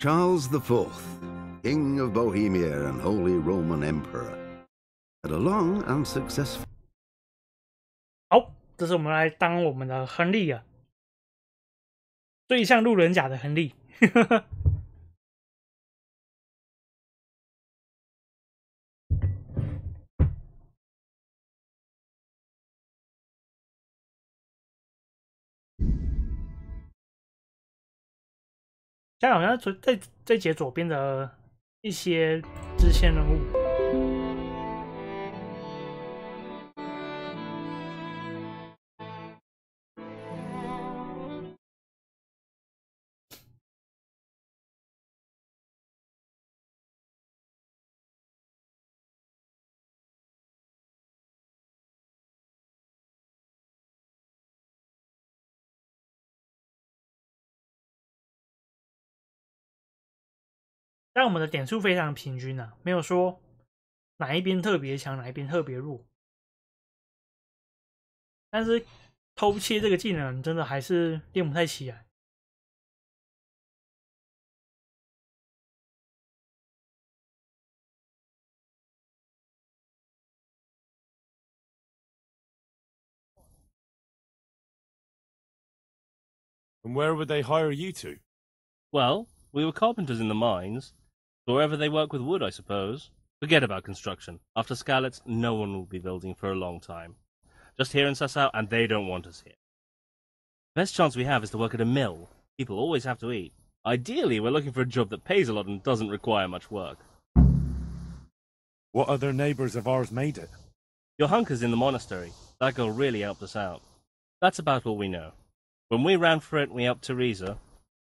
Charles IV, King of Bohemia and Holy Roman Emperor, had a long and successful. 好，这是我们来当我们的亨利啊，最像路人甲的亨利。现在好像在解左边的一些支线任务。但我们的点数非常平均啊，没有说哪一边特别强，哪一边特别弱。但是偷切这个技能真的还是练不太起来。And where would they hire you to? Well, we were carpenters in the mines. Wherever they work with wood, I suppose. Forget about construction. After Skalitz, no one will be building for a long time. Just here in Sassau, and they don't want us here. Best chance we have is to work at a mill. People always have to eat. Ideally, we're looking for a job that pays a lot and doesn't require much work. What other neighbours of ours made it? Your hunker's in the monastery. That girl really helped us out. That's about all we know. When we ran for it, we helped Teresa.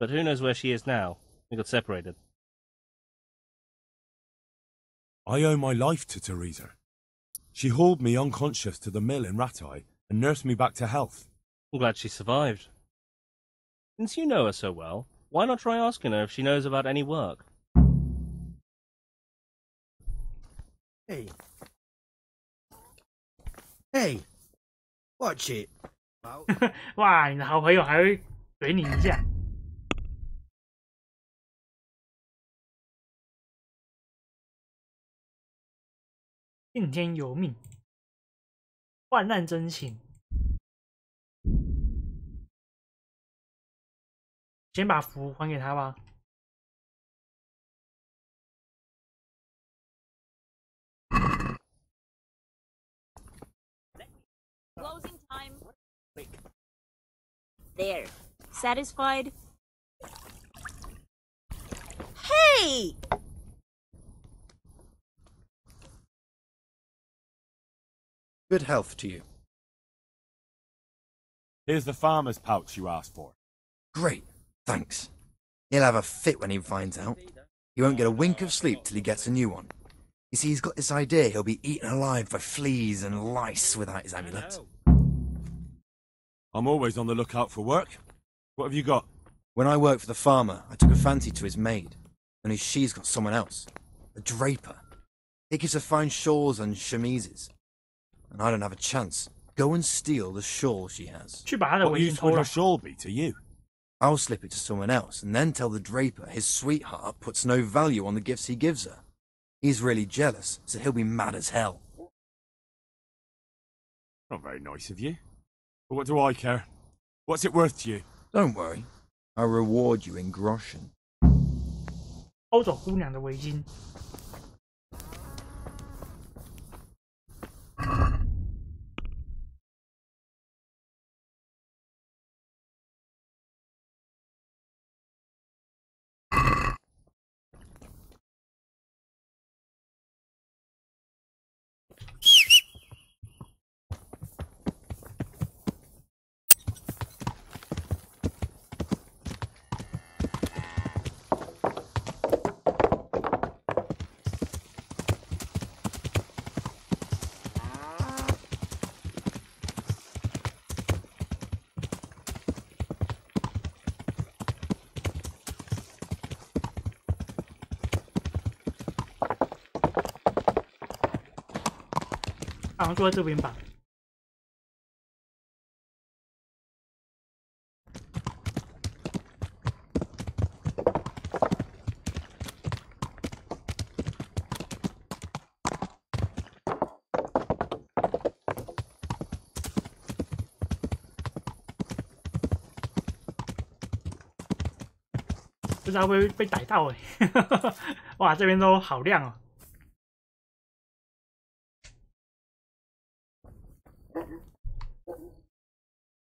But who knows where she is now? We got separated. I owe my life to Teresa. She hauled me unconscious to the mill in Ratai and nursed me back to health. I'm glad she survived. Since you know her so well, why not try asking her if she knows about any work? Hey. Hey. Watch it. 哇，你的好朋友还会怼你一下。听天由命，患难真情。先把符还给他吧。Closing time. There. Satisfied? Hey! Good health to you. Here's the farmer's pouch you asked for. Great, thanks. He'll have a fit when he finds out. He won't get a wink of sleep till he gets a new one. You see, he's got this idea he'll be eaten alive by fleas and lice without his amulet. I'm always on the lookout for work. What have you got? When I worked for the farmer, I took a fancy to his maid. Only she's got someone else. A draper. He gives her fine shawls and chemises. And I don't have a chance. Go and steal the shawl she has. What use would her shawl be to you? I'll slip it to someone else and then tell the draper his sweetheart puts no value on the gifts he gives her. He's really jealous, so he'll be mad as hell. Not very nice of you. But what do I care? What's it worth to you? Don't worry. I'll reward you in groschen. 偷走姑娘的围巾。好像坐在这边吧。不知道会不会被逮到哎、欸！哇，这边都好亮哦。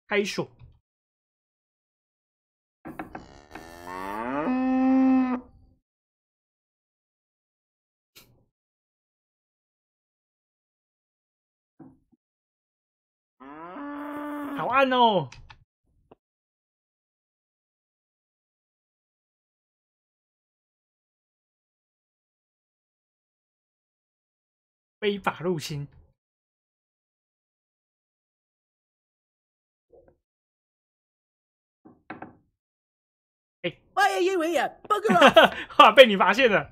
开锁。好暗哦。非法入侵。哎 Why are you here? Bugger off! 哇，被你发现了。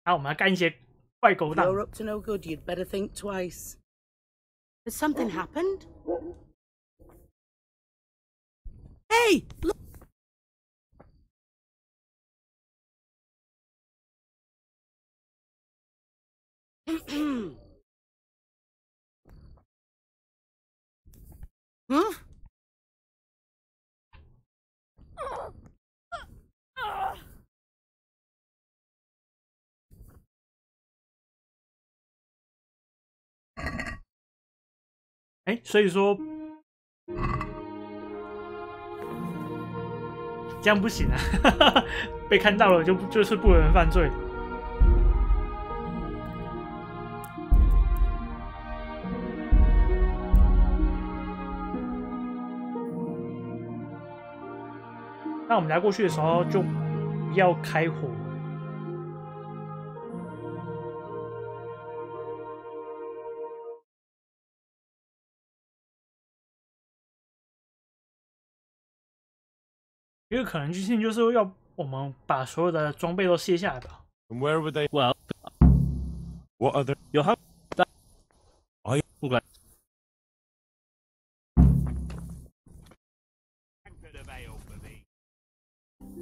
好，我们来干一些坏勾当。 You're up to no good. You'd better think twice. Has something happened? Hey! Look! Huh? 哎，所以说这样不行啊，被看到了就是不能犯罪。那我们来过去的时候就不要开火。 有个可能性就是要我们把所有的装备都卸下来吧。 And where would they? Well, What other? you're hungry. I I'm glad.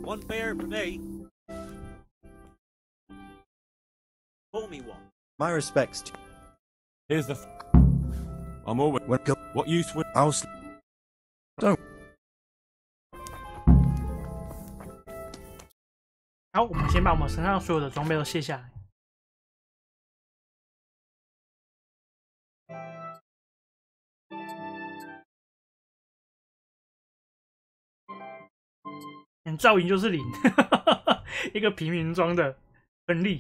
One beer for me. Pour me one. My respects. here's the. I'm always. When go, What use would? I'll. Don't. 好，我们先把我们身上所有的装备都卸下来。造型就是零，一个平民装的亨利。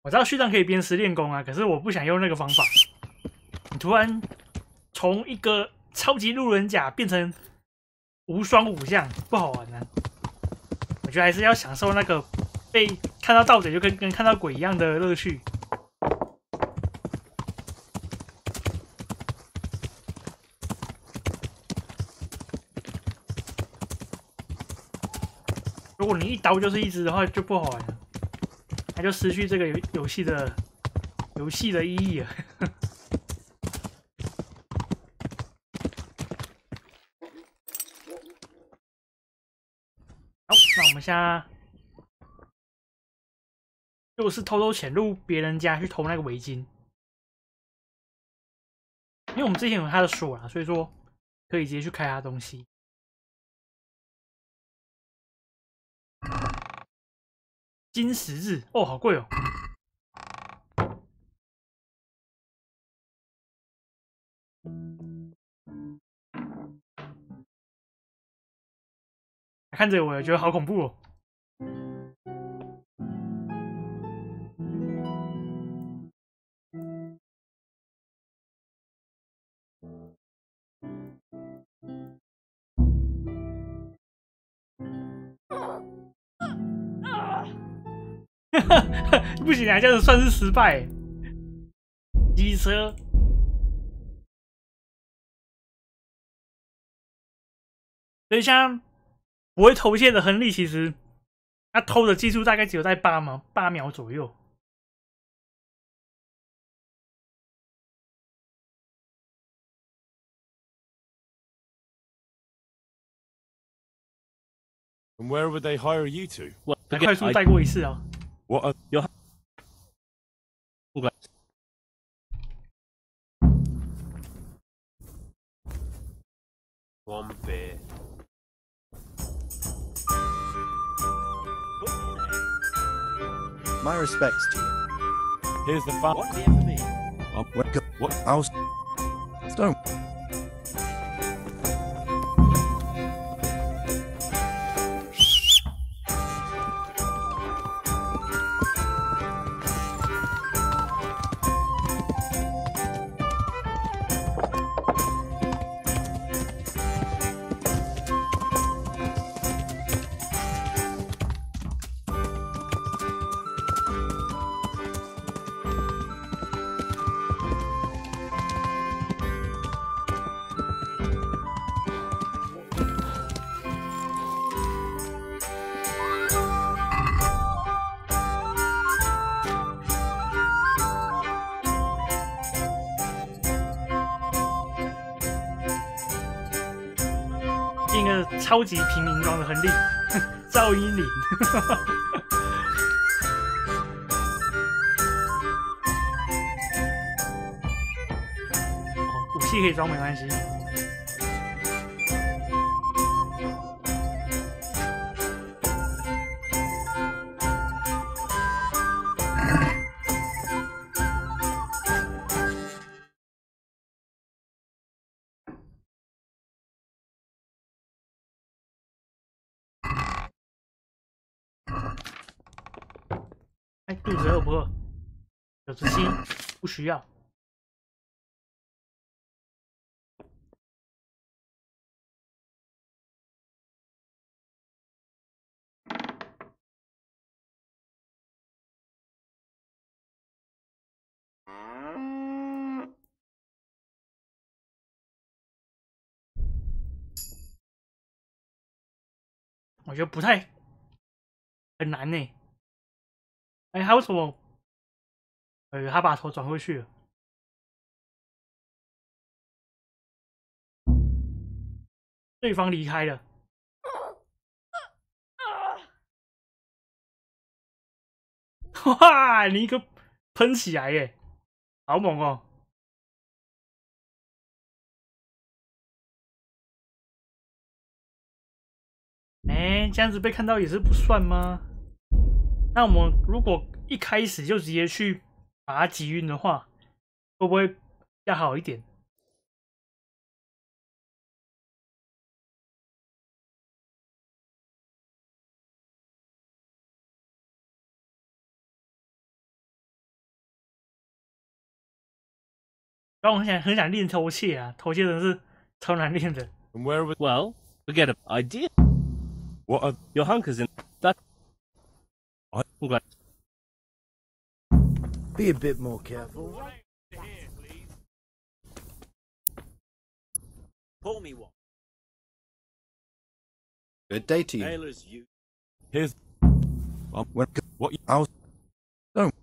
我知道序章可以边吃练功啊，可是我不想用那个方法。你突然从一个超级路人甲变成无双武将，不好玩啊！我觉得还是要享受那个被看到盗贼就跟看到鬼一样的乐趣。如果你一刀就是一只的话，就不好玩了，那就失去这个游戏的意义了。好，那我们现在就是偷偷潜入别人家去偷那个围巾，因为我们之前有他的锁啦，所以说可以直接去开他东西。金十字哦，好贵哦。看着我也觉得好恐怖哦。不行啊，这样子算是失败。机车，所以像不会投线的亨利，其实他偷的技术大概只有在8秒左右。And where would they hire you to? 来快速带过一次啊！ What are Your okay. One beer. My respects to you. here's the fact? One beer for me. What? I'll... Don't...一个超级平民装的亨利，噪音铃。哦，武器可以装没关系。哎，肚子饿不饿？有只心，不需要。我觉得不太很难呢。哎，还有什么？他把头转回去了。对方离开了。哇！你一个喷起来耶，好猛哦！哎，这样子被看到也是不算吗？那我们如果一开始就直接去把它击晕的话，会不会比较好一点？然后我很想练偷窃啊，偷窃真的是超难练的。 And where would... Well, forget it. Idea. What are... Your hunker's in that. I- Okay. Be a bit more careful. Pour me one. Good day to you. Tailor's you. here's... When... What? I'll... Don't...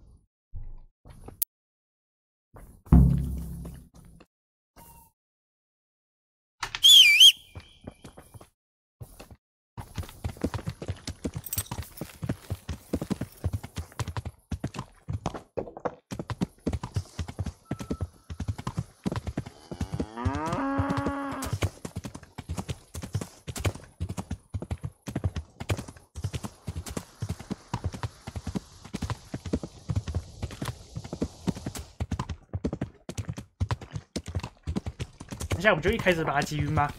等下我们就一开始把它击晕吧。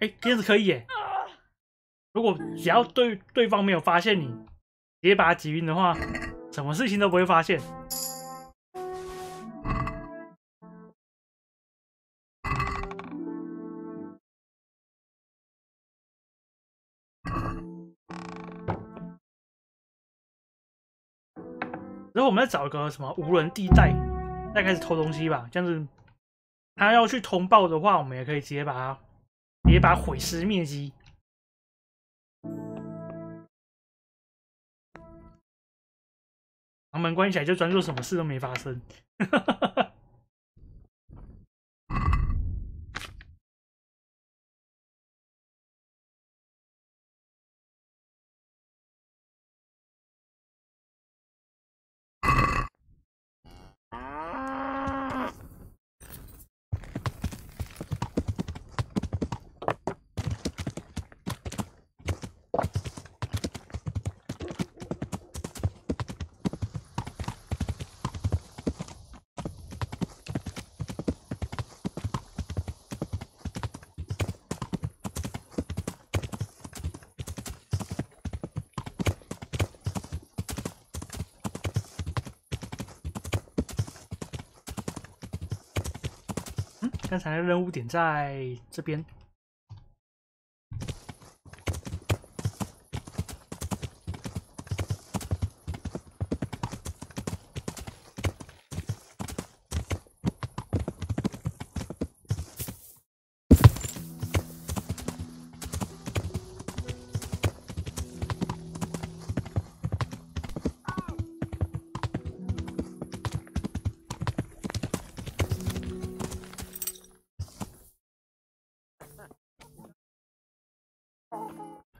哎，这样子可以耶。如果只要对方没有发现你，直接把他击晕的话，什么事情都不会发现。然后我们再找一个什么无人地带，再开始偷东西吧。这样子，他要去通报的话，我们也可以直接把它毁尸灭迹。房门关起来就装作什么事都没发生。刚才的任务点在这边。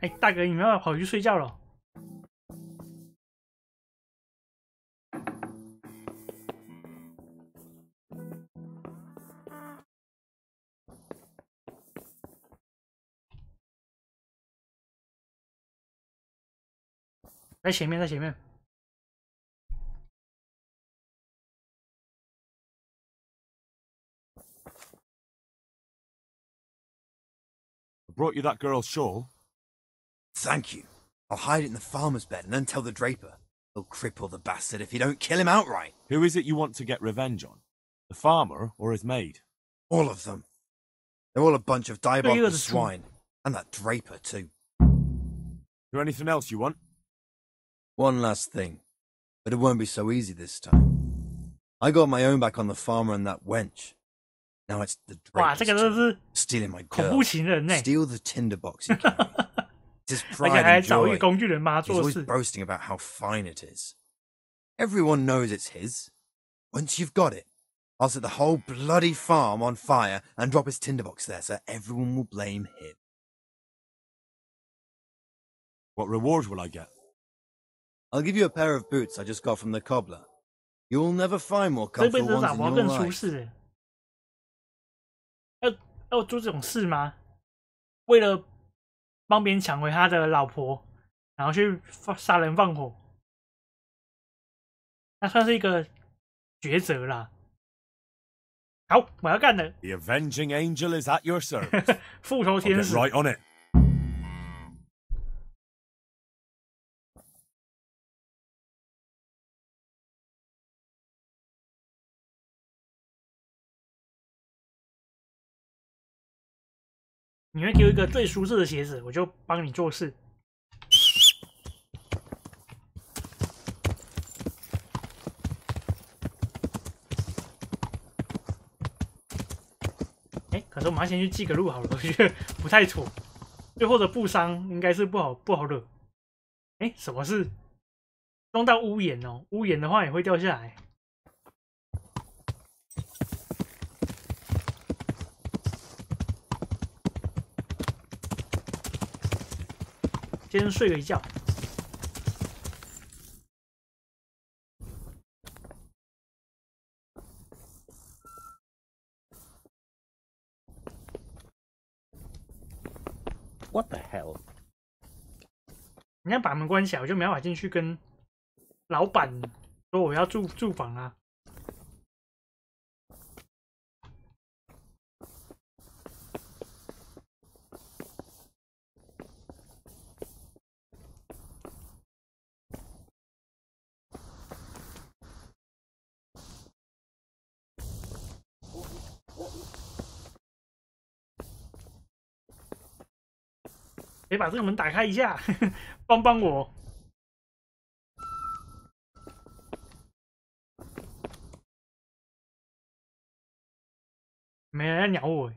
哎，大哥，你们要跑去睡觉了？在前面，在前面。I brought you that girl's shawl. Thank you. I'll hide it in the farmer's bed and then tell the draper. He'll cripple the bastard if you don't kill him outright. Who is it you want to get revenge on? The farmer or his maid? All of them. They're all a bunch of diabolical swine. And that draper, too. There anything else you want? One last thing. But it won't be so easy this time. I got my own back on the farmer and that wench. Now it's the draper's stealing my girl. Steal the tinderbox you carry. It's his pride and joy. He's always boasting about how fine it is. Everyone knows it's his. Once you've got it, I'll set the whole bloody farm on fire and drop his tinderbox there so everyone will blame him. What reward will I get? I'll give you a pair of boots I just got from the cobbler. You'll never find more comfortable ones in your life. 要做这种事吗？为了帮别人抢回他的老婆，然后去杀人放火，那算是一个抉择啦。好，我要干了。The avenging angel is at your service. 复仇天使。I'll get right on it. 你会给我一个最舒适的鞋子，我就帮你做事。哎，可是我们要先去记个录好了，我觉得不太妥。最后的布伤应该是不好惹。哎，什么事？撞到屋檐哦，屋檐的话也会掉下来。先睡个一觉。What the hell？ 你看把门关起来，我就没办法进去跟老板说我要住房啊。得把这个门打开一下，帮帮我。没人要鸟我。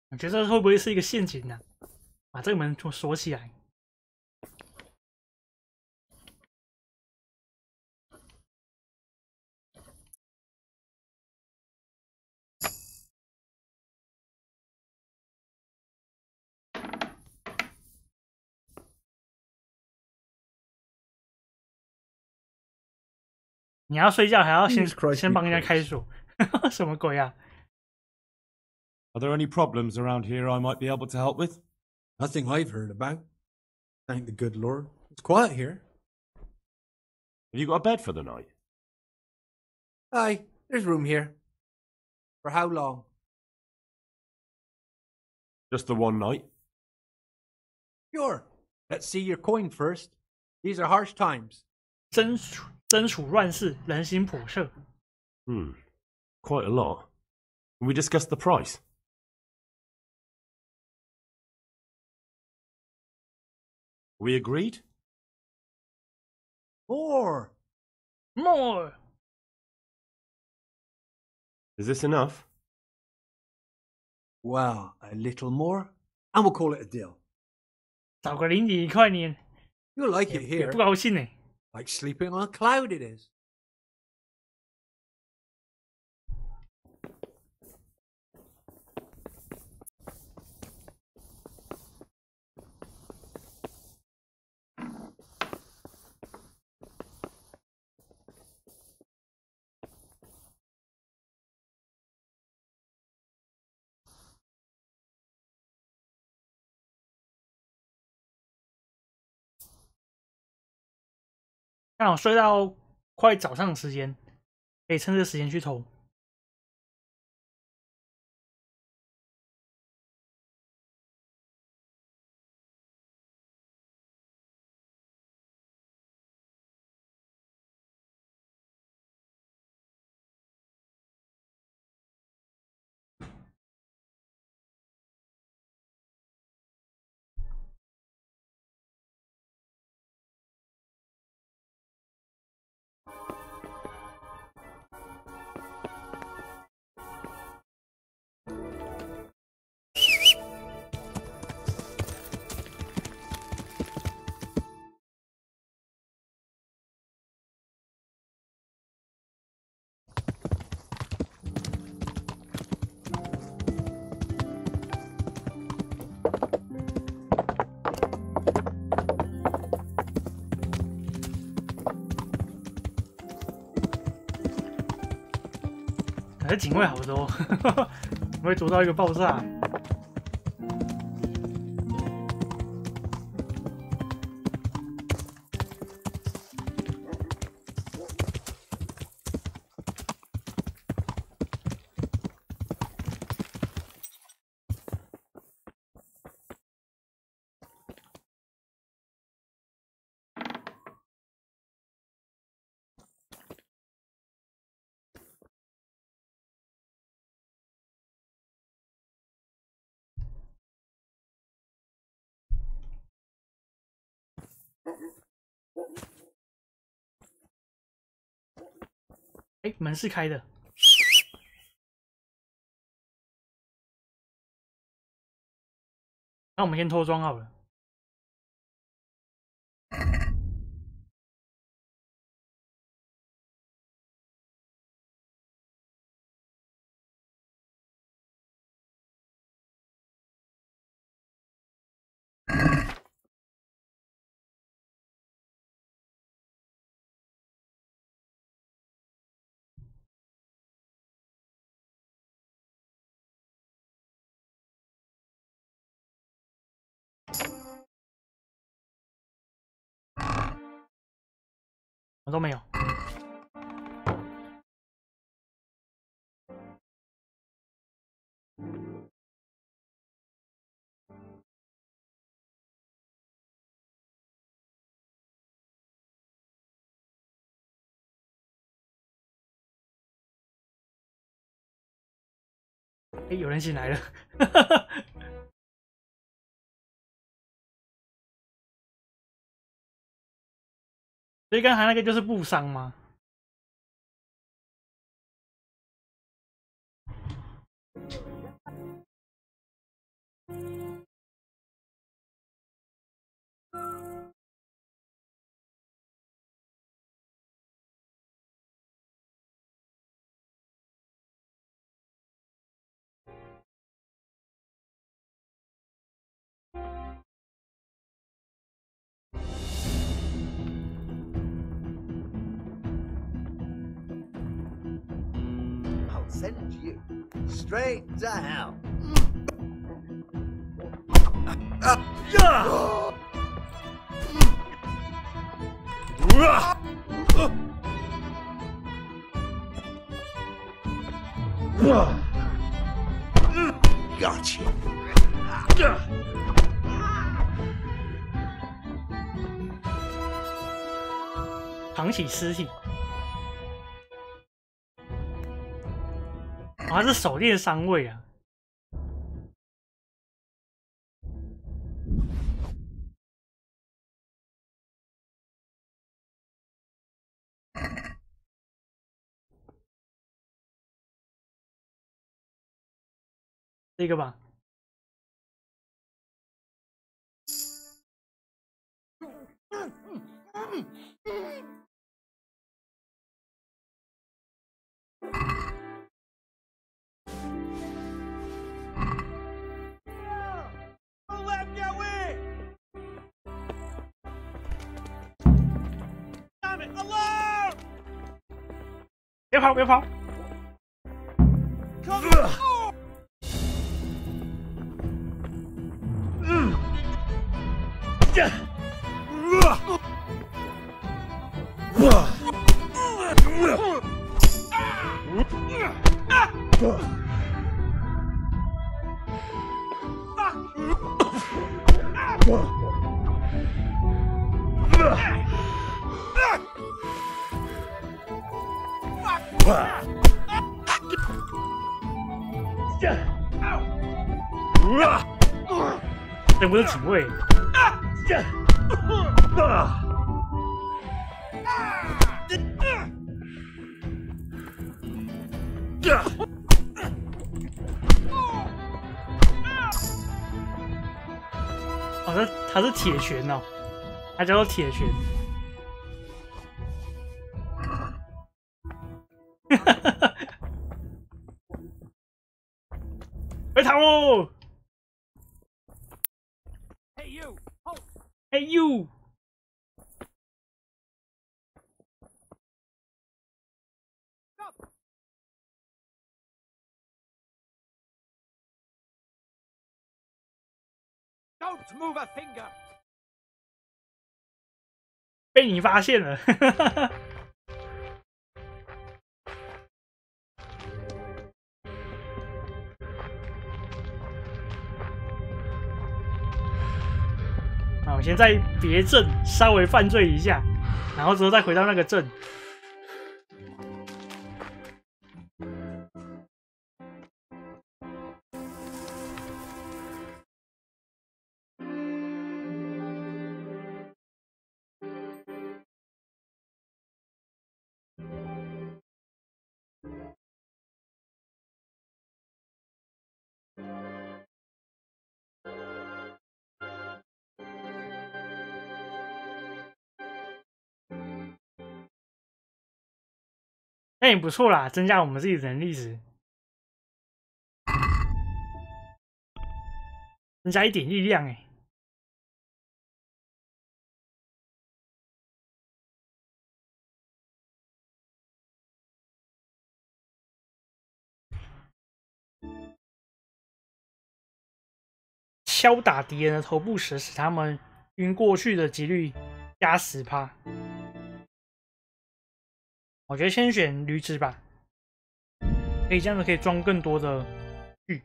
我觉得这会不会是一个陷阱呢、把这个门锁起来。你要睡觉还要先帮人家开锁，什么鬼啊 Are there any problems around here I might be able to help with? Nothing I've heard about. Thank the good Lord. It's quiet here. Have you got a bed for the night? Aye, there's room here. For how long? Just the one night? Sure. Let's see your coin first. These are harsh times. 真处乱世，人心叵测。Quite a lot. Can we discuss the price? We agreed? More. More. Is this enough? Well, a little more, and we'll call it a deal. 找个邻居一块你 You'll like it 也 here. 不高兴呢。Like sleeping on a cloud it is. 刚好睡到快早上的时间，可以趁这个时间去偷。可是警卫好多，我会捉到一个爆炸。哎，门是开的。那我们先脱装好了。我都没有。哎，有人醒来了。所以刚才那个就是布商吗？I'll send you straight to hell. Gotcha. 扛起尸体。哦，他是狩猎商位啊。这个吧。别跑，别跑！这不是警卫。哦，他是铁拳哦，他叫做铁拳。别逃哦 Hey you! Halt!！Hey you！ Don't move a finger! 被你发现了。好，我先在别镇稍微犯罪一下，然后之后再回到那个镇。那也不错啦，增加我们自己的能力值，增加一点力量哎。敲打敌人的头部时，使他们晕过去的几率加10%。我觉得先选驴子吧，可以这样子可以装更多的具。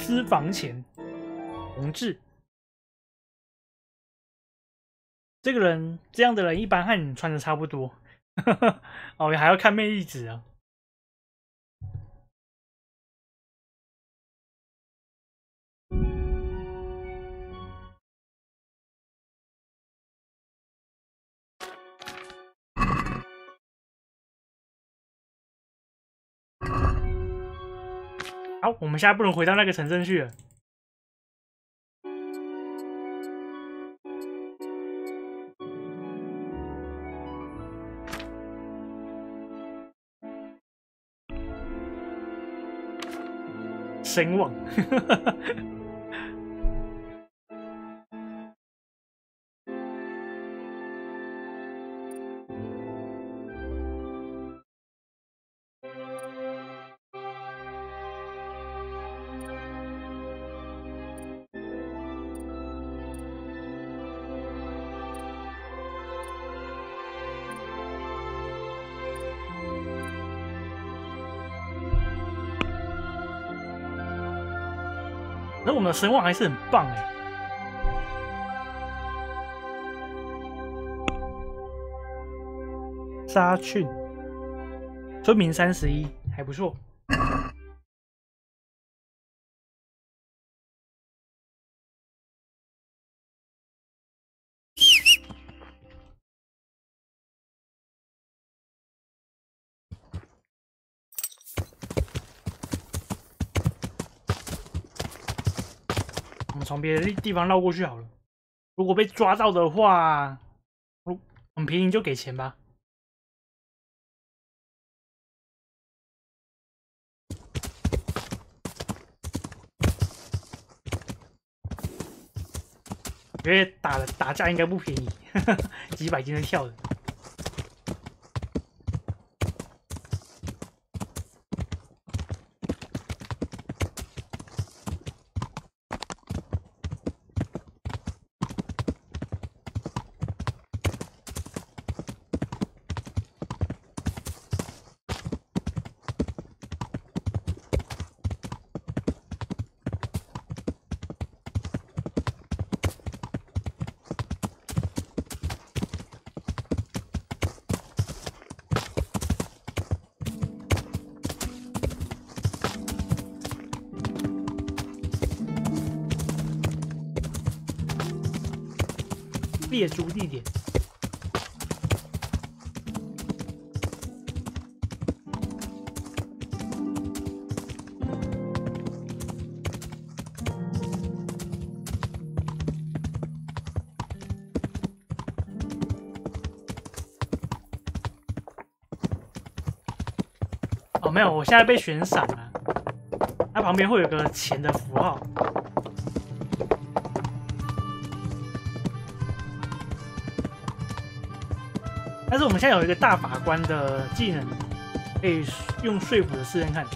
私房钱，同志。这个人这样的人，一般和你穿的差不多。哦，还要看魅力值啊。好，我们现在不能回到那个城镇去了。神往。可是我们的声望还是很棒哎。沙逊，村民31，还不错。我们从别的地方绕过去好了。如果被抓到的话，很便宜就给钱吧。因为打架应该不便宜，几百斤的跳的。列出地点。哦，没有，我现在被选闪了。它旁边会有个钱的符号。但是我们现在有一个大法官的技能，可以用说服的试试看。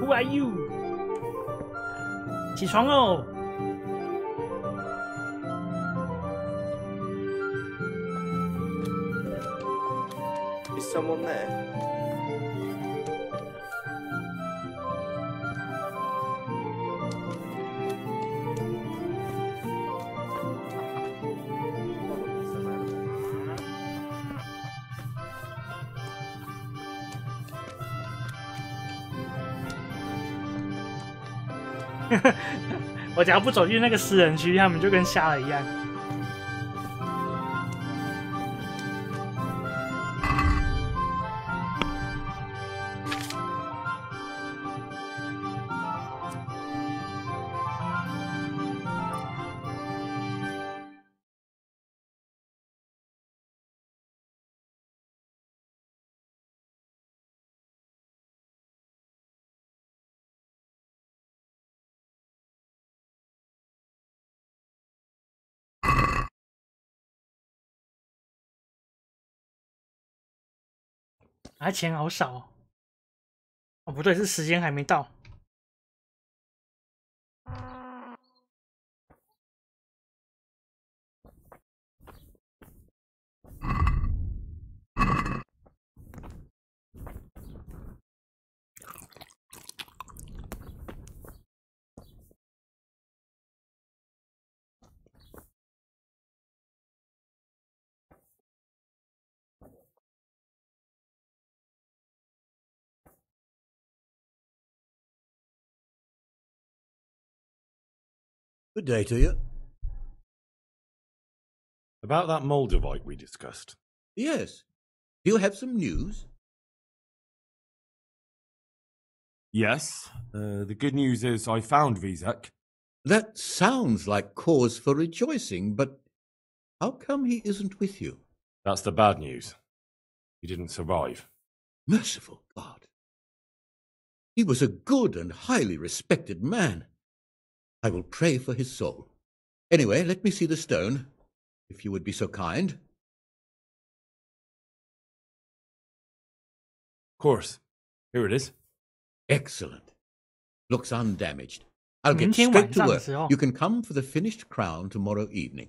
Who are you? 起床哦！ Is someone there? .我只要不走进那个私人区，他们就跟瞎了一样。啊，钱好少哦。哦，不对，是时间还没到。Good day to you. About that Moldavite we discussed. Yes. Do you have some news? Yes. The good news is I found Vizek. That sounds like cause for rejoicing, but how come he isn't with you? That's the bad news. He didn't survive. Merciful God. He was a good and highly respected man. I will pray for his soul. Anyway, let me see the stone, if you would be so kind. Of course. Here it is. Excellent. Looks undamaged. I'll get straight to work. You can come for the finished crown tomorrow evening.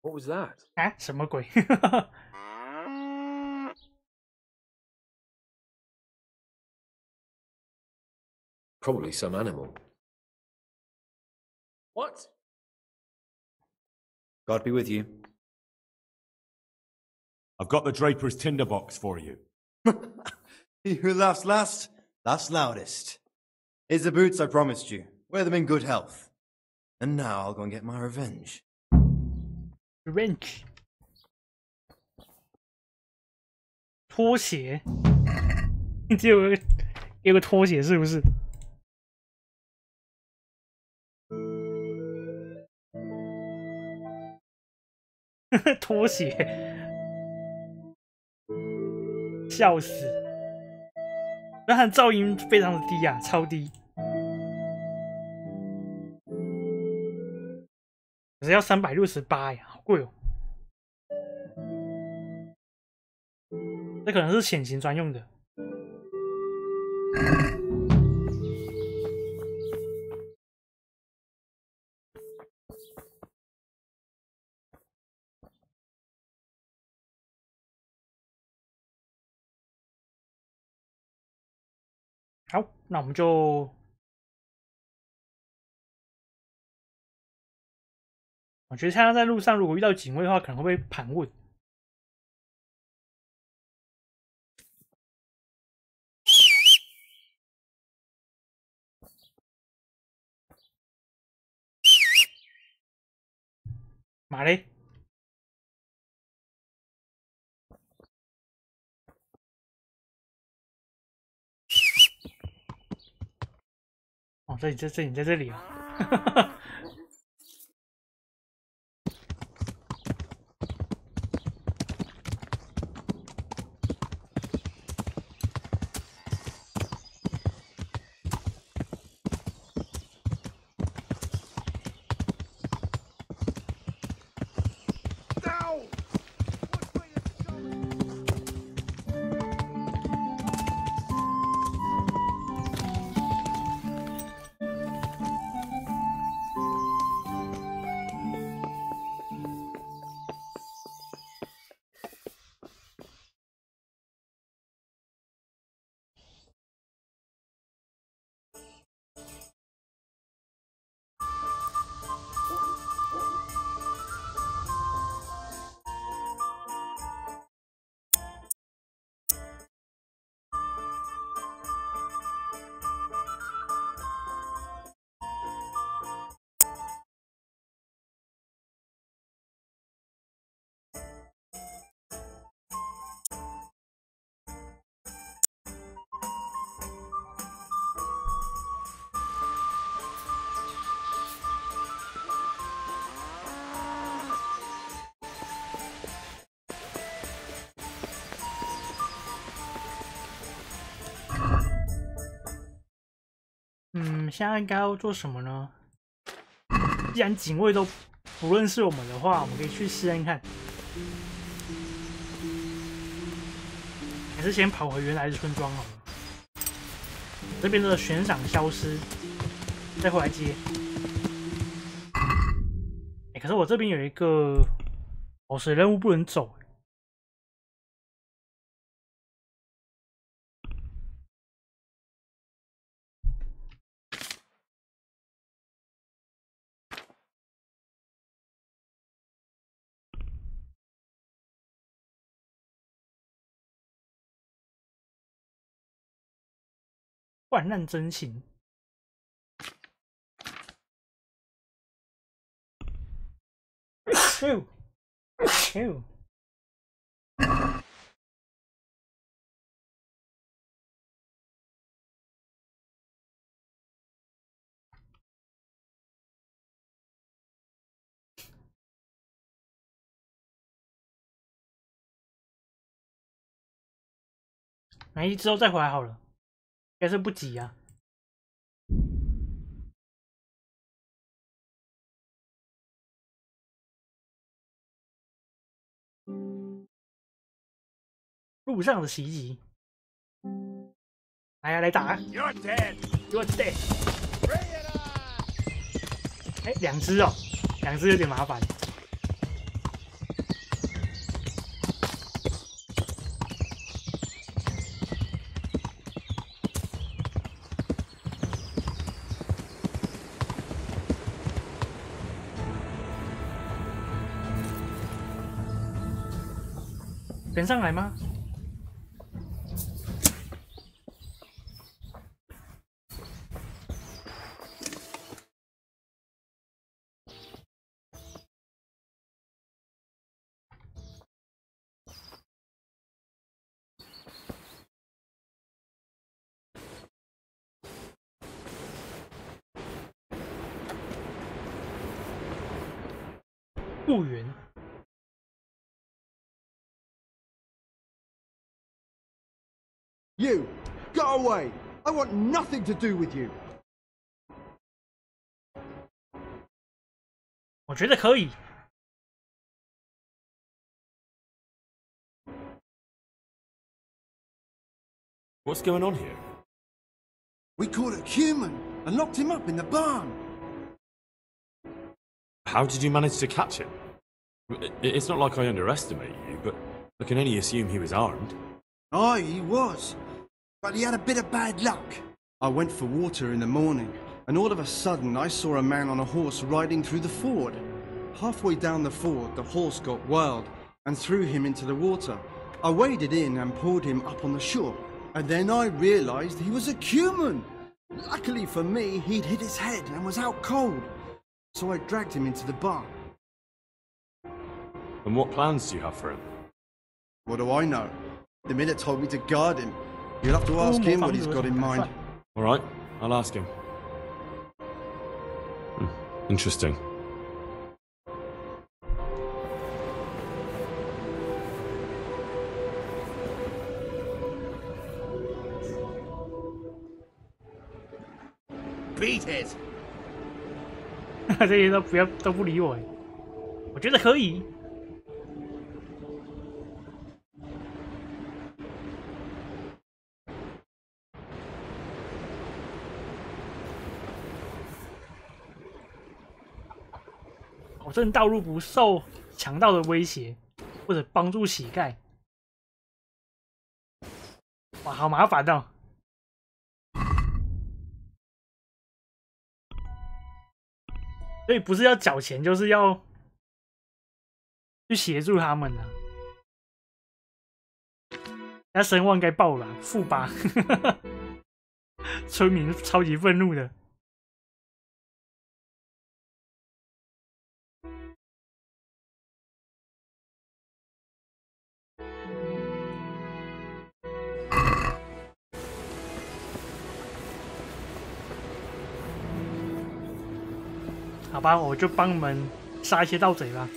What was that? 啊，什么鬼？ Probably some animal. What? God be with you. I've got the Draper's tinderbox for you. He who laughs last, laughs loudest. Here's the boots I promised you. Wear them in good health. And now I'll go and get my revenge. Revenge. 拖鞋，只有个拖鞋是不是？拖鞋，笑死！那它的噪音非常的低啊，超低，可是要368呀，好贵哦。这可能是潜行专用的。好，那我们就，我觉得他在路上如果遇到警卫的话，可能会被盘问。马嘞？哦，你在这里啊！们现在应该要做什么呢？既然警卫都不认识我们的话，我们可以去试验看。还是先跑回原来的村庄好了。这边的悬赏消失，再回来接。可是我这边有一个宝石任务不能走。患难真情。没之后再回来好了，应该是不急啊。路上的袭击，来呀，来打 You're dead.！You're dead。哎，两只哦，两只有点麻烦。跟上来吗？不远。You, go away! I want nothing to do with you. 我觉得可以。What's going on here? We caught a human and locked him up in the barn. How did you manage to catch him? It's not like I underestimate you, but I can only assume he was armed. Aye, he was. But he had a bit of bad luck. I went for water in the morning, and all of a sudden I saw a man on a horse riding through the ford. Halfway down the ford, the horse got wild and threw him into the water. I waded in and pulled him up on the shore, and then I realized he was a human. Luckily for me, he'd hit his head and was out cold. So I dragged him into the barn. And what plans do you have for him? What do I know? The minute told me to guard him. You'll have to ask him what he's got in mind. All right, I'll ask him. Interesting. Beat it! 这些都不理我，我觉得可以。保证道路不受强盗的威胁，或者帮助乞丐。哇，好麻烦哦！所以不是要缴钱，就是要去协助他们啊。那声望该爆了，负8，村民超级愤怒的。好吧，我就帮你们杀一些盗贼吧。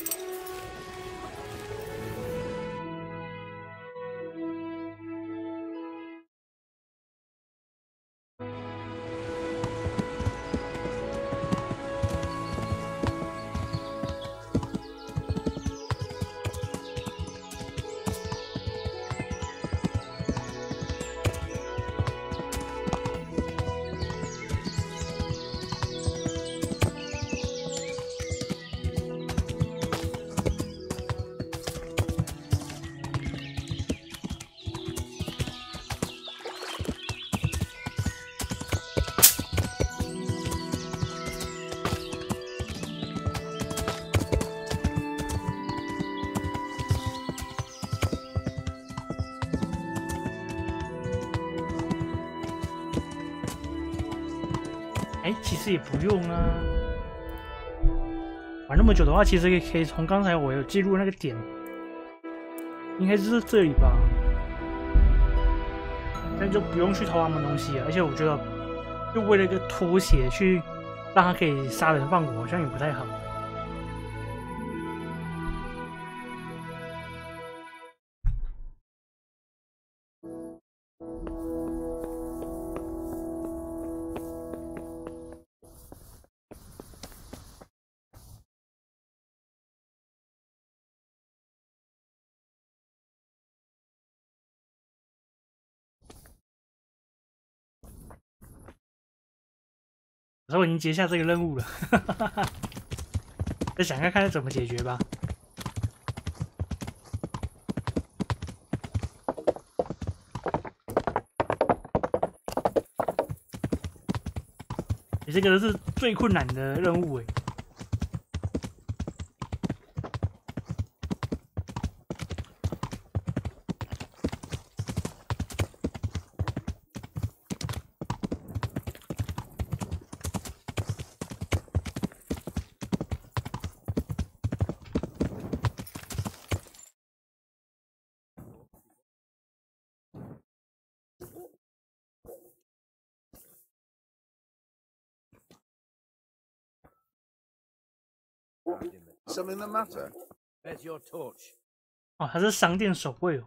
其实也不用啊。玩那么久的话，其实可以从刚才我有记录那个点，应该就是这里吧。但就不用去偷他们东西了。而且我觉得，就为了一个拖鞋去让他可以杀人放火，好像也不太好。可是我已经接下这个任务了，再想看看怎么解决吧。你这个是最困难的任务诶。Something the matter? Where's your torch? 哦，他是商店守卫哦，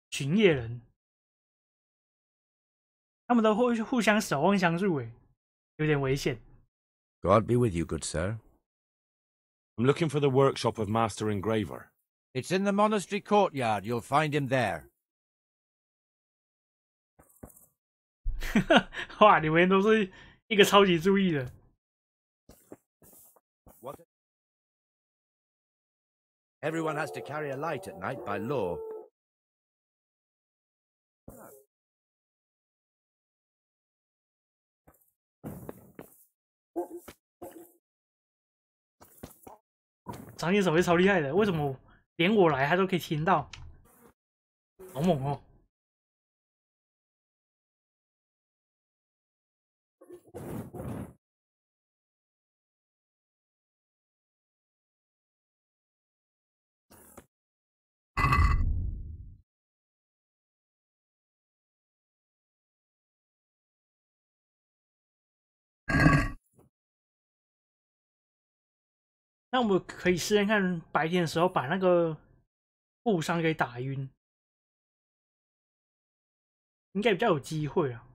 巡夜人，他们都会互相守望相助，诶，有点危险。God be with you, good sir. I'm looking for the workshop of Master Engraver. It's in the monastery courtyard. You'll find him there. 哇，你们都是一个超级注意的。What? Everyone has to carry a light at night by law. 长剑手会超厉害的，为什么连我来他都可以听到？好猛哦！那我们可以试试看，白天的时候把那个富商给打晕，应该比较有机会啊。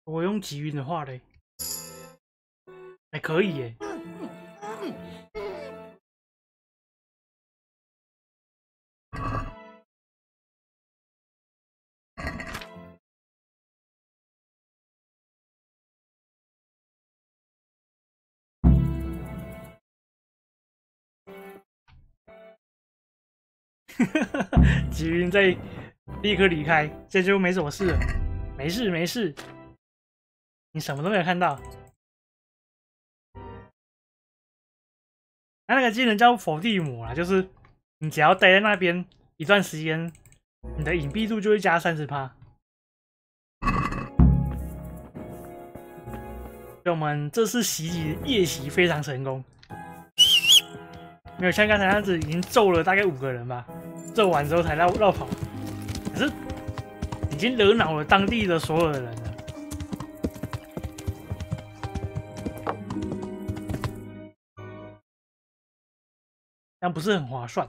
我用击晕的话嘞，还可以耶。击晕再立刻离开，这就没什么事了。没事没事，你什么都没有看到。那个技能叫否地魔啦，就是你只要待在那边一段时间，你的隐蔽度就会加30%。所以我们这次夜袭非常成功，没有像刚才那样子已经揍了大概5个人吧，揍完之后才绕跑，可是已经惹恼了当地的所有的人了。但不是很划算。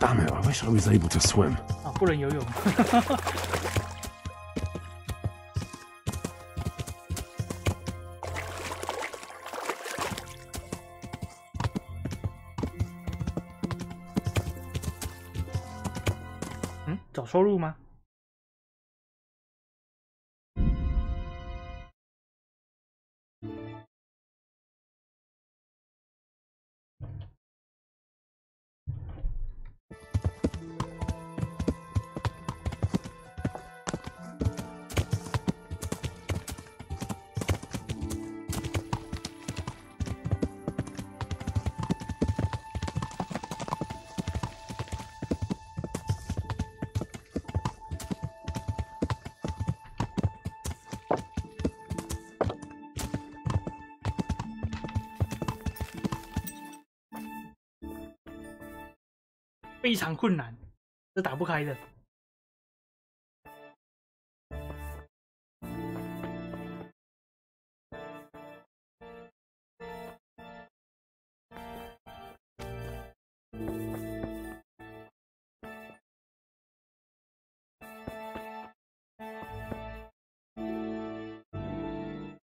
Damn it! I wish I was able to swim. 啊，不能游泳。嗯，找收入吗？非常困难，这打不开的。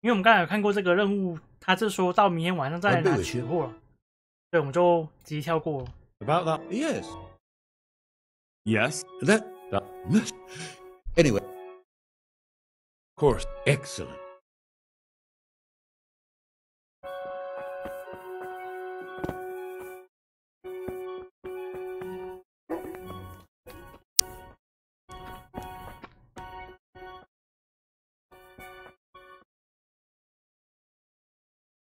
因为我们刚才有看过这个任务，他是说到明天晚上再来拿取货了，所以我们就直接跳过了。About that, yes. Yes. That. Anyway. Of course. Excellent.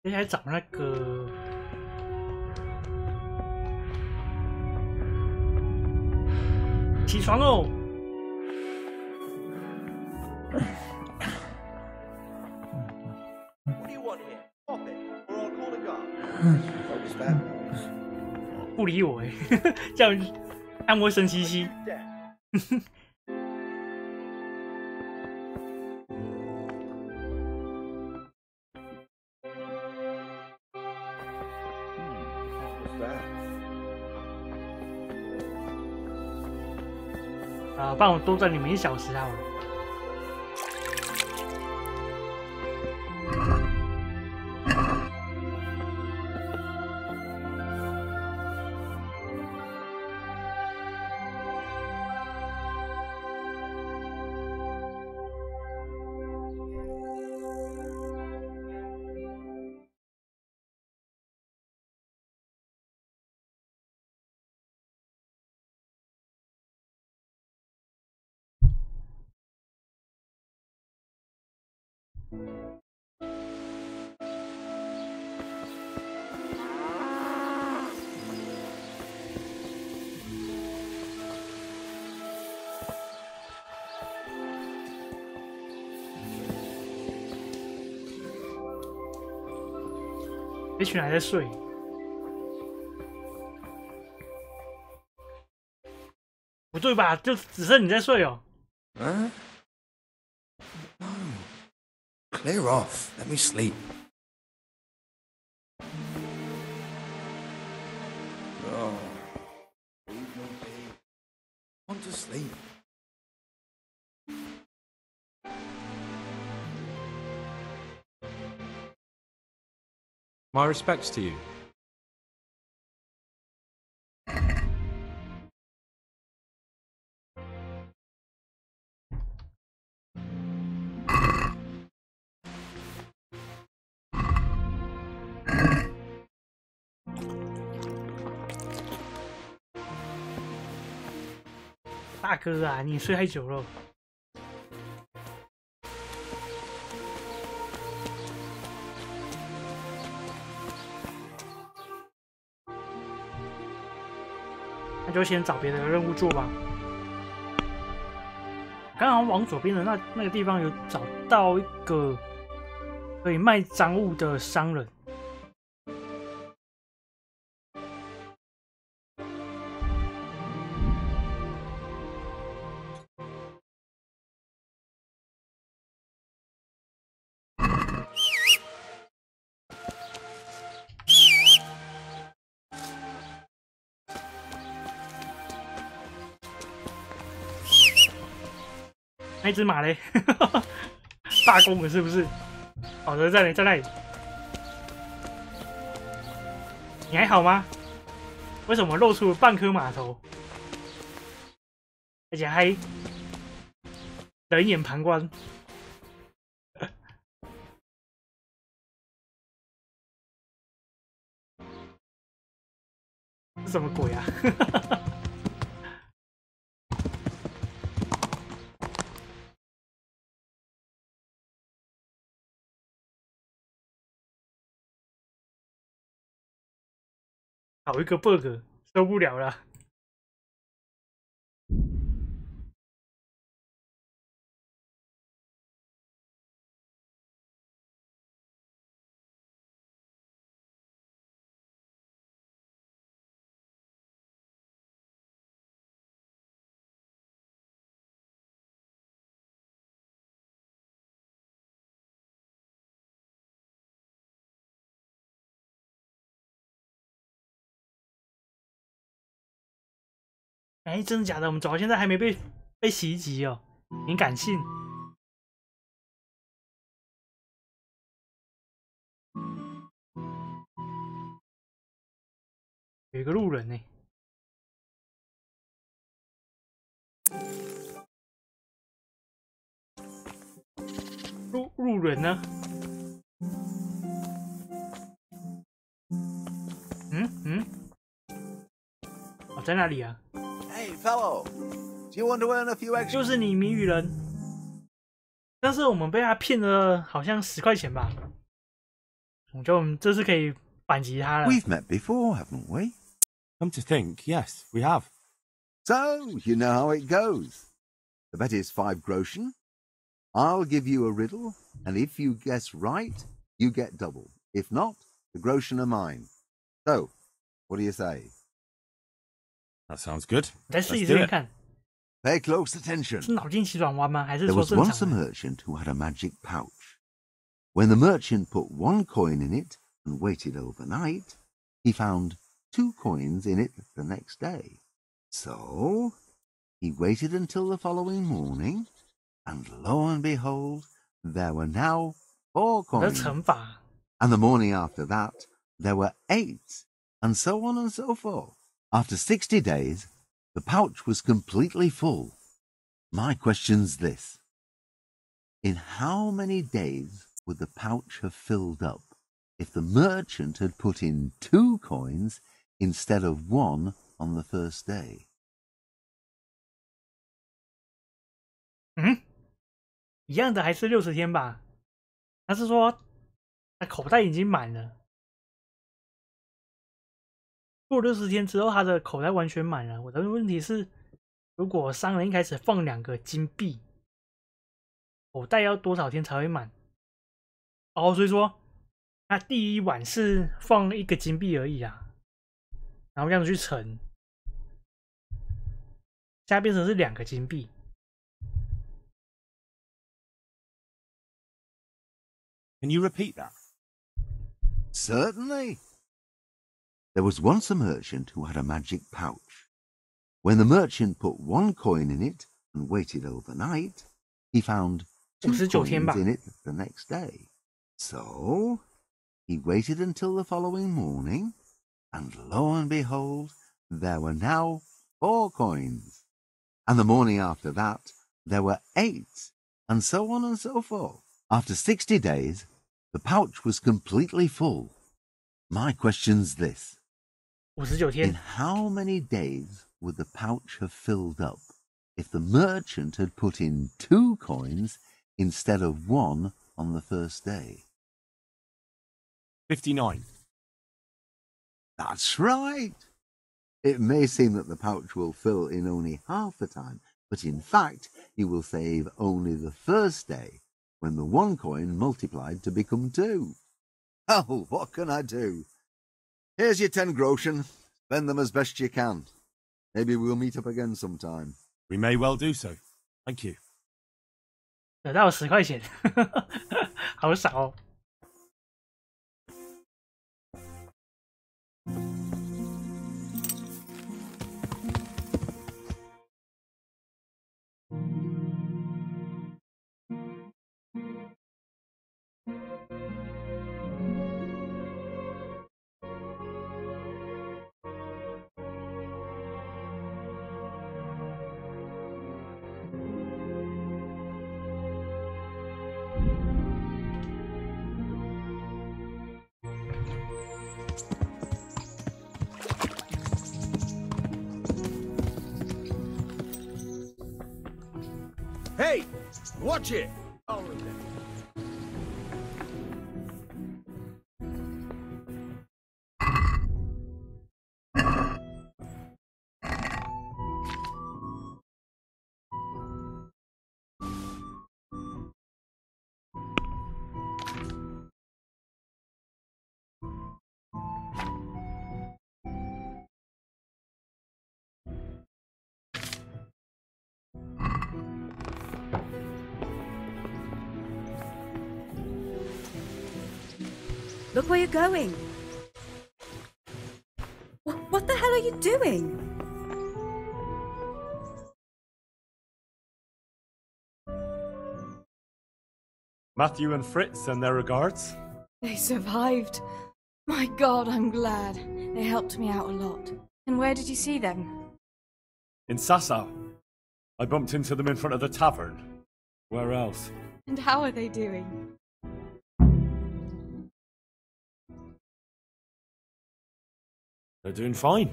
接下来找那个起床哦。不理我哎，叫按摩神奇西。啊，帮我多赚你们1小时好了。这群人还在睡。不对吧？就只剩你在睡哦。Huh? No. Clear off. Let me sleep. Oh. Want to sleep. My respects to you. "大哥啊，你睡太久了。那就先找别的任务做吧。刚好往左边的那个地方有找到一个可以卖赃物的商人。那只马嘞？罢工了是不是？好的，在那里。你还好吗？为什么露出了半颗马头？而且还冷眼旁观。这什么鬼啊？好一个 bug， 受不了了。哎，真的假的？我们走到现在还没被袭击哦，你敢信？有一个路人呢，路人呢？哦，在那里啊。Hey, fellow, do you want to earn a few extra? 就是你谜语人，但是我们被他骗了，好像10块钱吧。我觉得我们这次可以反击他了。 We've met before, haven't we? Come to think, yes, we have. So, you know how it goes. The bet is 5 groschen. I'll give you a riddle, and if you guess right, you get double. If not, the groschen are mine. So, what do you say? That sounds good. 再试一试看。 Pay close attention. 是脑筋急转弯吗？还是 There 说 was 正 once a 常的？ merchant who had a magic pouch. When the merchant put 1 coin in it and waited overnight, he found 2 coins in it the next day. So, he waited until the following morning, and lo and behold, there were now 4 的 coins. 乘法。 And the morning after that, there were 8, and so on and so forth. After 60 days, the pouch was completely full. My question's this. In how many days would the pouch have filled up if the merchant had put in 2 coins instead of 1 on the first day? 一样的还是60天吧？他是说他口袋已经满了，过60天之后，他的口袋完全满了。我的问题是，如果商人一开始放2个金币，口袋要多少天才会满？哦，所以说他第一晚是放1个金币而已啊，然后这样子去乘，现在变成是2个金币。 Can you repeat that? Certainly. There was once a merchant who had a magic pouch. When the merchant put 1 coin in it and waited overnight, he found 2 coins in it the next day. So, he waited until the following morning, and lo and behold, there were now 4 coins. And the morning after that, there were 8, and so on and so forth. After 60 days, the pouch was completely full. My question's this. 59天。 In how many days would the pouch have filled up if the merchant had put in 2 coins instead of 1 on the first day? 59. That's right. It may seem that the pouch will fill in only half the time, but in fact, you will save only the first day, when the 1 coin multiplied to become 2. Oh, what can I do? Here's your 10 groschen. Spend them as best you can. Maybe we'll meet up again sometime. We may well do so. Thank you. 得到10块钱，好少哦。Hey, watch it! I'll remember. Look where you're going. What the hell are you doing? Matthew and Fritz send their regards. They survived. My God, I'm glad. They helped me out a lot. And where did you see them? In Sasau. I bumped into them in front of the tavern. Where else? And how are they doing? They're doing fine.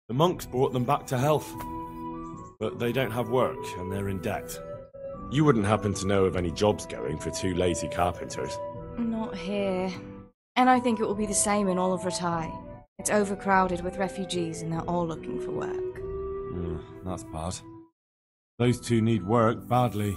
The monks brought them back to health. But they don't have work, and they're in debt. You wouldn't happen to know of any jobs going for 2 lazy carpenters? Not here. And I think it will be the same in all of Ratai. It's overcrowded with refugees, and they're all looking for work. That's bad. Those 2 need work badly.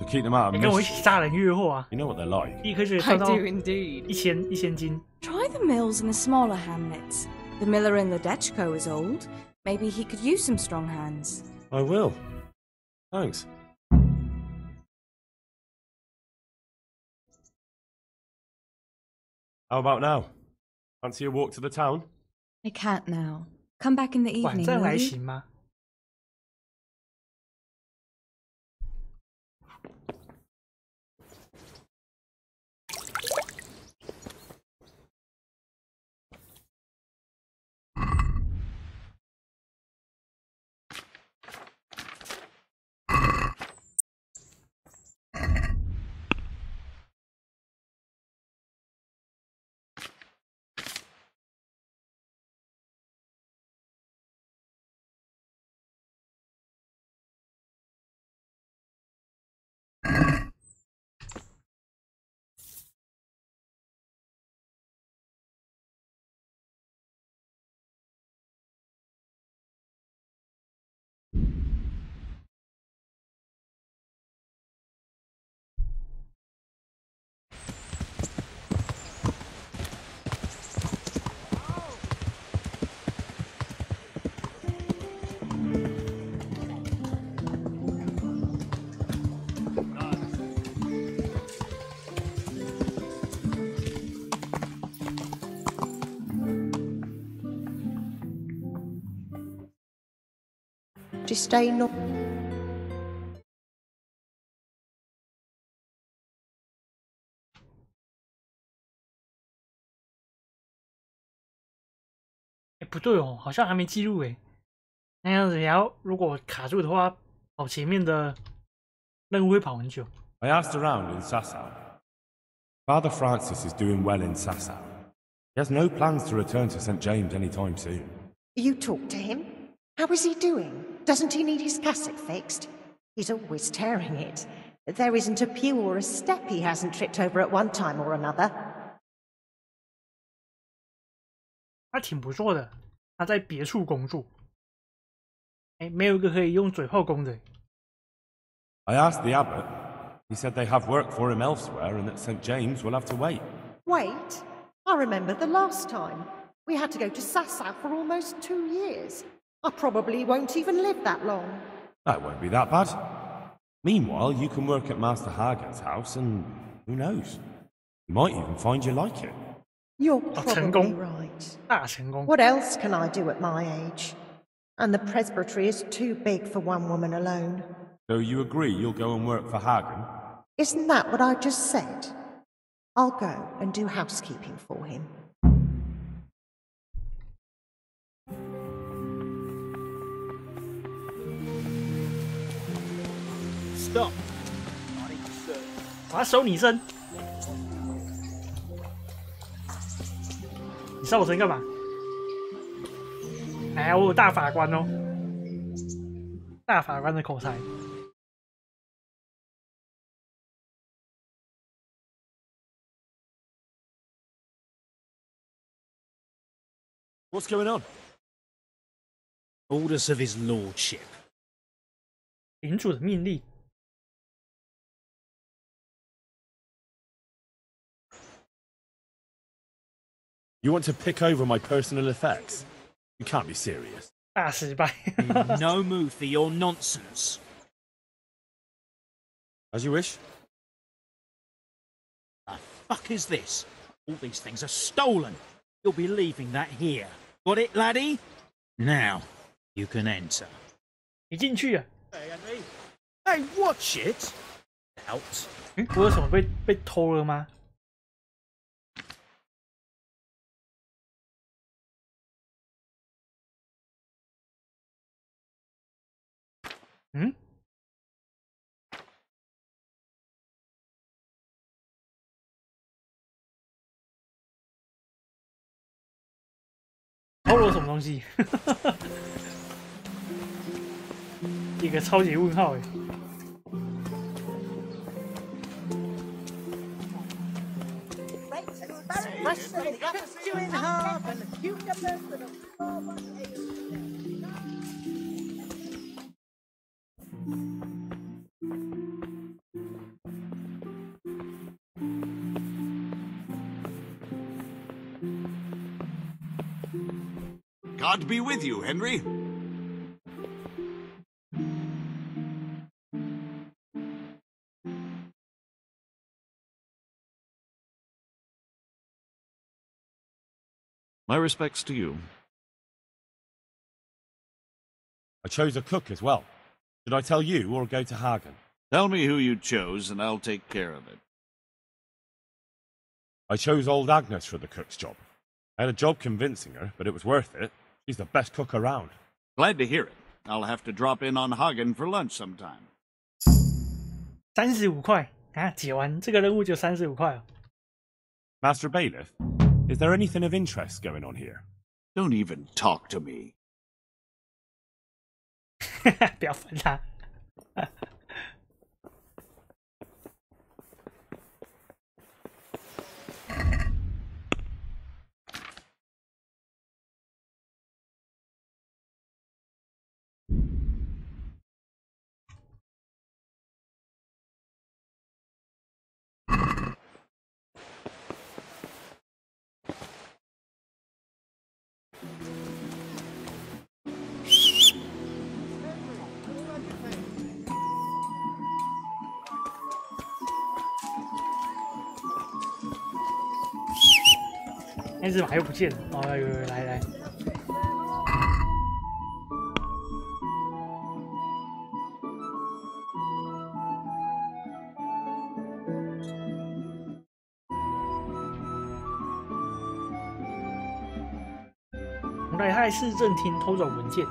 To keep them out of 你跟我一起杀人越货啊 You know what they're like. 第一颗就可以 I 赚到 do indeed. 1000金。 Try the mills in the smaller hamlets. The miller in the Dechko is old. Maybe he could use some strong hands. I will. Thanks. How about now? Fancy a walk to the town? I can't now. Come back in the 晚 evening, 上 will 来 you? 行吗？Just stay no. 不对哦，好像还没记录诶。那样子也要，如果卡住的话，跑前面的任务会跑很久。I asked around in Sasau. Father Francis is doing well in Sasau. He has no plans to return to St. James anytime soon. You talked to him? How is he doing? Doesn't he need his cassock fixed? He's always tearing it. There isn't a pew or a step he hasn't tripped over at one time or another. 他挺不错的，他在别处工作。哎，没有一个可以用嘴炮攻的。I asked the abbot. He said they have work for him elsewhere and that St. James will have to wait. Wait? I remember the last time. We had to go to Sasau for almost 2 years. I probably won't even live that long. That won't be that bad. Meanwhile, you can work at Master Hagen's house and who knows? You might even find you like it. You're probably right. 大成功。 What else can I do at my age? And the presbytery is too big for one woman alone. So you agree you'll go and work for Hagen? Isn't that what I just said? I'll go and do housekeeping for him. Stop. 我要收你身。你收我身干嘛？哎呀，我有大法官哦，大法官的口才。What's going on? Orders of his lordship. 领主的命令。You want to pick over my personal effects? You can't be serious. 大失败。No mood for your nonsense. As you wish. The fuck is this? All these things are stolen. You'll be leaving that here. Got it, laddie? Now, you can enter. 你进去啊！ Hey, watch it! Out. 我有什么被偷了吗？嗯？偷了什么东西？一个超级问号哎！ God be with you, Henry. My respects to you. I chose a cook as well. Should I tell you or go to Hagen? Tell me who you chose and I'll take care of it. I chose old Agnes for the cook's job. I had a job convincing her, but it was worth it. She's the best cook around. Glad to hear it. I'll have to drop in on Hagen for lunch sometime. 35块啊！解完这个任务就35块哦。Master Bailiff, is there anything of interest going on here? Don't even talk to me. 不要烦他。那只马又不见了，哦，有来。从莱泰市政厅偷走文件。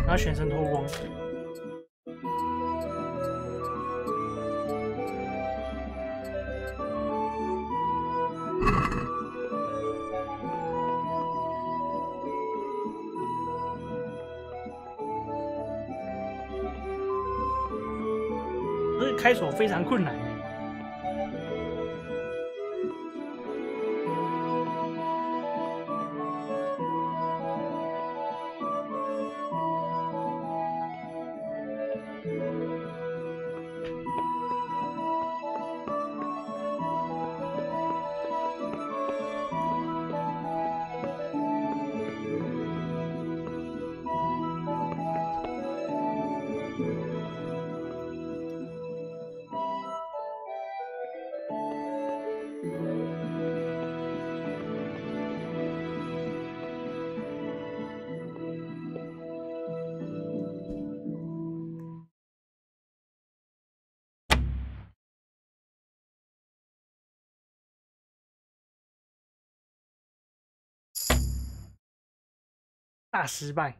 他全身脱光。这个开锁非常困难。大失败。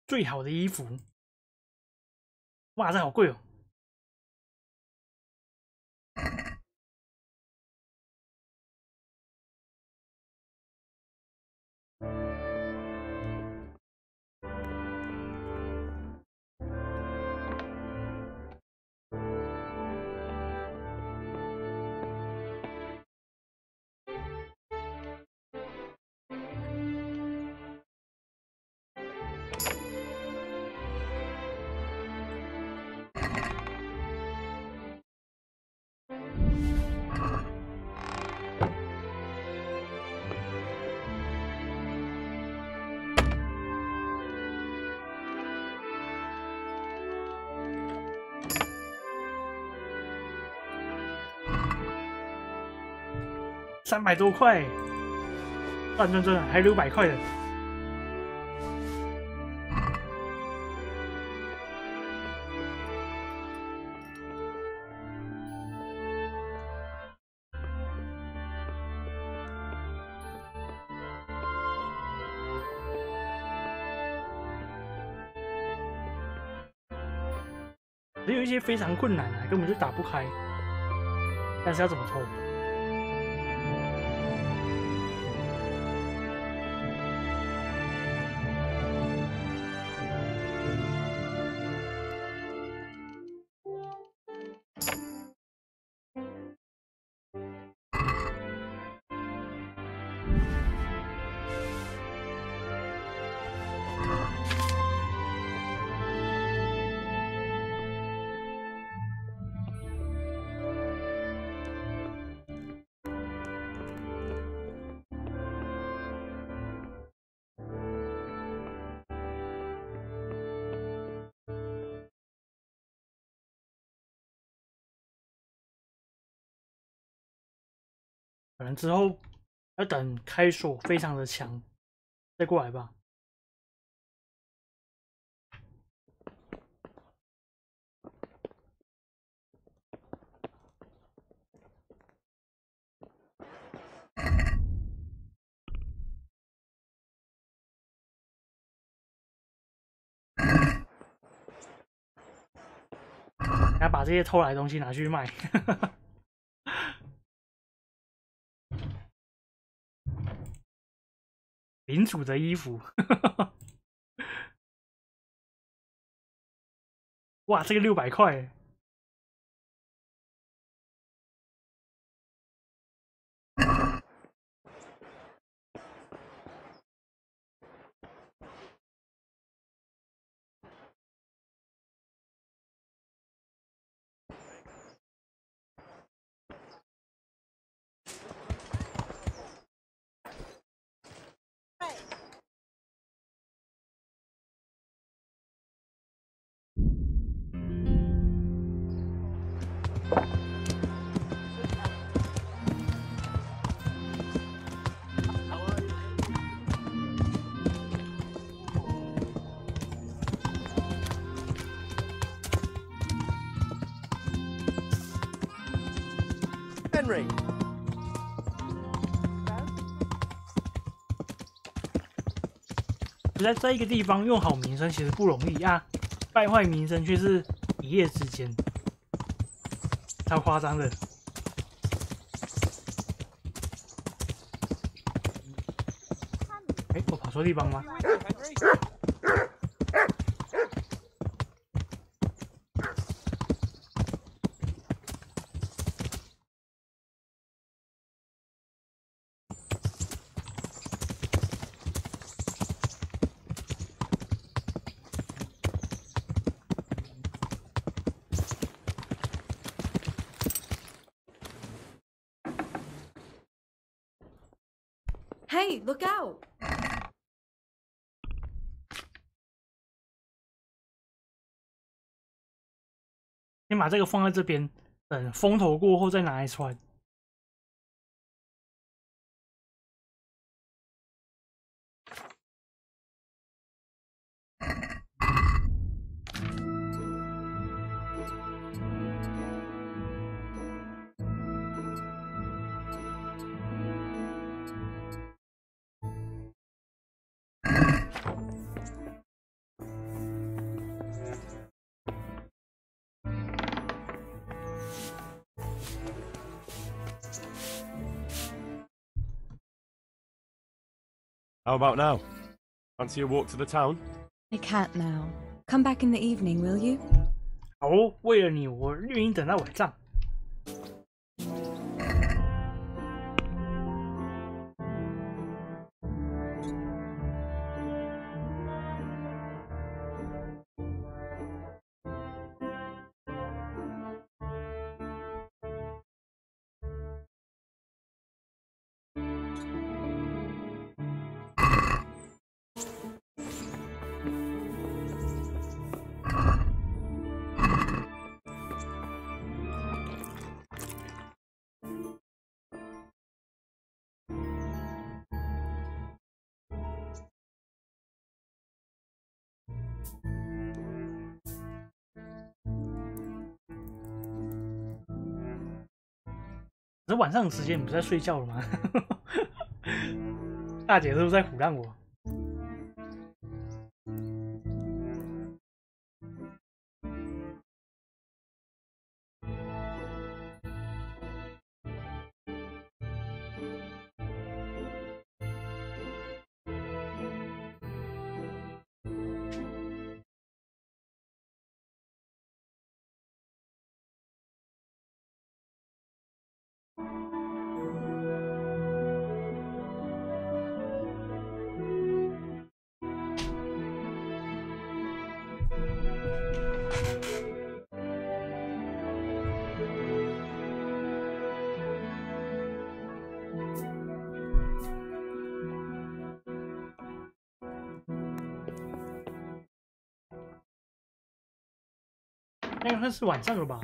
最好的衣服，哇，这好贵哦！300多块，赚，还有600块的。只有一些非常困难啊，根本就打不开。但是要怎么偷？可能之后要等开锁非常的强再过来吧。要把这些偷来的东西拿去卖。领主的衣服，哇，这个600块。Henry。在一个地方用好名声其实不容易啊，败坏名声却是一夜之间，超夸张的。哎，我跑错地方吗？ Hey, look out! 先把这个放在这边，等风头过后再拿来穿。How about now? Fancy a walk to the town? I can't now. Come back in the evening, will you? 好哦，为了你，我愿意等到晚上。可是晚上的时间你不是在睡觉了吗？大姐是不是在唬烂我？那个是晚上了吧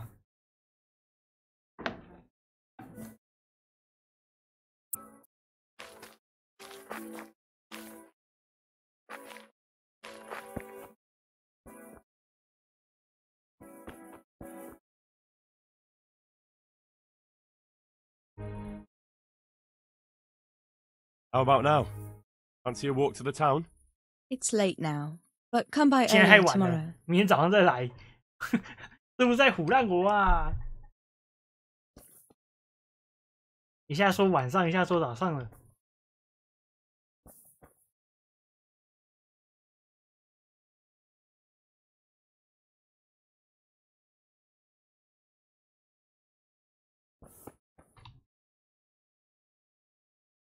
？How about now? Fancy a walk to the town? It's late now, but come by 今天太 early 晚了， tomorrow. 明天早上再来。是不是在唬烂我啊？一下说晚上，一下说早上了。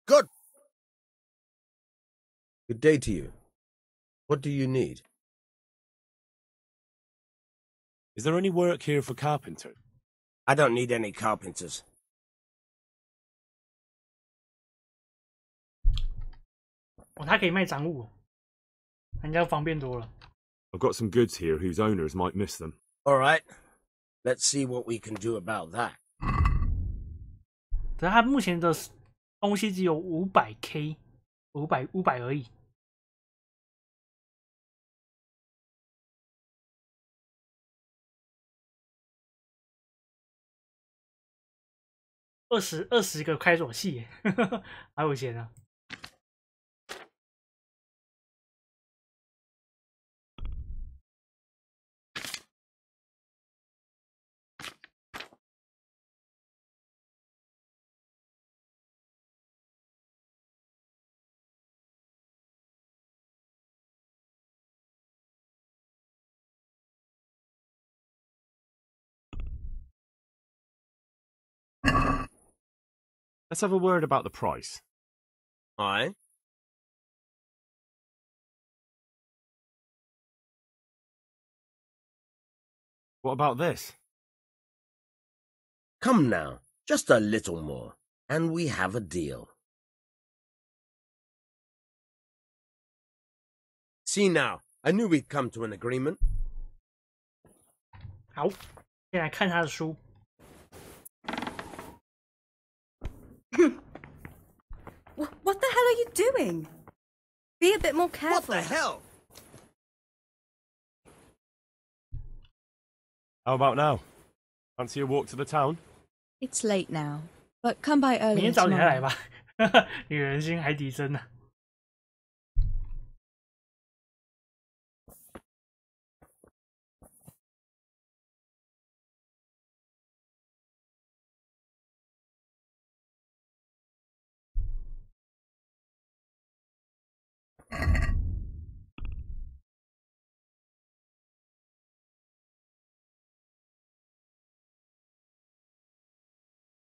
Good. Good day to you. What do you need? Is there any work here for carpenter? I don't need any carpenters. 哦，他可以卖赃物，人家方便多了。I've got some goods here whose owners might miss them. All right. Let's see what we can do about that. 可是他目前的东西只有500K， 500而已。20个开锁器耶，好有钱啊！Let's have a word about the price. Aye. What about this? Come now, just a little more, and we have a deal. See now, I knew we'd come to an agreement. 好，先来看他的书。What the hell are you doing? Be a bit more careful. What the hell? How about now? Fancy a walk to the town? It's late now, but come by 明 early 天早点 tomorrow. 来吧。女人心海底针啊！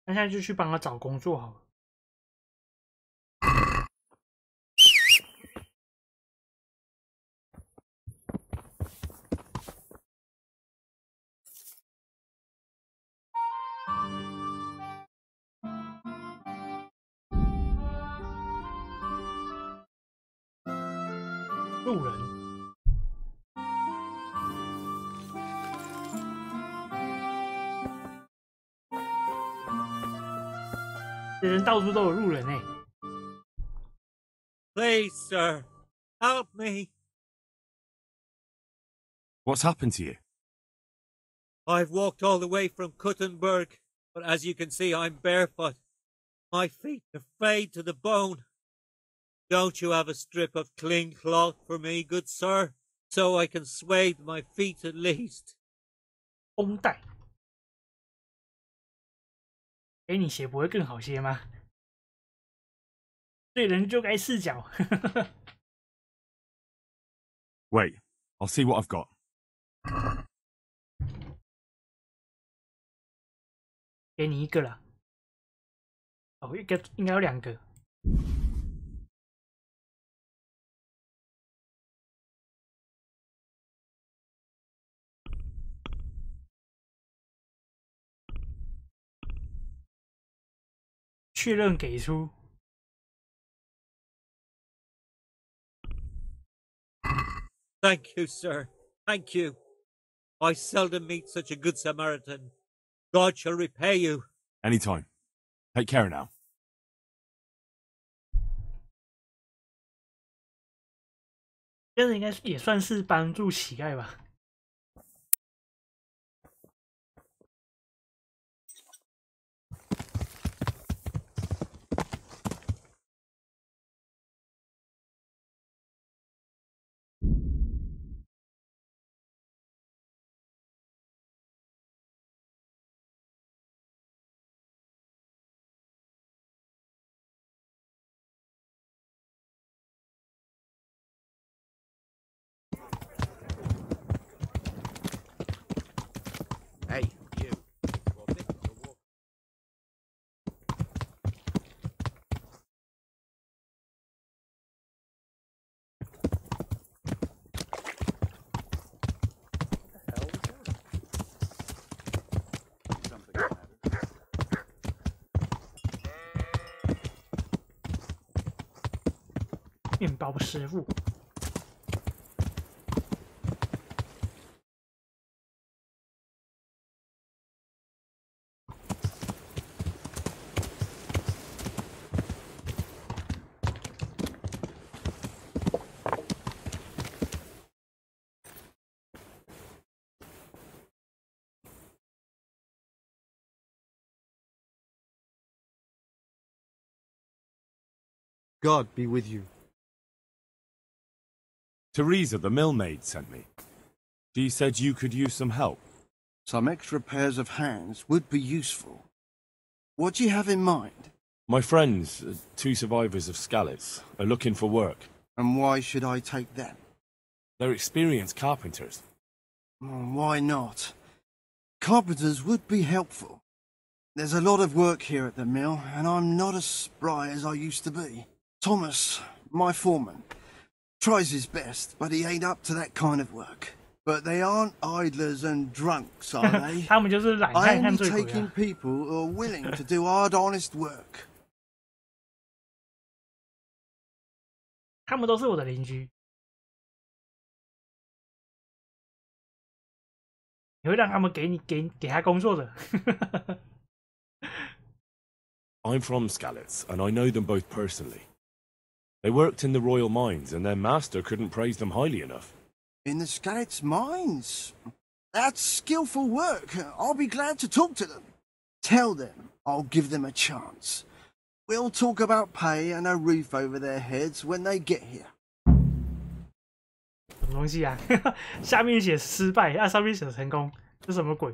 那现在就去帮他找工作好了。路人，这人到处都有路人哎。Please, sir, help me. What's happened to you? I've walked all the way from Kuttenberg, but as you can see, I'm barefoot. My feet are frayed to the bone. Don't you have a strip of clean cloth for me, good sir, so I can swathe my feet at least? 绷带，给你写不会更好些吗？对人就该视角。Wait, I'll see what I've got. 给你一个了。哦，应该有2个。确认给出。Thank you, sir. Thank you. I seldom meet such a good Samaritan. God shall repay you. Anytime. Take care now. 这个应该也算是帮助乞丐吧。Hey, you. 面包师傅。God be with you. Teresa, the millmaid, sent me. She said you could use some help. Some extra pairs of hands would be useful. What do you have in mind? My friends, 2 survivors of Skalitz, are looking for work. And why should I take them? They're experienced carpenters. Why not? Carpenters would be helpful. There's a lot of work here at the mill, and I'm not as spry as I used to be. Thomas, my foreman, tries his best, but he ain't up to that kind of work. But they aren't idlers and drunks, are they? 他们就是懒 I 汉和 only 醉鬼 taking 啊。 people who are willing to do hard, honest work. 他们都是我的邻居。你会让他们给他工作的。I'm from Skalitz, and I know them both personally. They worked in the royal mines, and their master couldn't praise them highly enough. In the Skalitz mines? That's skillful work. I'll be glad to talk to them. Tell them I'll give them a chance. We'll talk about pay and a roof over their heads when they get here. 什么东西啊？下面写失败，上面写成功，这什么鬼？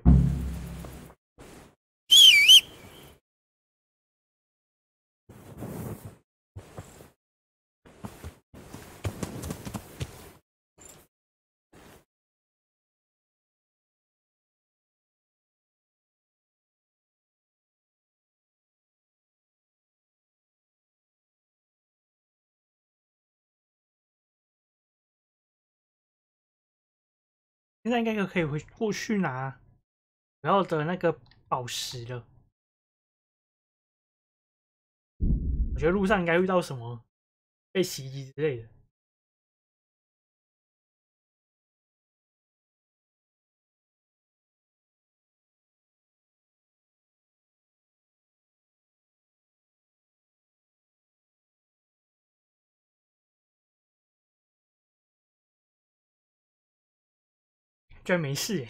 现在应该可以过去拿我要的那个宝石了。我觉得路上应该遇到什么被袭击之类的。居然没事耶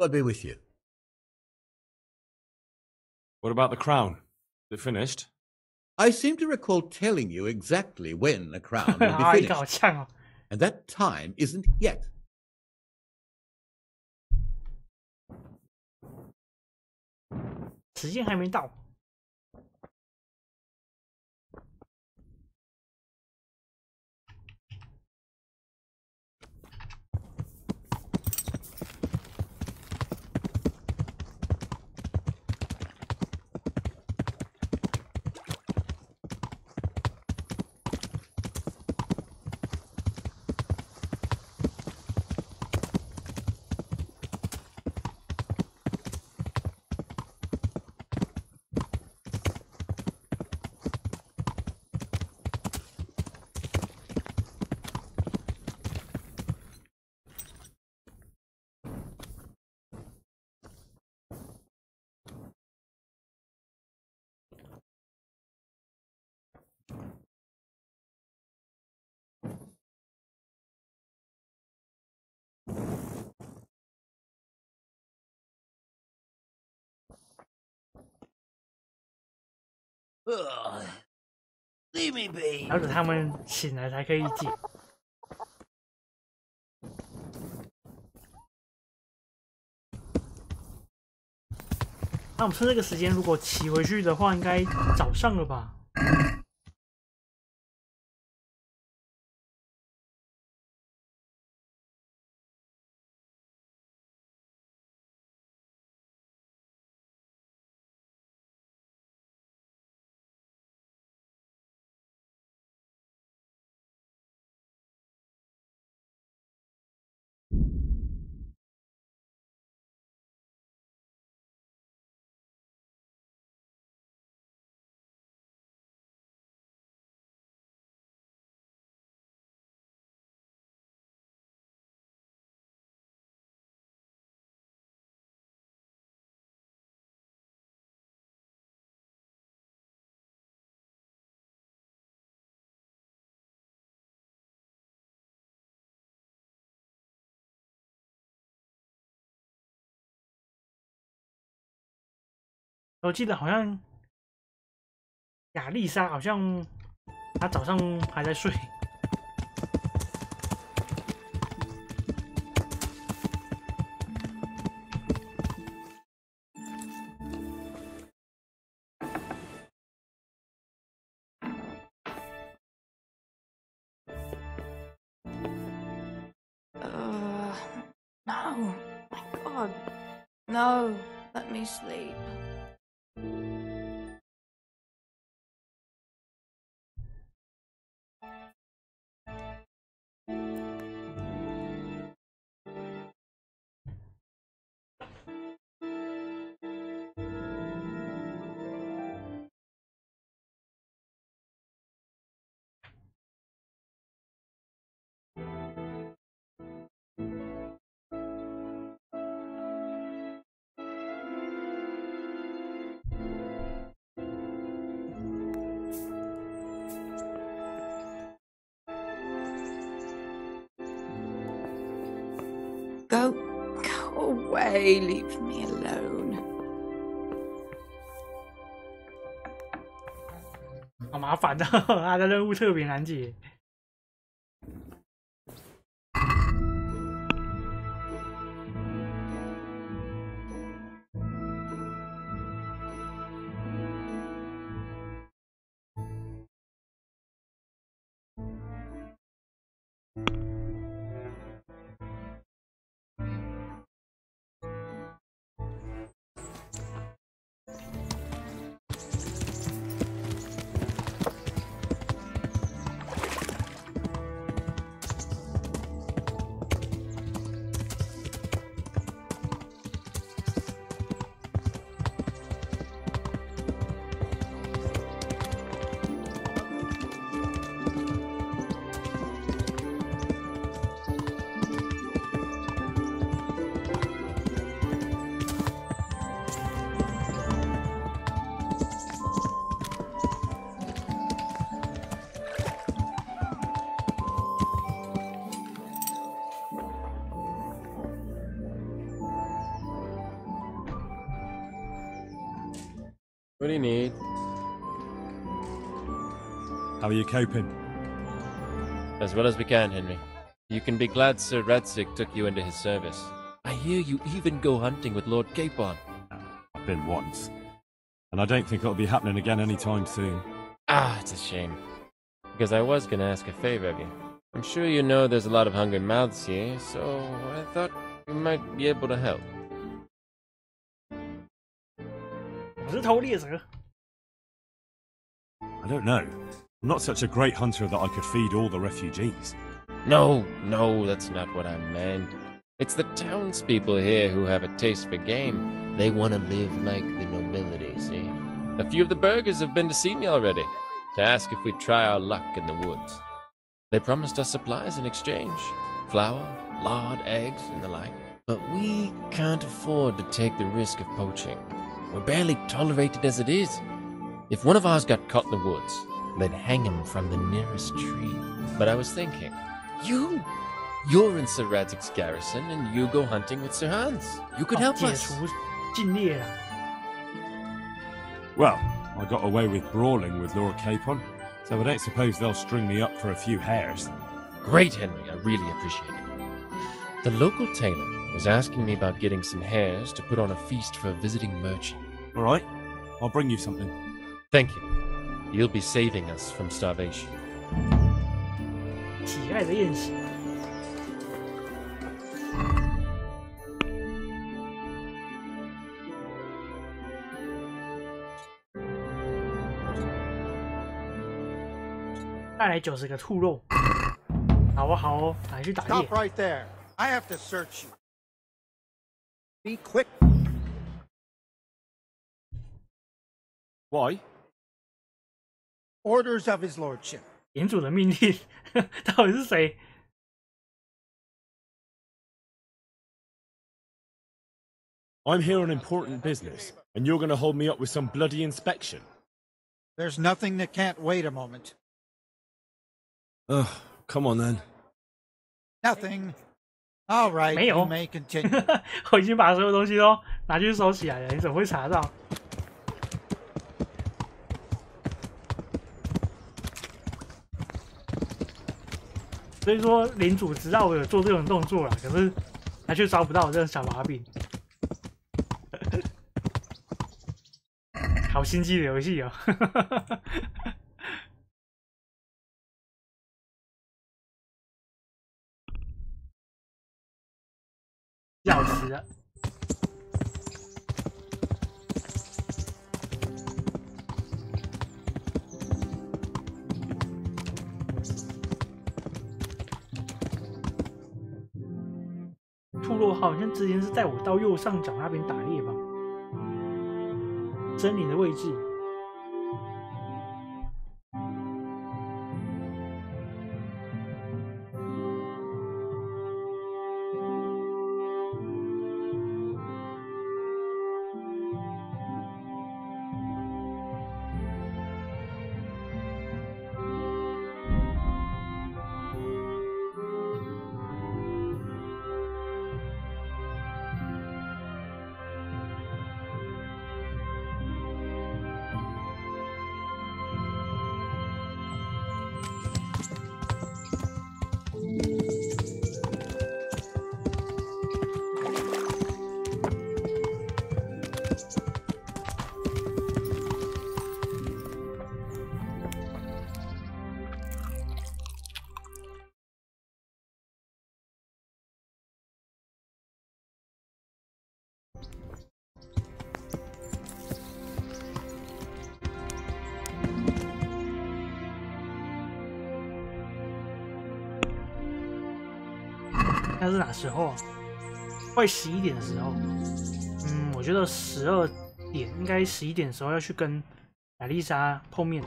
！God be with you. What about the crown? Is it finished? I seem to recall telling you exactly when the crown will be finished. And that time isn't yet. 时间还没到。Leave me be. 要等他们醒来才可以解。那我们趁这个时间，如果骑回去的话，应该早上了吧？我记得好像亚丽莎好像她早上还在睡。No. My God. No. Let me sleep. Go away. Leave me alone. 好麻烦的，他的任务特别难解。What do you need? How are you coping? As well as we can, Henry. You can be glad Sir Radzig took you into his service. I hear you even go hunting with Lord Capon. I've been once. And I don't think it'll be happening again anytime soon. Ah, it's a shame. Because I was gonna ask a favor of you. I'm sure you know there's a lot of hungry mouths here, so I thought you might be able to help. 我是偷猎者。I don't know. I'm not such a great hunter that I could feed all the refugees. No, that's not what I meant. It's the townspeople here who have a taste for game. They want to live like the nobility, see? A few of the burghers have been to see me already, to ask if we'd try our luck in the woods. They promised us supplies in exchange. Flour, lard, eggs, and the like. But we can't afford to take the risk of poaching. We're barely tolerated as it is. If one of ours got caught in the woods, they'd hang him from the nearest tree. But I was thinking, you're in Sir Radzig's garrison, and you go hunting with Sir Hans. You could help us. Well, I got away with brawling with Lord Capon, so I don't suppose they'll string me up for a few hares. Great, Henry. I really appreciate it. The local tailor was asking me about getting some hares to put on a feast for a visiting merchant. All right, I'll bring you something. Thank you. You'll be saving us from starvation. 乞丐的宴席。带来90个兔肉。好哦，好哦，来去打猎。 Stop right there. I have to search you. Be quick. Why? Orders of his lordship. 领主的命令，到底是谁？ I'm here on important business, and you're going to hold me up with some bloody inspection. There's nothing that can't wait a moment. Ugh, come on then. Nothing. All right, 没有 you may continue. 我已经把所有东西都拿去收起来了，你怎么会查到？所以说领主知道我有做这种动作了，可是他却抓不到这个小把柄。好心机的游戏哦！钥匙了。兔肉好像之前是在我到右上角那边打猎吧？森林的位置。那是哪时候啊？快11点的时候。我觉得12点，应该11点的时候要去跟亚丽莎碰面。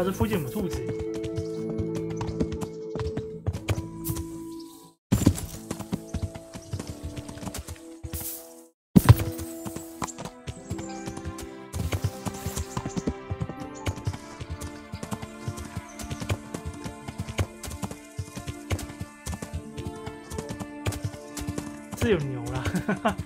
这附近有兔子。是有牛啦，哈哈。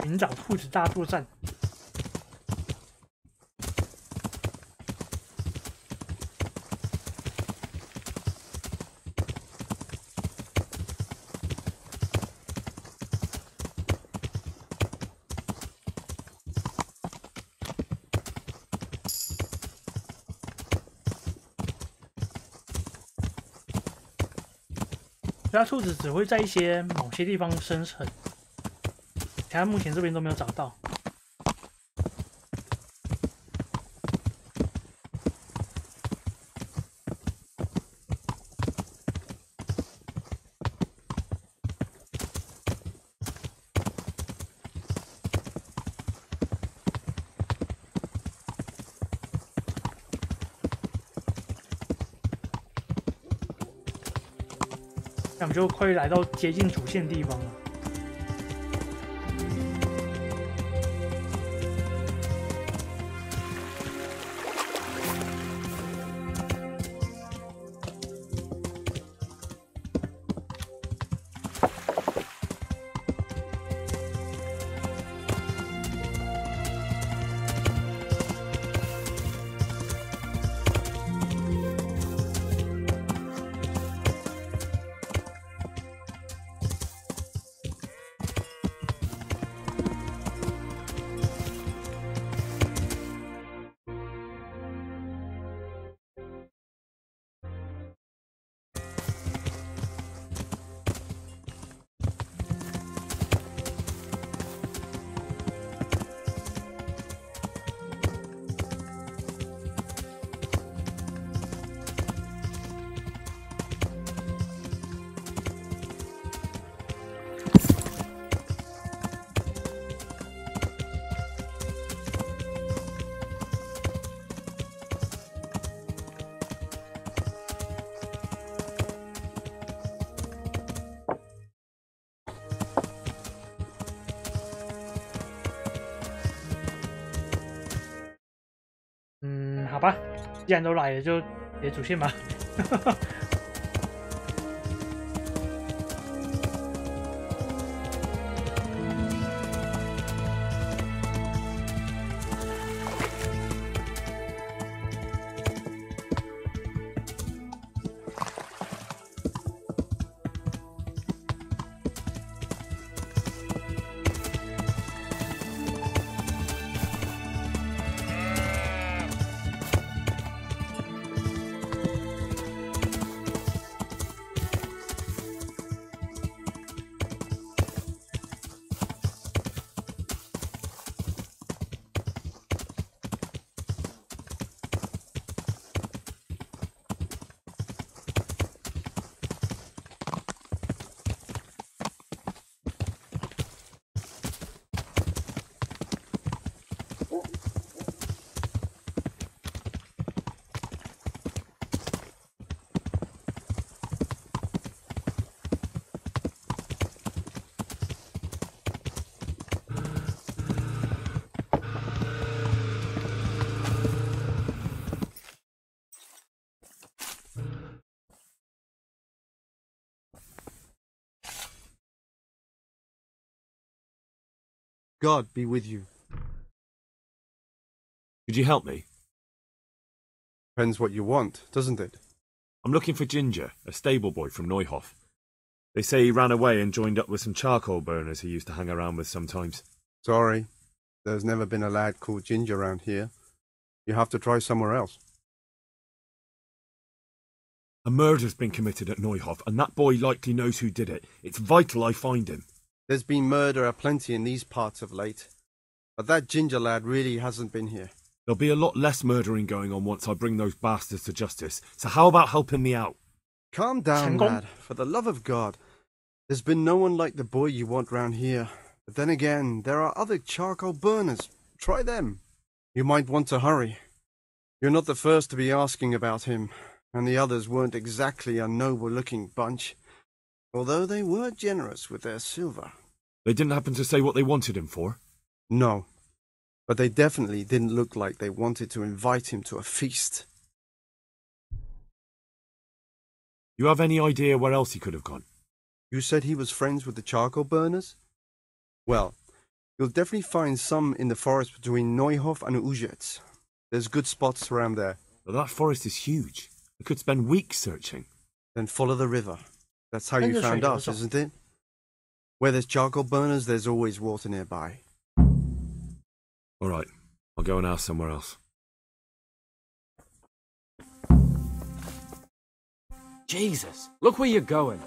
寻找兔子大作战。其他兔子只会在某些地方生存。他目前这边都没有找到。那我们就快来到接近主线地方了。好吧，既然都来了，就也主线吧。God be with you. Could you help me? Depends what you want, doesn't it? I'm looking for Ginger, a stable boy from Neuhof. They say he ran away and joined up with some charcoal burners he used to hang around with sometimes. Sorry, there's never been a lad called Ginger around here. You have to try somewhere else. A murder's been committed at Neuhof, and that boy likely knows who did it. It's vital I find him. There's been murder aplenty in these parts of late, but that Ginger lad really hasn't been here. There'll be a lot less murdering going on once I bring those bastards to justice, so how about helping me out? Calm down, lad, for the love of God. There's been no one like the boy you want round here. But then again, there are other charcoal burners. Try them. You might want to hurry. You're not the first to be asking about him, and the others weren't exactly a noble-looking bunch, although they were generous with their silver. They didn't happen to say what they wanted him for? No, but they definitely didn't look like they wanted to invite him to a feast. You have any idea where else he could have gone? You said he was friends with the charcoal burners? Well, you'll definitely find some in the forest between Neuhof and Uzhets. There's good spots around there. But that forest is huge. I could spend weeks searching. Then follow the river. That's how you found us, isn't it? Where there's charcoal burners, there's always water nearby. All right, I'll go and ask somewhere else. Jesus, look where you're going.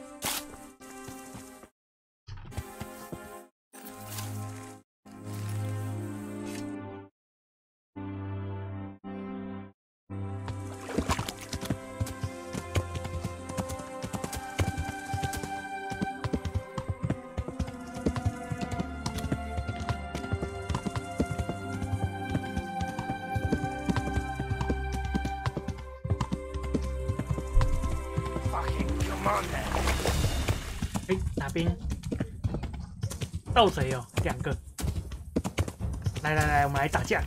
哎，哪边？盗贼哦，2个。来，我们来打架。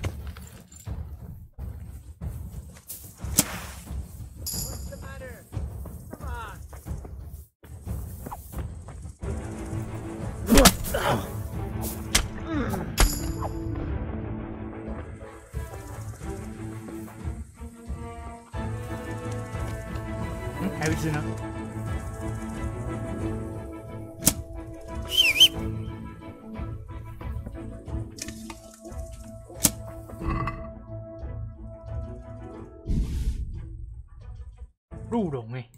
还有一只呢。鹿茸哎，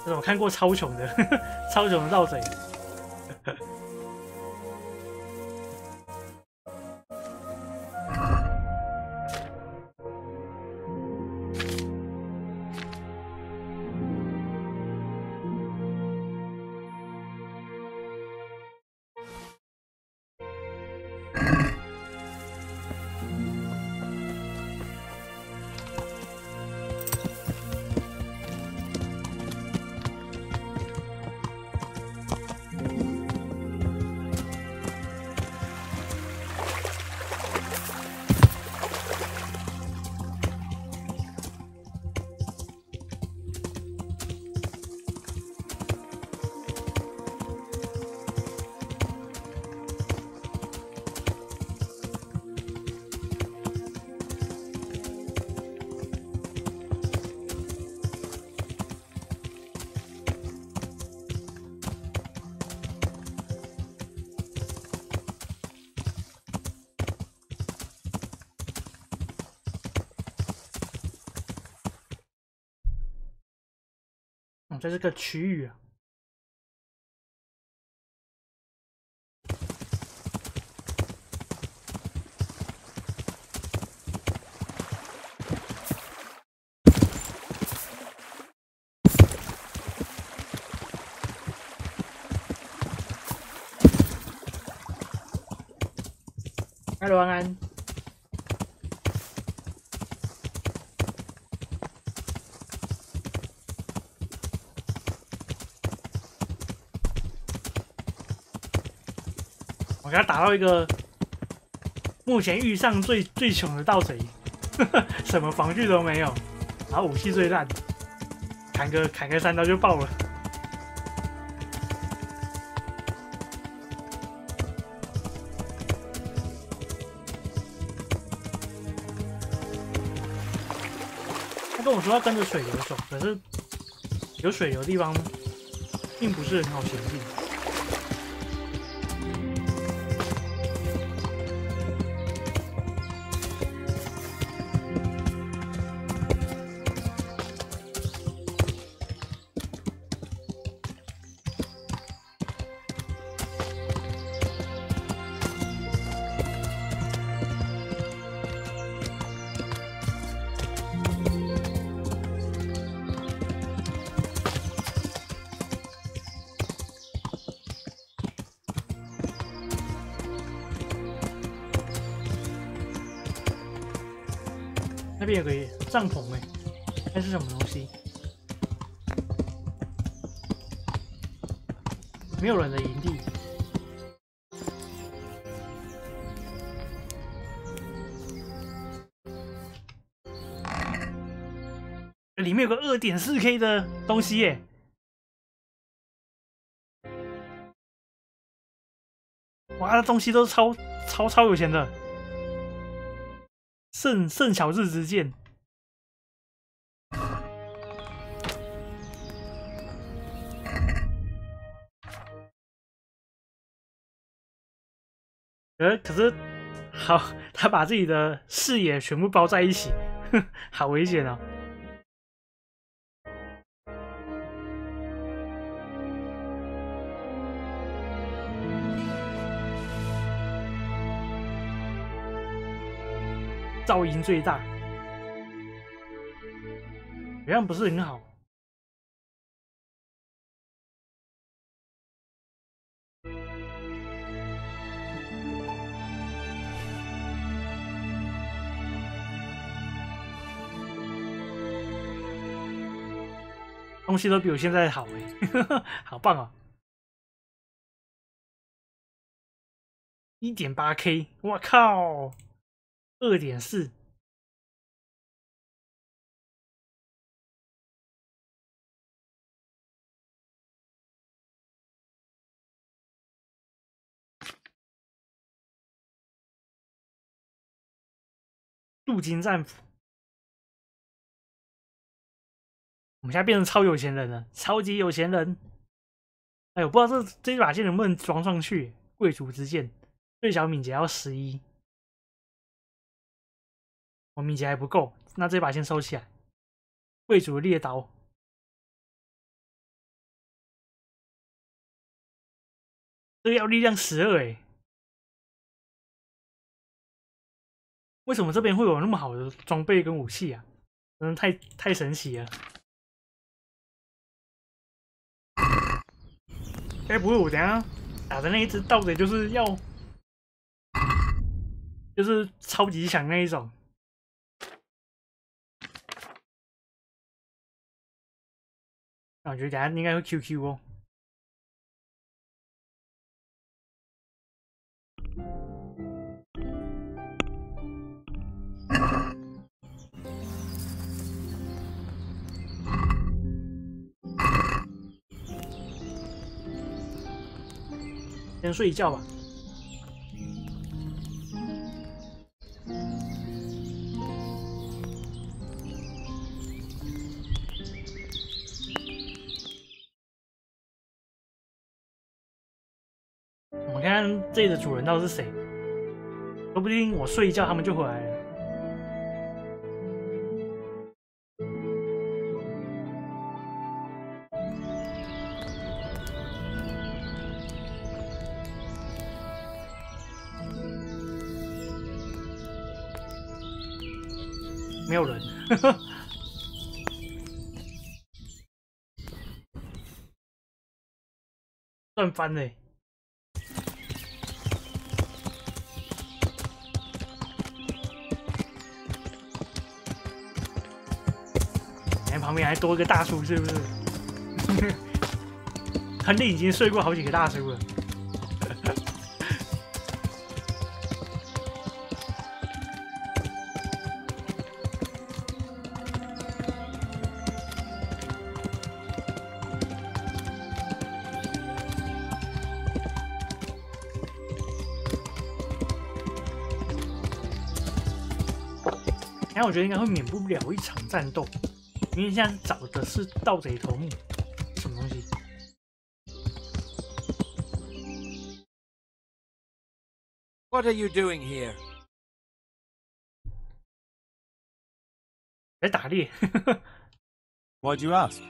我看过超穷的，超穷的盗贼。在这个区域啊，Hello， 安安。我给他打到一个目前遇上最穷的盗贼，什么防具都没有，然后武器最烂，砍个3刀就爆了。他跟我说要跟着水流走，可是有水流的地方并不是很好前进。那边有个帐篷哎，那是什么东西？没有人的营地。里面有个2.4K 的东西耶！哇，这东西都是超有钱的。圣乔治之剑，可是，好，他把自己的视野全部包在一起，好危险哦！噪音最大，好像不是很好。东西都比我现在好哎，好棒哦！1.8K， 我靠，2.4。镀金战斧，我们现在变成超有钱人了，超级有钱人。哎，我不知道这把剑能不能装上去。贵族之剑，最小敏捷要11，我敏捷还不够，那这把先收起来。贵族猎刀，这个要力量12哎，为什么这边会有那么好的装备跟武器啊？真的太神奇了！该不会我等一下打的那一只盗贼就是超级强那一种？那我觉得等一下应该会 QQ 哦。先睡一觉吧。我们看看这里的主人到底是谁，说不定我睡一觉他们就回来了。没有人，赚翻嘞！哎，旁边还多一个大叔，是不是？亨利已经睡过好几个大叔了。我觉得应该会免不了一场战斗，因为现在找的是盗贼头目，什么东西？What are you doing here? 来打猎。Why do you ask?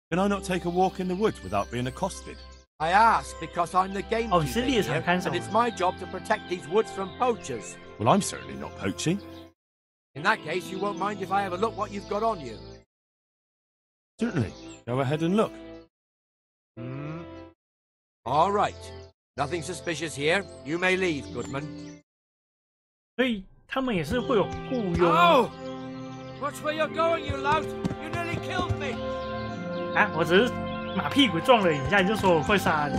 Can I not take a walk in the woods without being accosted? I ask because I'm the gamekeeper是猎场看守， and it's my job to protect these woods from poachers. Well, I'm certainly not poaching. In that case, you won't mind if I have a look what you've got on you. Certainly. Go ahead and look. All right. Nothing suspicious here. You may leave, Goodman. 所以他们也是会有雇佣。Oh! Watch where you're going, you lout! You nearly killed me. 啊，我只是马屁股撞了一下，你就说我会杀你，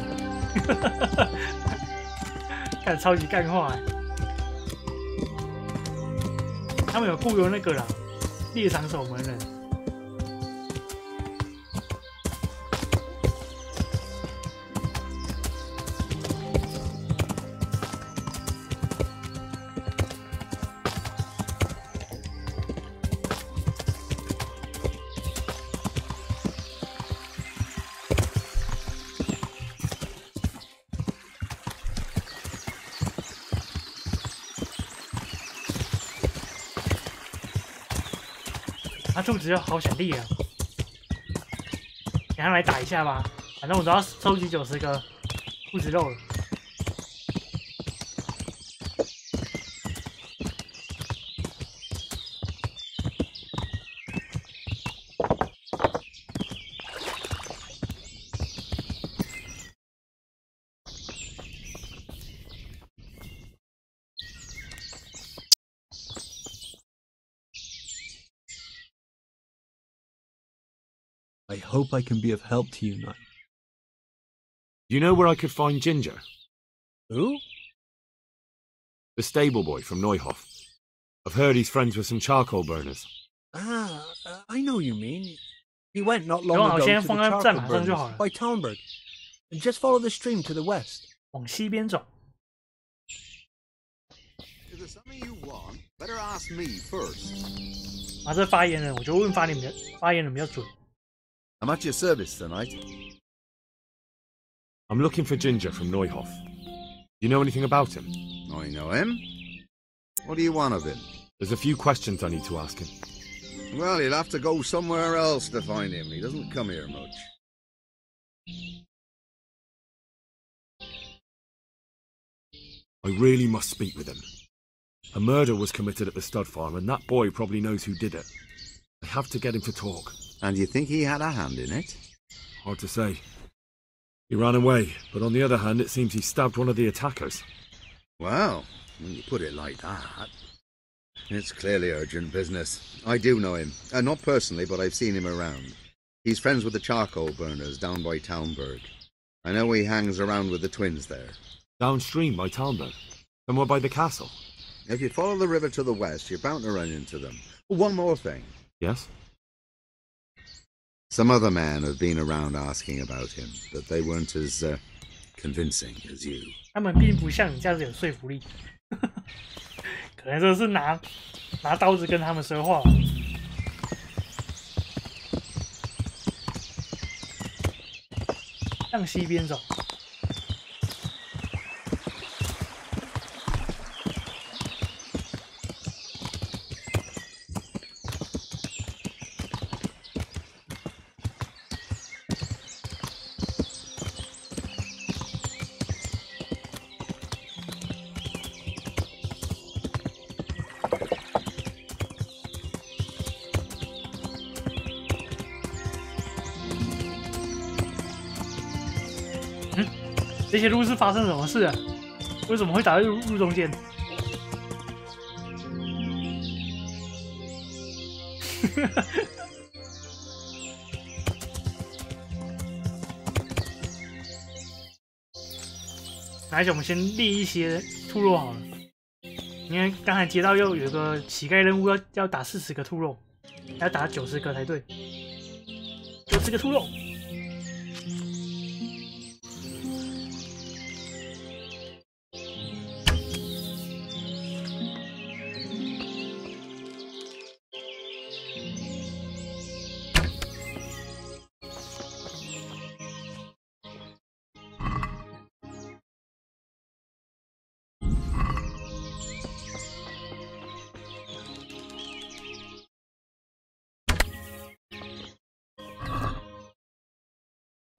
看超级干话。他们有雇佣那个啦，猎场守门人。他兔子又好想力啊！等下来打一下吧，反正我都要收集90个兔子肉了。I hope I can be of help to you, Knight. You know where I could find Ginger? Who? The stable boy from Neuhof. I've heard he's friends with some charcoal burners. Ah, I know you mean. He went not long ago to the charcoal burners by Talmberg. Just follow the stream to the west. 往西边走。If there's something you want, better ask me first. 这发言人，我就问发言人比较准。I'm at your service tonight. I'm looking for Ginger from Neuhof. You know anything about him? I know him. What do you want of him? There's a few questions I need to ask him. Well, you'll have to go somewhere else to find him. He doesn't come here much. I really must speak with him. A murder was committed at the stud farm, and that boy probably knows who did it. I have to get him to talk. And you think he had a hand in it? Hard to say. He ran away, but on the other hand, it seems he stabbed one of the attackers. Well, when you put it like that, it's clearly urgent business. I do know him. Not personally, but I've seen him around. He's friends with the charcoal burners down by Talmberg. I know he hangs around with the twins there. Downstream by Talmberg? Somewhere by the castle? If you follow the river to the west, you're bound to run into them. One more thing. Yes? Some other men have been around asking about him, but they weren't as convincing as you. 他们并不像你这样子有说服力，可能就是拿刀子跟他们说话。向西边走。这些路是发生什么事啊？为什么会打在路中间？来，我们先列一些兔肉好了。因为刚才接到又有一个乞丐任务要打40个兔肉，要打90个才对。90个兔肉。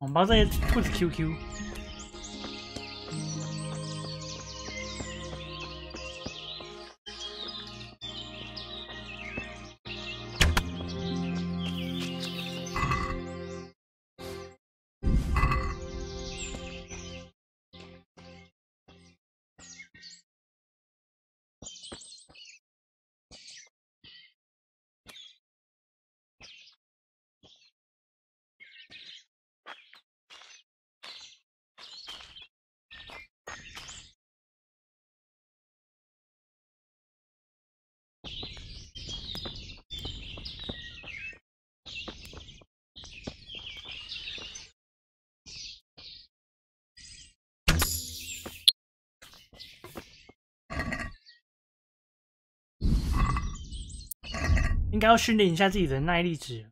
我们帮这些兔子 QQ。应该要训练一下自己的耐力值。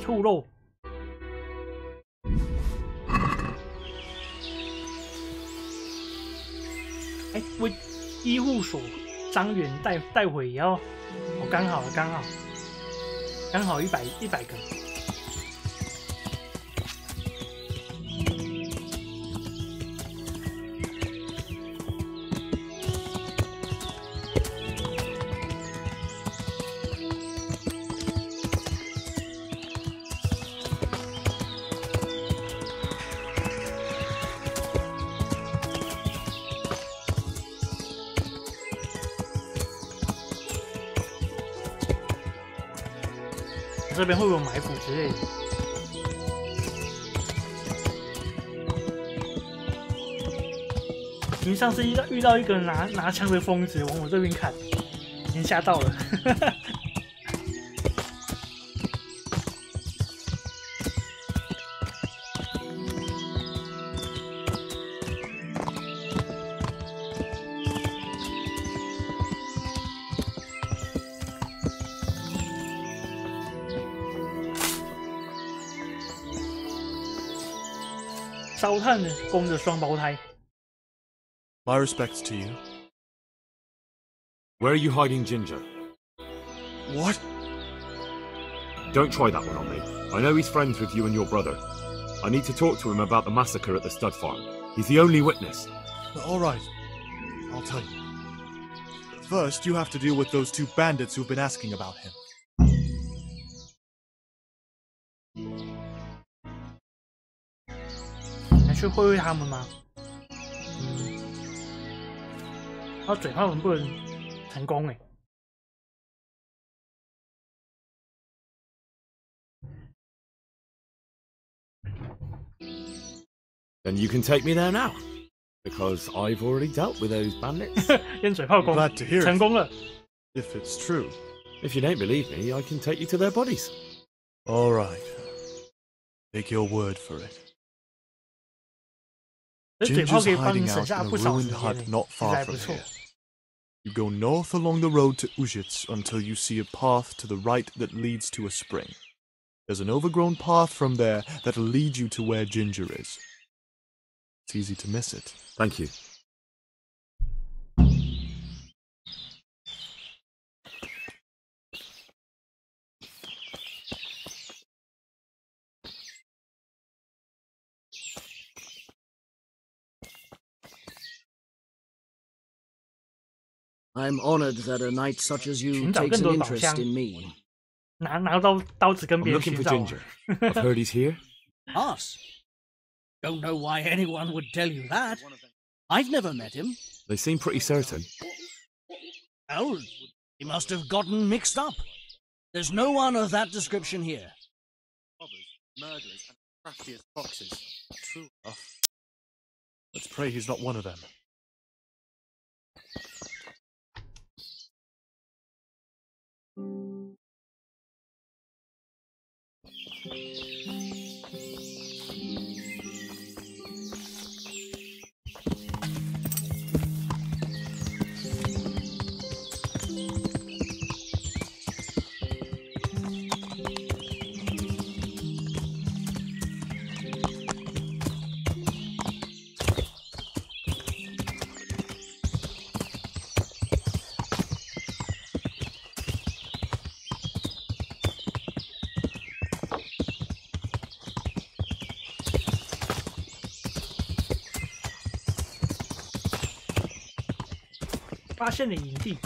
兔肉。哎，为医护所伤员带回也要，我刚好100个。这边会有埋伏之类的。因为上次遇到一个拿枪的疯子往我这边砍，已经吓到了。烧炭的供着双胞胎。My respects to you. Where are you hiding Ginger? What? Don't try that one on me. I know he's friends with you and your brother. I need to talk to him about the massacre at the stud farm. He's the only witness. All right. I'll tell you. First, you have to deal with those two bandits who've been asking about him. 去会会他们吗？然后嘴炮能不能成功？哎， Then you can take me there now, because I've already dealt with those bandits. 用嘴炮攻， Glad to hear 成功了。 If it's true. If you don't believe me, I can take you to their bodies. All right. Take your word for it. Ginger's hiding out in a ruined hut not far from here. You go north along the road to Uzhitz until you see a path to the right that leads to a spring. There's an overgrown path from there that'll lead you to where Ginger is. It's easy to miss it. Thank you. I'm honored that a knight such as you takes an interest in me. 拿刀子跟别人寻找。I'm looking for Ginger. I've heard he's here. Us? Don't know why anyone would tell you that. I've never met him. They seem pretty certain. Oh, he must have gotten mixed up. There's no one of that description here. Robbers, murderers, and craftiest foxes. True enough. Let's pray he's not one of them. "发现了营地。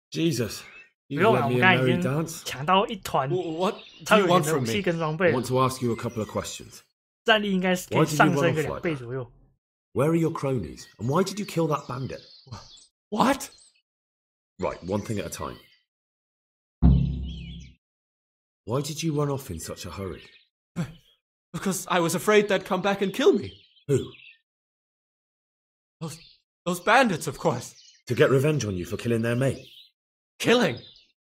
Jesus. 不用了，我们刚才已经抢到一团超有钱的武器跟装备了。 I want to ask you a couple of questions. 战力应该是可以上升个2倍左右。 Where are your cronies, and why did you kill that bandit? What? Right, one thing at a time. Why did you run off in such a hurry? Because I was afraid they'd come back and kill me. Who? Those bandits, of course. To get revenge on you for killing their mate. Killing?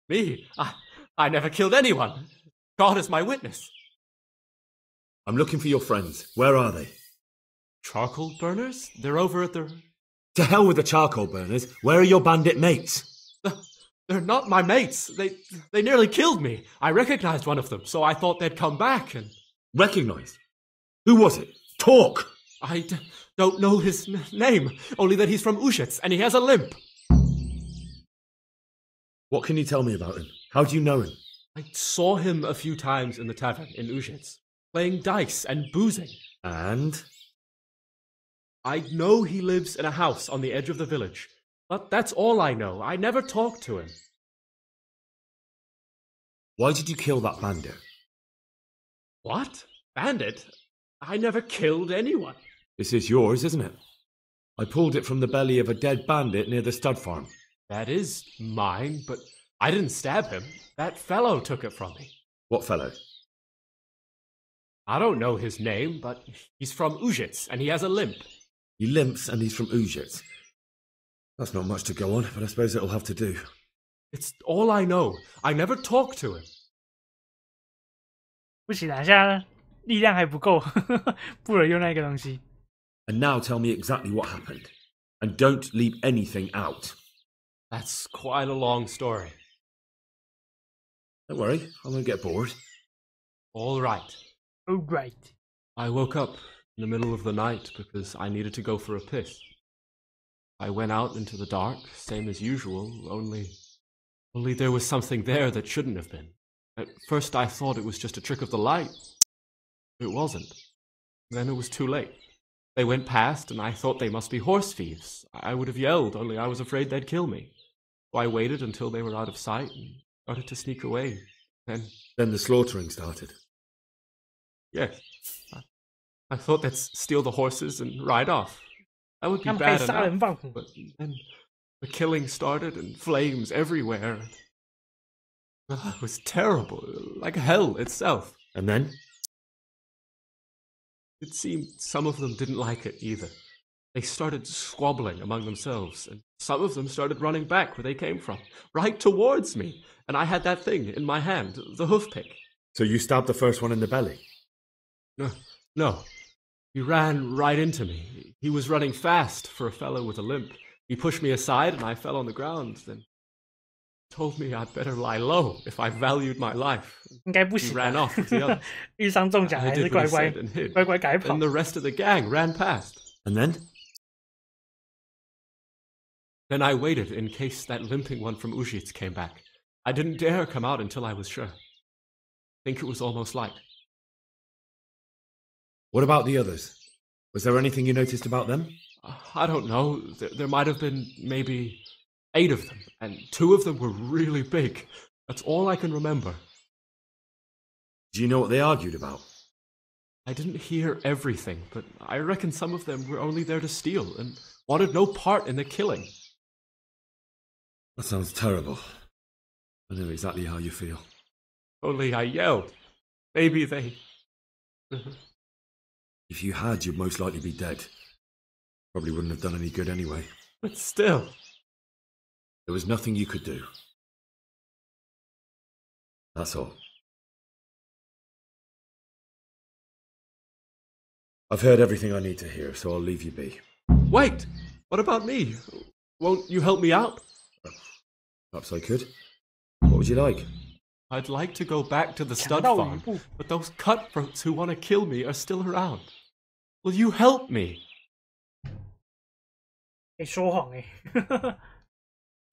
Me? I never killed anyone. God is my witness. I'm looking for your friends. Where are they? Charcoal burners? They're over at the... To hell with the charcoal burners. Where are your bandit mates? They're not my mates. They nearly killed me. I recognized one of them, so I thought they'd come back and... Recognized? Who was it? Talk! I don't know his name, only that he's from Ushets and he has a limp. What can you tell me about him? How do you know him? I saw him a few times in the tavern in Ushets, playing dice and boozing. And? I know he lives in a house on the edge of the village, but that's all I know. I never talked to him. Why did you kill that bandit? What? Bandit? I never killed anyone. This is yours, isn't it? I pulled it from the belly of a dead bandit near the stud farm. That is mine, but I didn't stab him. That fellow took it from me. What fellow? I don't know his name, but he's from Ushets and he has a limp. He limps and he's from Ushets. That's not much to go on, but I suppose it'll have to do. It's all I know. I never talked to him. 不行啊，现在力量还不够，不能用那个东西。And now tell me exactly what happened, and don't leave anything out. That's quite a long story. Don't worry, I won't get bored. All right. All right. I woke up in the middle of the night because I needed to go for a piss. I went out into the dark, same as usual, only there was something there that shouldn't have been. At first I thought it was just a trick of the light. It wasn't. Then it was too late. They went past and I thought they must be horse thieves. I would have yelled, only I was afraid they'd kill me. So I waited until they were out of sight and started to sneak away. Then the slaughtering started. Yes. I thought they'd steal the horses and ride off. That would be bad enough. But then the killing started and flames everywhere. It was terrible, like hell itself. And then? It seemed some of them didn't like it either. They started squabbling among themselves, and some of them started running back where they came from, right towards me. And I had that thing in my hand, the hoof pick. So you stabbed the first one in the belly? No. He ran right into me. He was running fast for a fellow with a limp. He pushed me aside and I fell on the ground, then told me I'd better lie low if I valued my life. He ran off with the others. 遇伤中奖还是乖乖改跑。 And the rest of the gang ran past. And then? Then I waited in case that limping one from Ushets came back. I didn't dare come out until I was sure. I think it was almost light. What about the others? Was there anything you noticed about them? I don't know. There might have been maybe 8 of them, and 2 of them were really big. That's all I can remember. Do you know what they argued about? I didn't hear everything, but I reckon some of them were only there to steal and wanted no part in the killing. That sounds terrible. I know exactly how you feel. Only I yelled. Maybe they... If you had, you'd most likely be dead. Probably wouldn't have done any good anyway. But still... There was nothing you could do. That's all. I've heard everything I need to hear, so I'll leave you be. Wait! What about me? Won't you help me out? Perhaps I could. What would you like? I'd like to go back to the stud farm, but those cutthroats who want to kill me are still around. Will you help me? 你说谎欸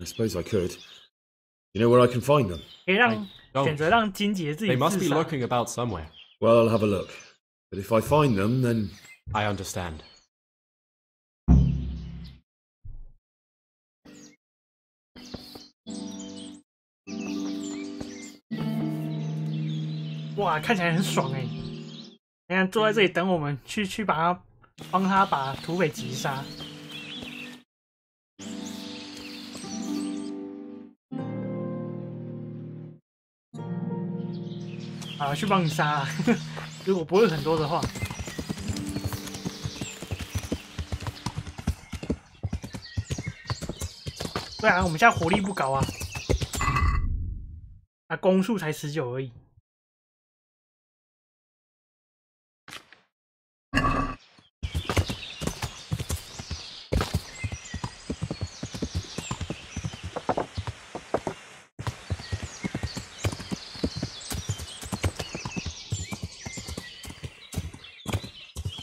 I suppose I could. You know where I can find them? 可以选择让金姐自己 They must 自 be 杀。 lurking about somewhere. Well, I'll have a look. But if I find them, then... I understand. 哇，看起来很爽哎！你看坐在这里等我们去帮他把土匪击杀。好，去帮你杀啊！如果不会很多的话。对啊，我们现在火力不高啊，啊，攻速才19而已。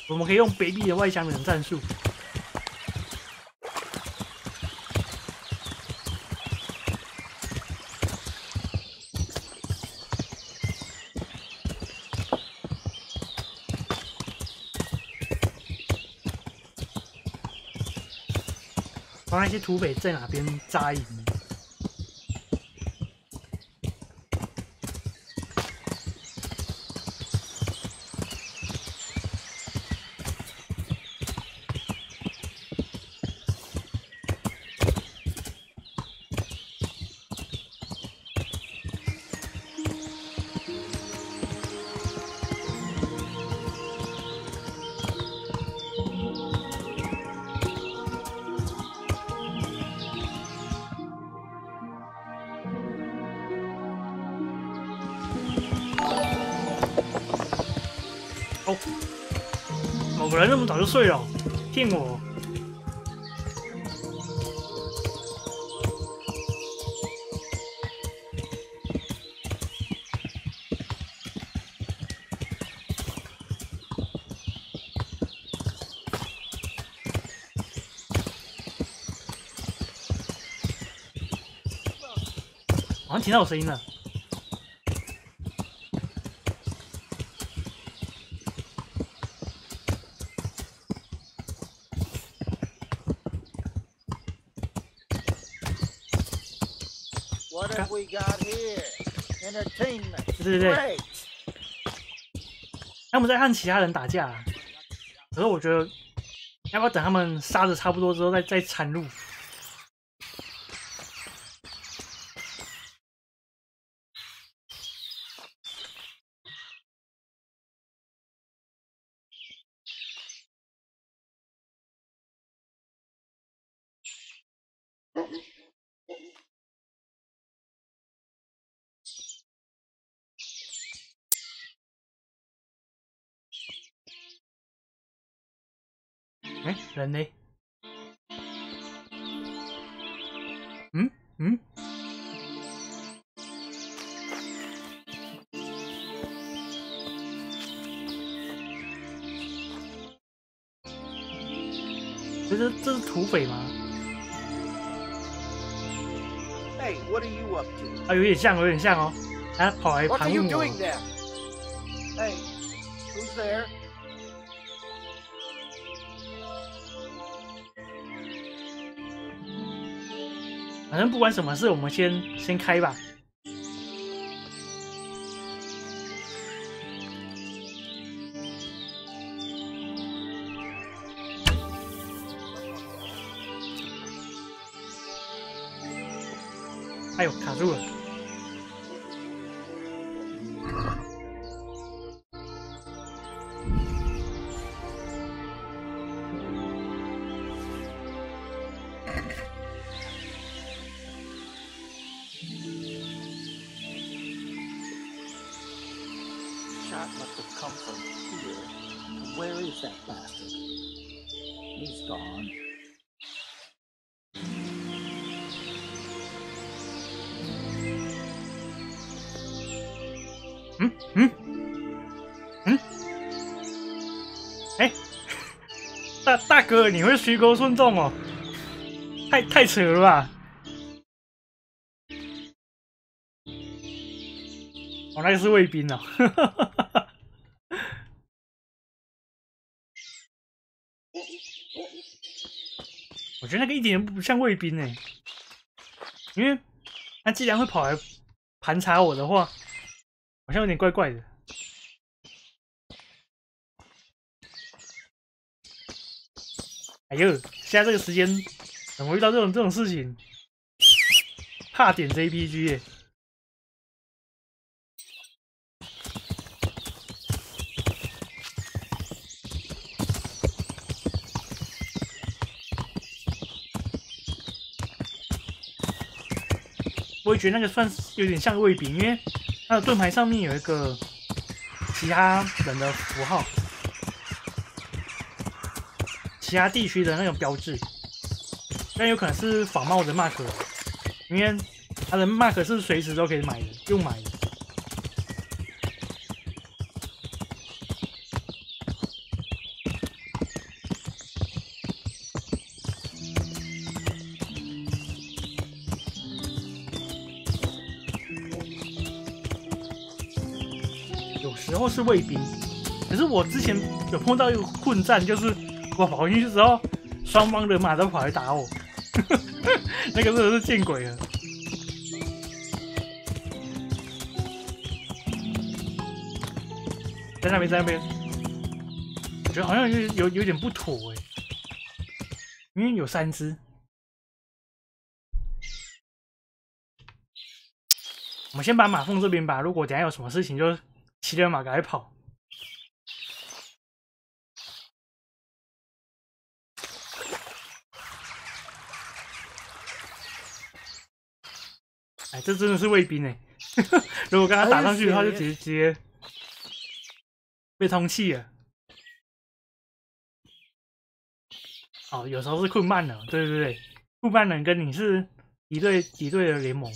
我们可以用卑鄙的外乡人战术。把那些土匪在哪边扎营？哦，某个人那么早就睡了，骗我！好像听到有声音了。 What have we got here? Entertainment. 对对对，他们在和其他人打架，可是我觉得要不要等他们杀的差不多之后再掺入？哎，人呢？嗯？这是土匪吗？ Hey, what are you up to? 啊，有点像哦。他跑来盘问我。Hey, who's there? 反正不管什么事，我们先开吧。哎呦，卡住了！Shot must have come from here. Where is that bastard? He's gone. 응? 哎，大哥，你会虚钩顺中哦？太扯了吧！哦，那个是卫兵哦。我觉得那个一点都不像卫兵哎，因为他既然会跑来盘查我的话，好像有点怪怪的。哎呦，现在这个时间怎么遇到这种事情？怕点 JPG 耶！觉得那个算是有点像卫兵，因为它的盾牌上面有一个其他人的符号，其他地区的那种标志，但有可能是仿冒的 mark， 因为它的 mark 是随时都可以买的，用买的。时候是卫兵，可是我之前有碰到一个混战，就是我跑进去之后，双方人马都跑来打我，那个真的是见鬼了。在那边，在那边，我觉得好像有点不妥哎，因为有3只。我们先把马缝这边吧，如果等一下有什么事情就。骑着马赶快跑！哎，这真的是卫兵哎！如果跟他打上去的话，就直接被通气了。哦，有时候是困慢了，对对对，困慢人跟你是敌对的联盟。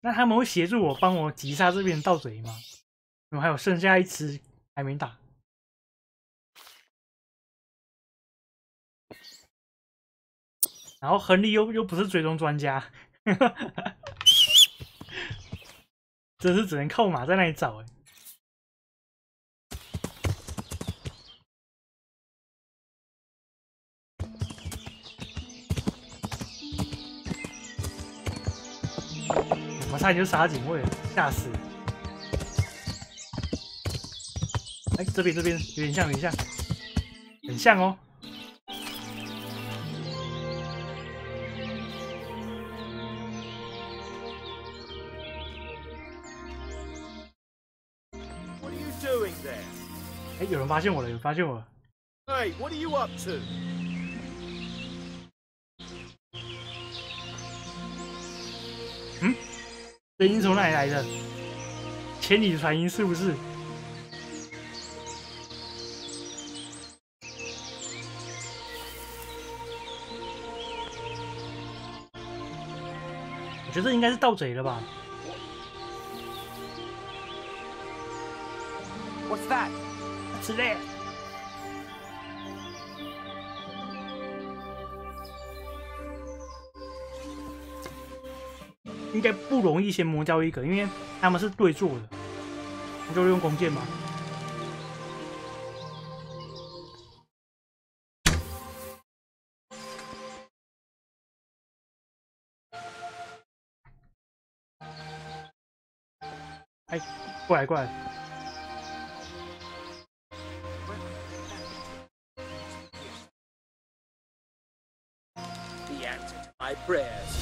那他们会协助我帮我击杀这边盗贼吗？我还有剩下1只还没打。然后亨利又不是追踪专家，真是只能靠马在那里找哎。我差点就杀警卫了，吓死！哎，这边有点像，很像哦。哎，有人发现我了，有人发现我了。Hey, what are you up to? 嗯，声音从哪里来的？千里传音是不是？我觉得应该是盗贼了吧。What's that? 之类。应该不容易先磨掉一个，因为他们是对坐的，你就用弓箭嘛。哎，过来过来。The answer to my prayers.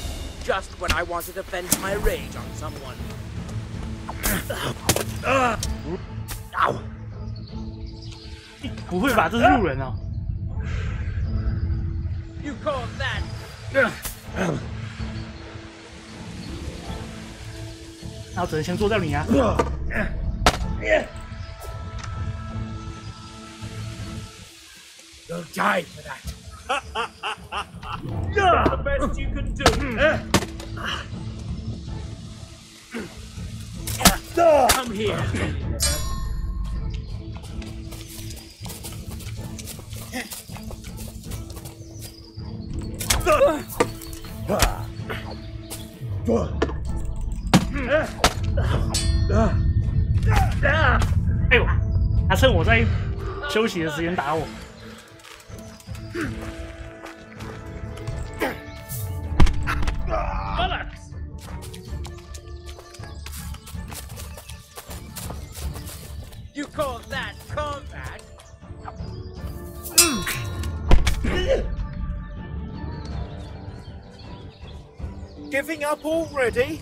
Just when I wanted to vent my rage on someone. 不会吧？这是路人哦。You call that? 那我只能先做掉你啊！ You'll die for that. That's the best you can do. Come here. Eh 呦，他趁我在休息的时间打我。 You call that combat? Giving up already?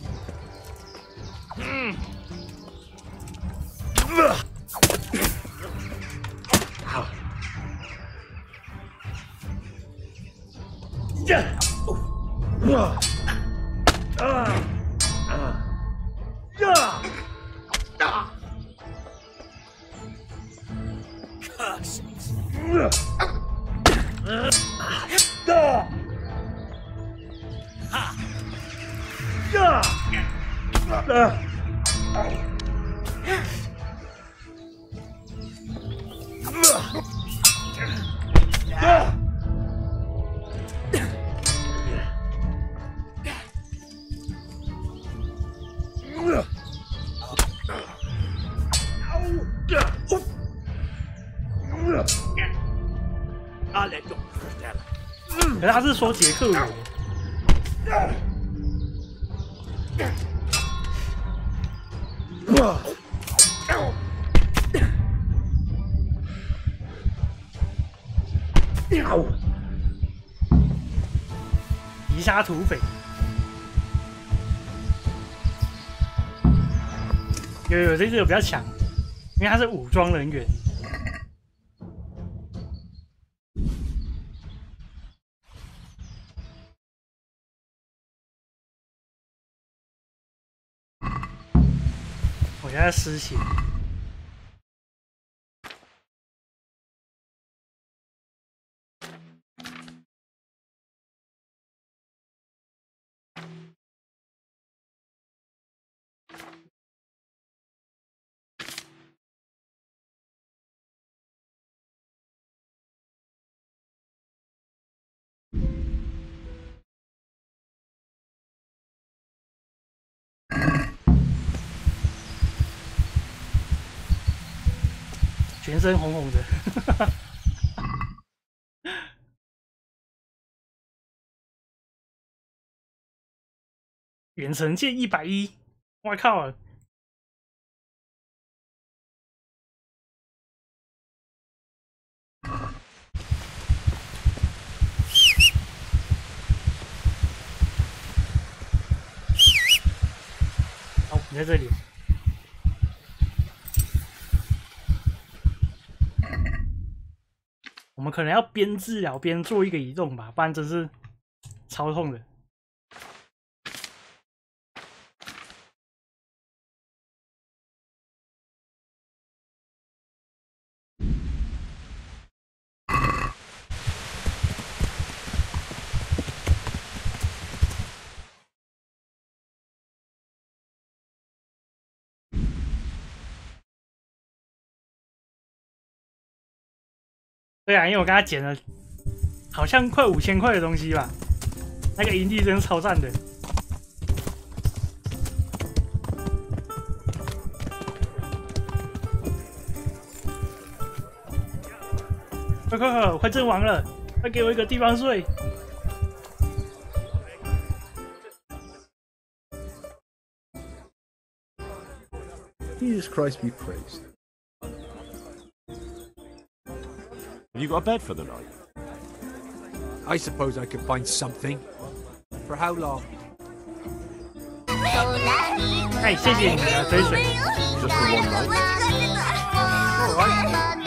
可是他是说捷克语。移杀土匪，有这只有比较强，因为他是武装人员。我现在失血。全身红红的，远程剑110，我靠！哦，你在这里。我们可能要边治疗边做一个移动吧，不然真是超痛的。对啊，因为我刚才捡了好像快5000块的东西吧，那个营地真是超赞的。快，快阵亡了，快给我一个地方睡。Jesus Christ be praised. Have you got a bed for the night? I suppose I could find something. For how long? 哎，谢谢你的追随。Just for one night.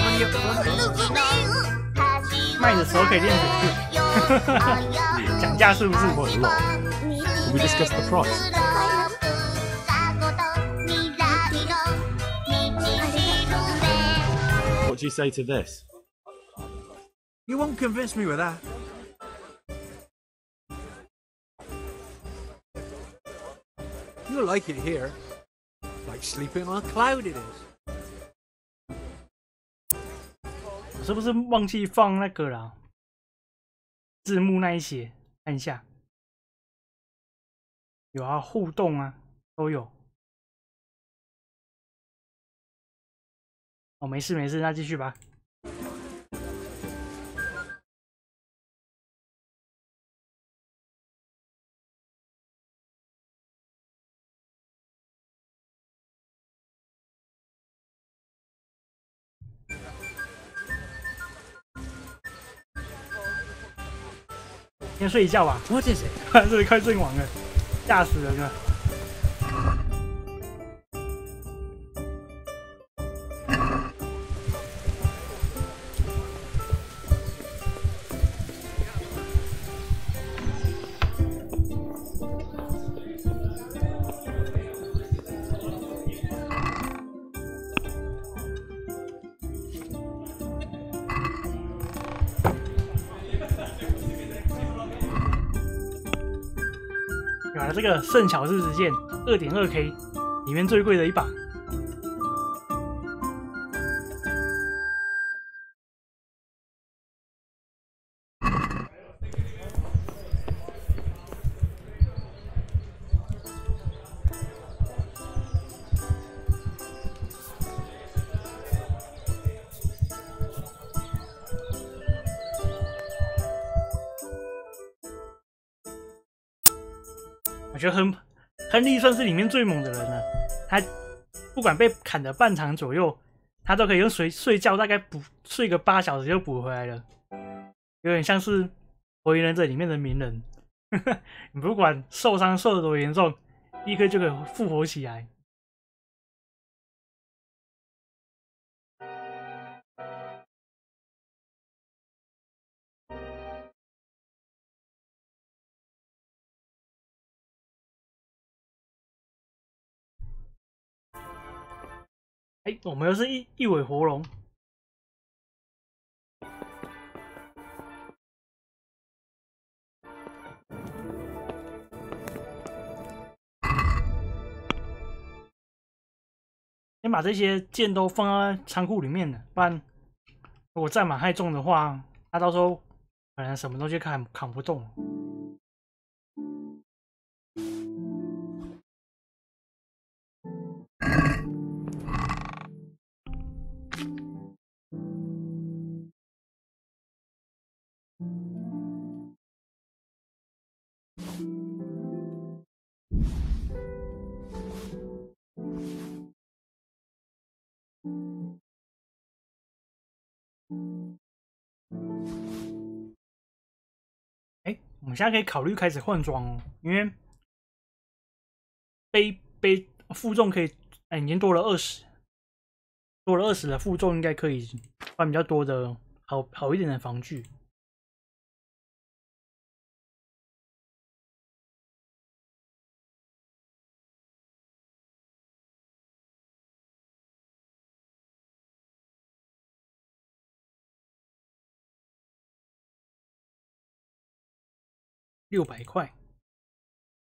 卖的时候可以练水术。讲价是不是？我很老。We discuss the price. What do you say to this? You won't convince me with that. You'll like it here. Like sleeping on a cloud it is. 我是不是忘记放那个啦？字幕那一些，看一下。有啊，互动啊，都有。哦，没事没事，那继续吧。先睡一觉吧。What is it？ 这里快阵亡了，吓死人了。这个圣乔治之剑 2.2K 里面最贵的一把。我觉得亨利算是里面最猛的人了。他不管被砍的半场左右，他都可以用睡觉大概睡个8小时就补回来了，有点像是火影忍者里面的鸣人。你不管受伤受得多严重，立刻就可以复活起来。哎，我们又是一尾活龙。先把这些剑都放在仓库里面了，不然如果战马太重的话，他到时候可能什么东西扛不动。哎，我们现在可以考虑开始换装哦，因为背负重可以，哎，已经多了20，多了20的负重，应该可以换比较多的好一点的防具。600块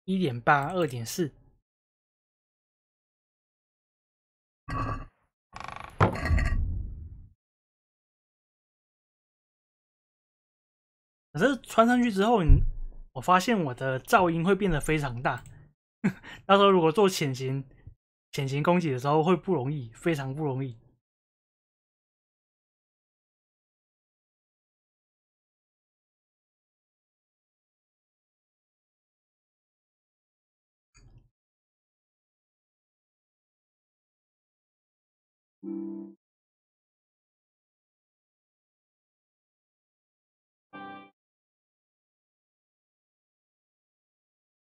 ，1.8、2.4。可是穿上去之后，我发现我的噪音会变得非常大。到时候如果做潜行攻击的时候，会不容易，非常不容易。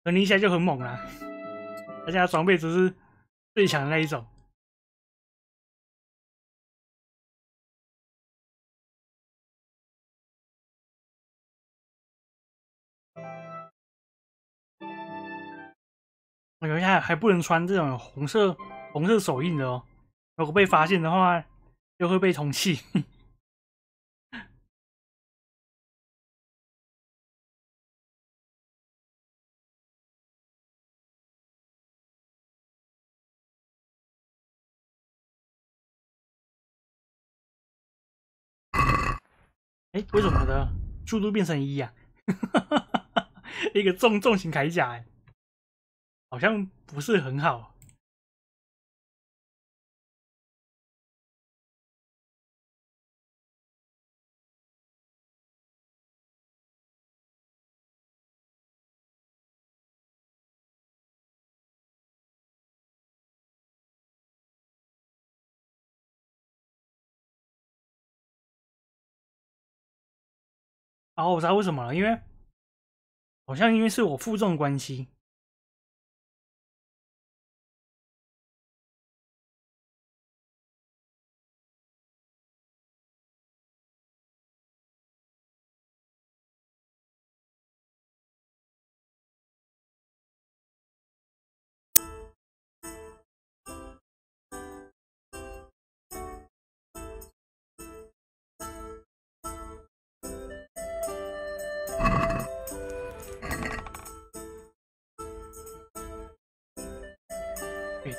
亨利现在就很猛啦，他现在装备只是最强的那一种。我现在还不能穿这种红色手印的哦，如果被发现的话，就会被通缉。哎，为什么的速度变成1呀？一个重型铠甲，哎，好像不是很好。然后我知道为什么了，因为好像因为是我负重关系。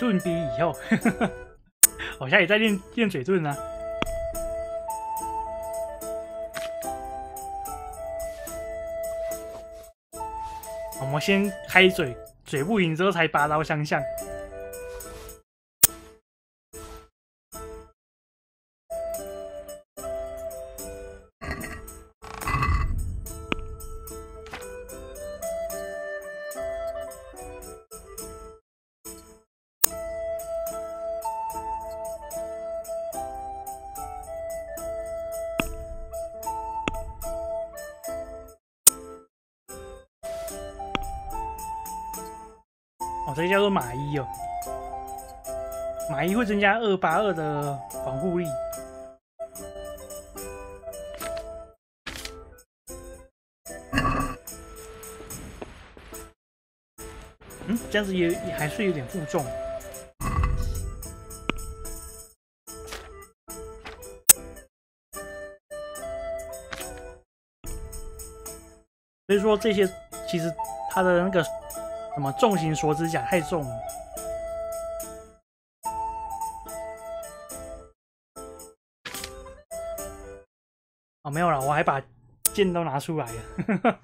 盾比以后，我现在也在练嘴遁啊。我们先开嘴，嘴不赢之后才拔刀相向。哦，这个叫做马衣哦，马衣会增加282的防护力。这样子也还是有点负重。所以说这些其实它的那个什么重型锁指甲太重了。哦，没有了，我还把剑都拿出来了。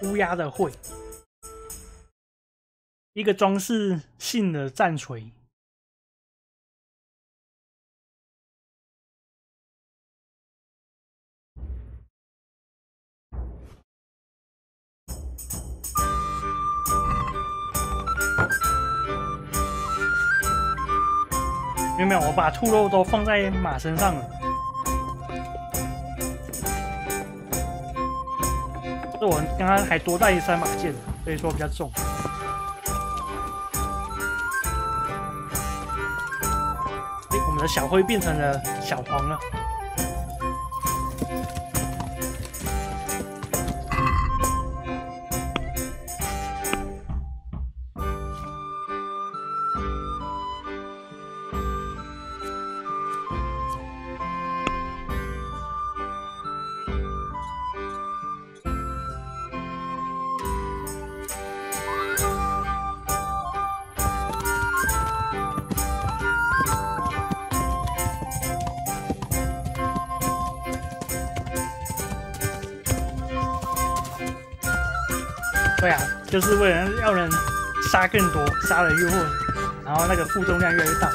乌鸦的喙，一个装饰性的战锤。没有，我把兔肉都放在马身上了。这我刚刚还多带3把剑，所以说比较重。我们的小灰变成了小黄了。对啊，就是为了要人杀更多，杀人越多，然后那个负重量越来越大。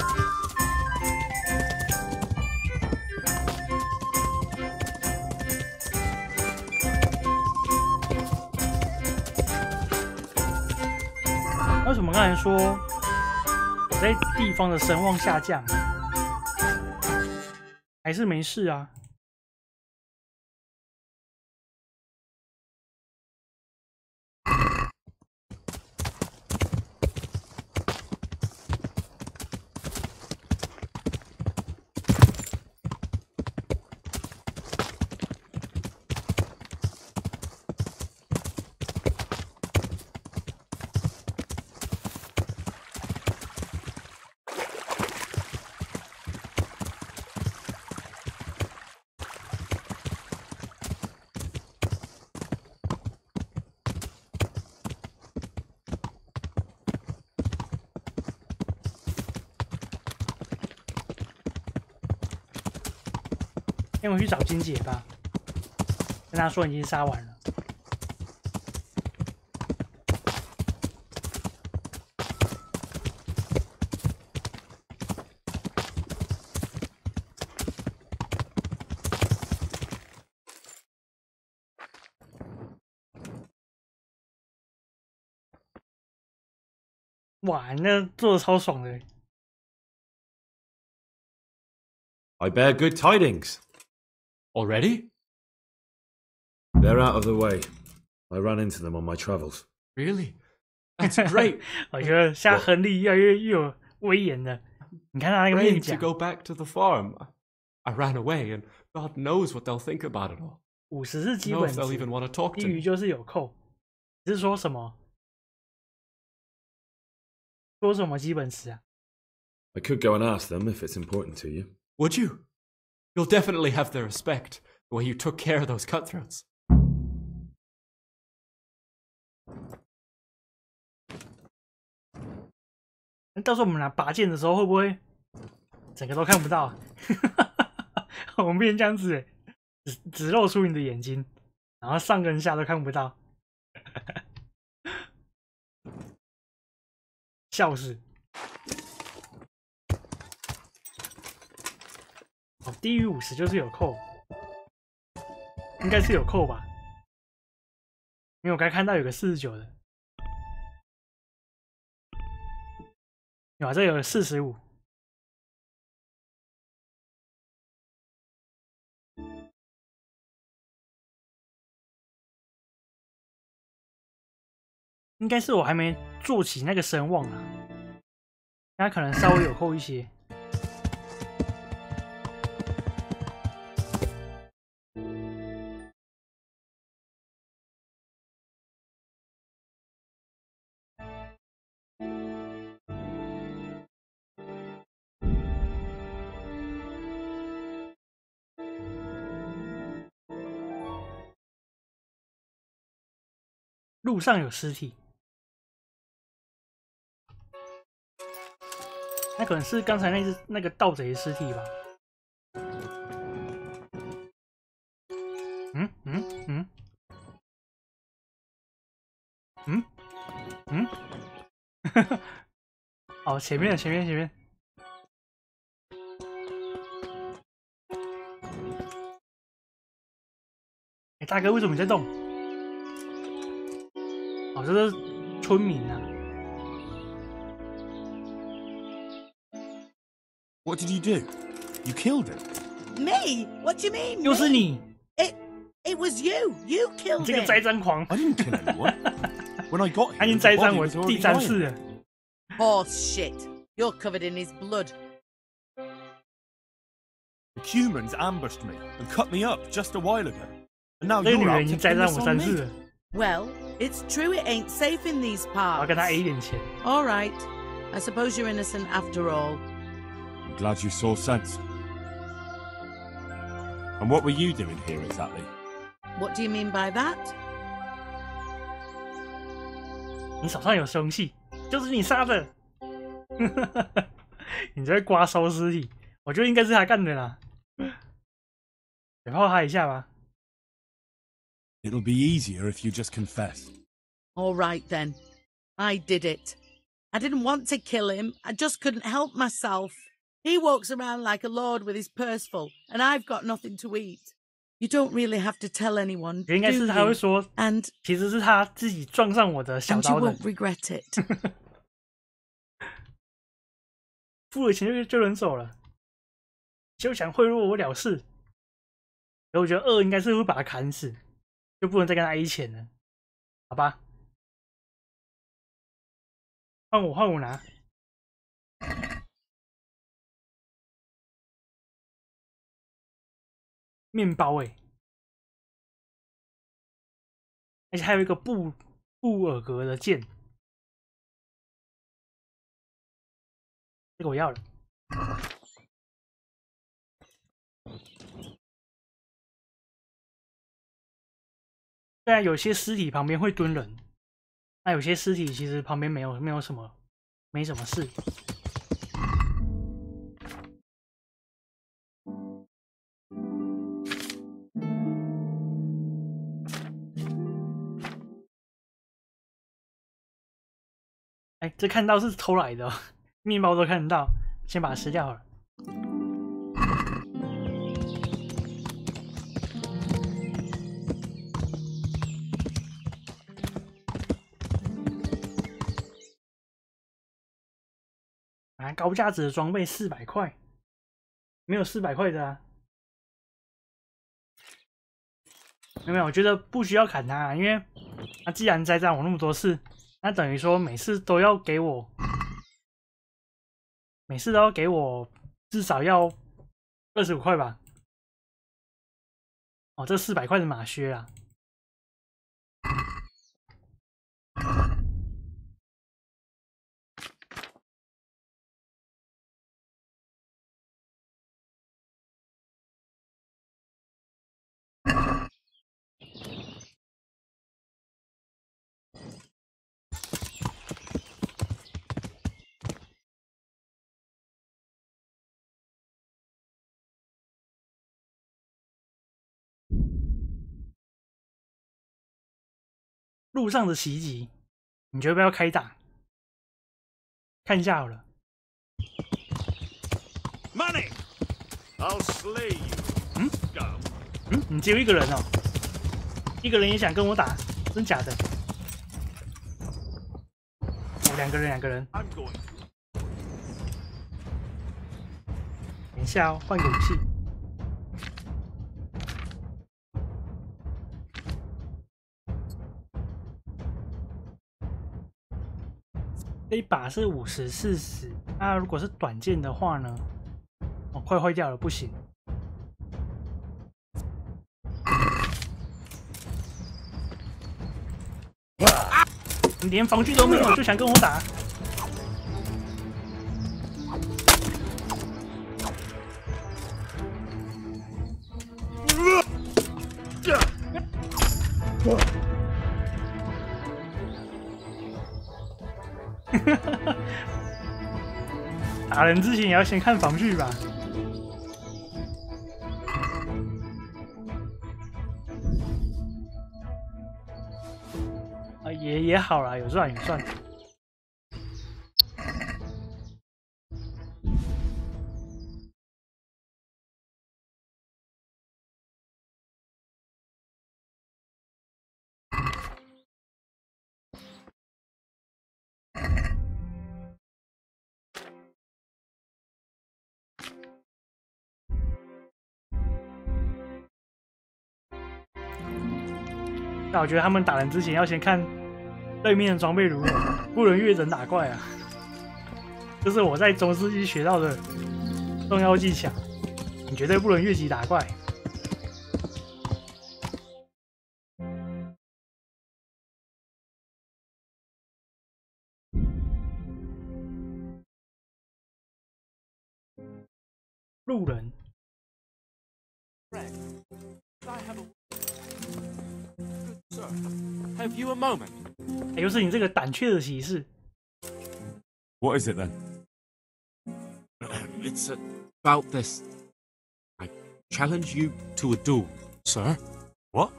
为什么刚才说我在地方的声望下降？还是没事啊？先回去找金姐吧，跟她说已经杀完了。哇，那做的超爽的。I bear good tidings. Already? They're out of the way. I ran into them on my travels. Really? That's great. 我觉得现在亨利越来越有威严了。你看他那个面颊。To go back to the farm. I ran away, and God knows what they'll think about it all. 50是基本值，低于就是有扣。你是说什么？说什么基本值啊 I could go and ask them if it's important to you. Would you? You'll definitely have their respect, the way you took care of those cutthroats. 到时候我们拿拔剑的时候，会不会整个都看不到啊？我们变成这样子，只露出你的眼睛，然后上跟下都看不到，笑死！哦，低于50就是有扣，应该是有扣吧？因为我刚看到有个49的。 有啊，这有45。应该是我还没做起那个声望啊，它可能稍微有扣一些。路上有尸体，那可能是刚才那个盗贼的尸体吧？哦，前面。哎，大哥，为什么你在动？ 哦，这是村民啊！ What did you do? You killed him. Me? What do you mean? 又是你 It was you. You killed 你这个栽赃狂 I didn't kill anyone. When I got 他已 here, 经 the 栽赃 body 我 was 第 already 3次 lying. 了。 Horse shit. You're covered in his blood. The humans ambushed me and cut me up just a while ago. And now 这个女 you're 人 out 已 to 经栽 pin 赃 this 我 on 3次 me. 了。 Well, it's true it ain't safe in these 我要 parts. 跟他 A 一点钱。 All right. I suppose you're innocent after all. I'm glad you saw sense. And what were you doing here exactly? What do you mean by that? 你手上有凶器，就是你杀的。你在刮收尸体，我觉得应该是他干的啦。得泡他一下吧。 It'll be easier if you just confess. All right then. I did it. I didn't want to kill him. I just couldn't help myself. He walks around like a lord with his purse full, and I've got nothing to eat. You don't really have to tell anyone, do 应该是他会说 And 其实是他自己撞上我的小 and you 刀的 won't。regret it. 付了钱就能走了，就想贿赂我了事。所以我觉得2应该是会把他砍死，就不能再跟他 A 钱了，好吧？换我拿。面包而且还有一个布尔格的剑，这个我要了。虽然有些尸体旁边会蹲人，那有些尸体其实旁边没有什么，没什么事。哎，这看到是偷来的、哦，面包都看得到，先把它吃掉好了。啊，高价值的装备400块，没有400块的啊。没有，我觉得不需要砍他、啊，因为他既然栽赃我那么多次。那等于说每次都要给我至少要25块吧。哦，这400块的马靴啊。路上的袭击，你觉得要不要开打？看一下好了。Money, I'll slay you. 你只有一个人哦，一个人也想跟我打，真假的？哦，2个人。等一下哦，换个武器。这一把是50、40，那如果是短剑的话呢？哦，快坏掉了，不行。你连防具都没有，就想跟我打？打人之前也要先看防具吧。也好啦，有赚。那我觉得他们打人之前要先看对面的装备如何，不能越人打怪啊！这是我在中世纪学到的重要技巧，你绝对不能越级打怪。路人。Have you a moment? 又是你这个胆怯的骑士。What is it then? It's about this. I challenge you to a duel, sir. What?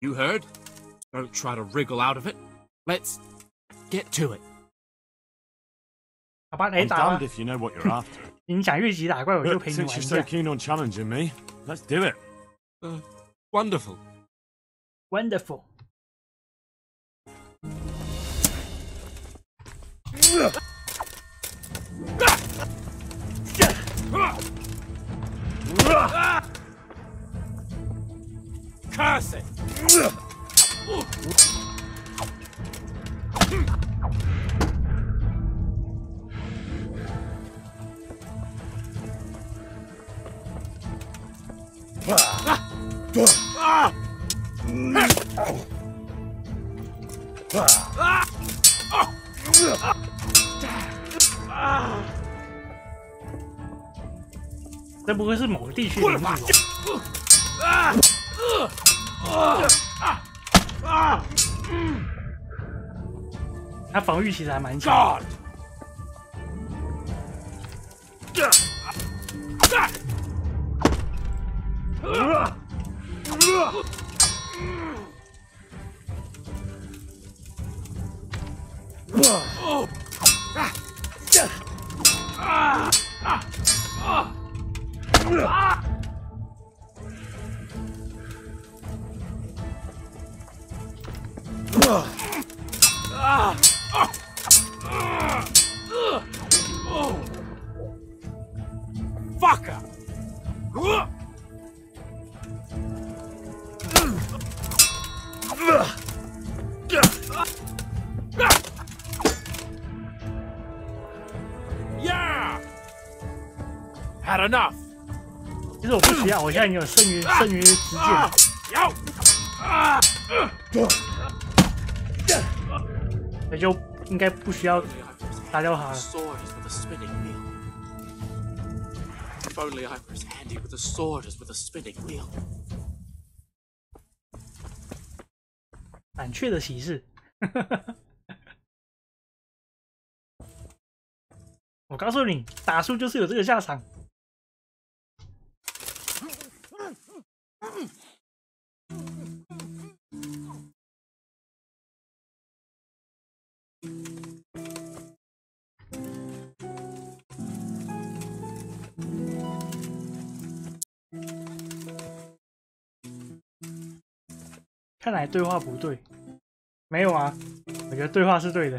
You heard? Don't try to wriggle out of it. Let's get to it. 好吧，来打吧。 I'm damned if you know what you're after. 你想越级打怪，我就陪你玩一 Since you're 下。 so keen on challenging me, let's do it. Wonderful. Wonderful. Curse it! Ah! 这不会是某个地区的领主他防御其实还蛮强。Fucker! Yeah! Had enough. 其实我不需要，我现在已经有剩余之剑，所以就应该不需要打掉他了。If only I were as handy with a sword as with a spinning wheel. 胆怯的骑士，我告诉你，打输就是有这个下场。看来对话不对，没有啊，我觉得对话是对的。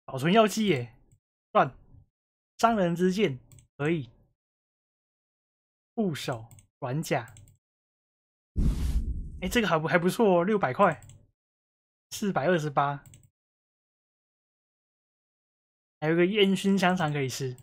保存药剂耶，算伤人之剑可以。护手软甲，哎，这个还不错哦，600块，428，还有一个烟熏香肠可以吃。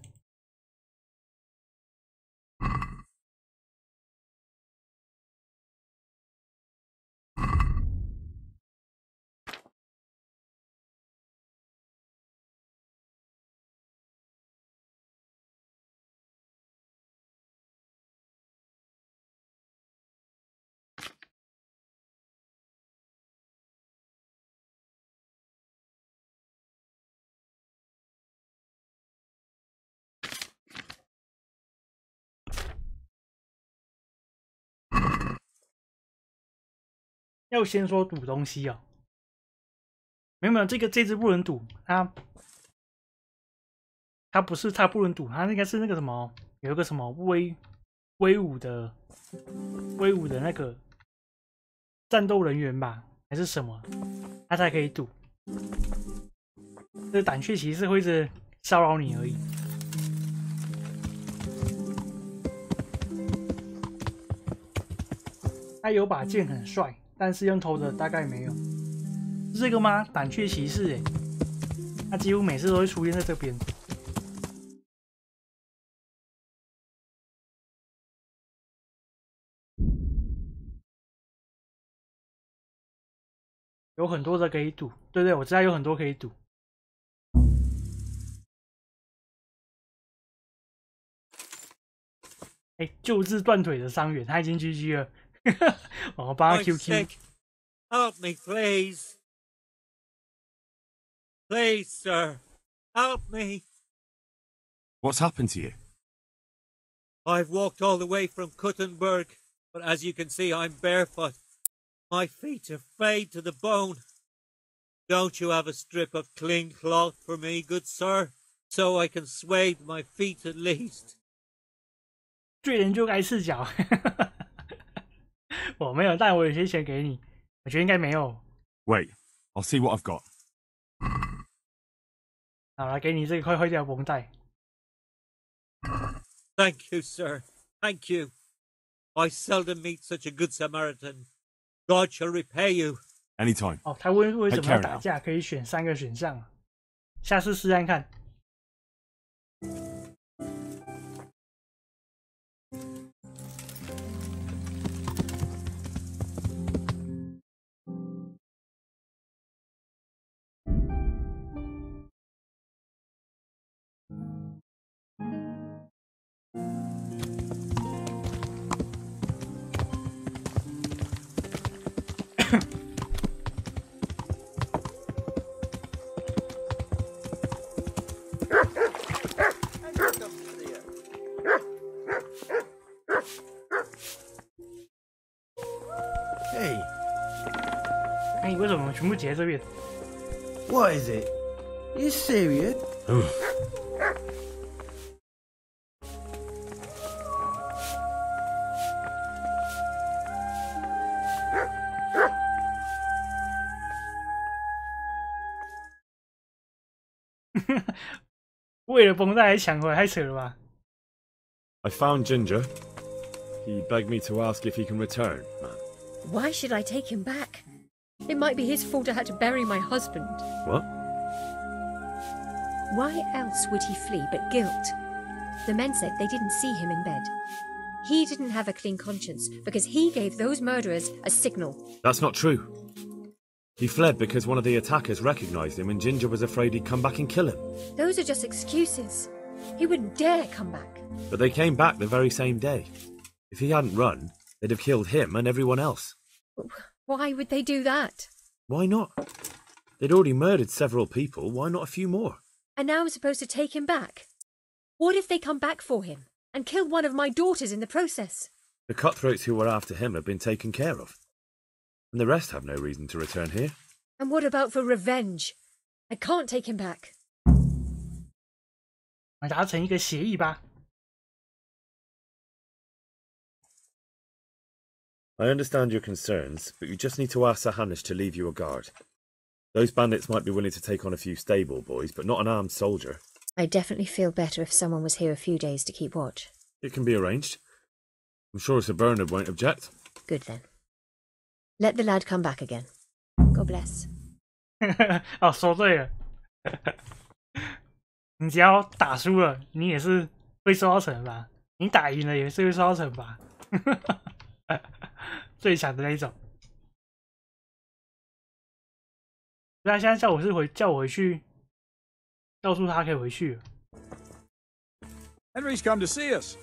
要先说赌东西哦，没有，这只不能赌，它不是它不能赌，它应该是那个什么，有一个什么威武的那个战斗人员吧，还是什么，它才可以赌。这胆怯骑士会一直骚扰你而已。他有把剑很帅。但是用偷的大概没有，是这个吗？胆怯骑士哎，他几乎每次都会出现在这边。有很多的可以赌，对，我知道有很多可以赌。哎，救治断腿的伤员，他已经 GG 了。我帮他 QQ。 Help me, please. Please, sir. Help me. What's happened to you? I've walked all the way from Kuttenberg, but as you can see, I'm barefoot. My feet are frayed to the bone. Don't you have a strip of clean cloth for me, good sir, so I can swathe my feet at least? 罪人就该赤脚。我没有，但我有些钱给你，我觉得应该没有。Wait, I'll see what I've got. 好了，给你这个快坏掉的绷带。Thank you, sir. Thank you. I seldom meet such a good Samaritan. God shall repay you. Anytime. 哦，他问为什么要打架，可以选3个选项，下次试看看。Hey. 哎，你为什么全部结这边 What is it? Are you serious?为了绷带还抢回来，太扯了吧 I found Ginger. He begged me to ask if he can return, man. Why should I take him back? It might be his fault I had to bury my husband. What? Why else would he flee but guilt? The men said they didn't see him in bed. He didn't have a clean conscience because he gave those murderers a signal. That's not true. He fled because one of the attackers recognized him and Ginger was afraid he'd come back and kill him. Those are just excuses. He wouldn't dare come back. But they came back the very same day. If he hadn't run, they'd have killed him and everyone else. Why would they do that? Why not? They'd already murdered several people. Why not a few more? And now I'm supposed to take him back? What if they come back for him and kill one of my daughters in the process? The cutthroats who were after him have been taken care of. And the rest have no reason to return here. And what about for revenge? I can't take him back. 达成一个协议吧。I understand your concerns, but you just need to ask Sir Hamish to leave you a guard. Those bandits might be willing to take on a few stable boys, but not an armed soldier. I definitely feel better if someone was here a few days to keep watch. It can be arranged. I'm sure Sir Bernard won't object. Good then. Let the lad come back again. God bless. 哦，说对了。你只要打输了，你也是会受到惩罚；你打赢了，也是会受到惩罚。最强的那一种。他现在叫我回去，告诉他可以回去了。Henry's come to see us.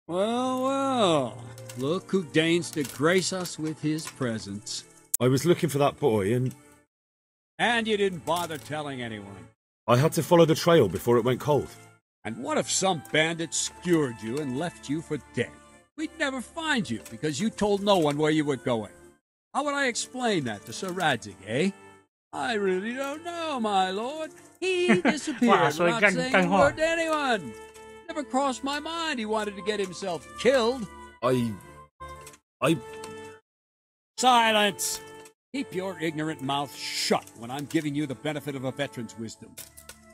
Well, well. Look who deigns to grace us with his presence. I was looking for that boy and... And you didn't bother telling anyone. I had to follow the trail before it went cold. And what if some bandit skewered you and left you for dead? We'd never find you because you told no one where you were going. How would I explain that to Sir Radzig, eh? I really don't know, my lord. He disappeared without saying a word to anyone. Never crossed my mind he wanted to get himself killed. Silence! Keep your ignorant mouth shut when I'm giving you the benefit of a veteran's wisdom.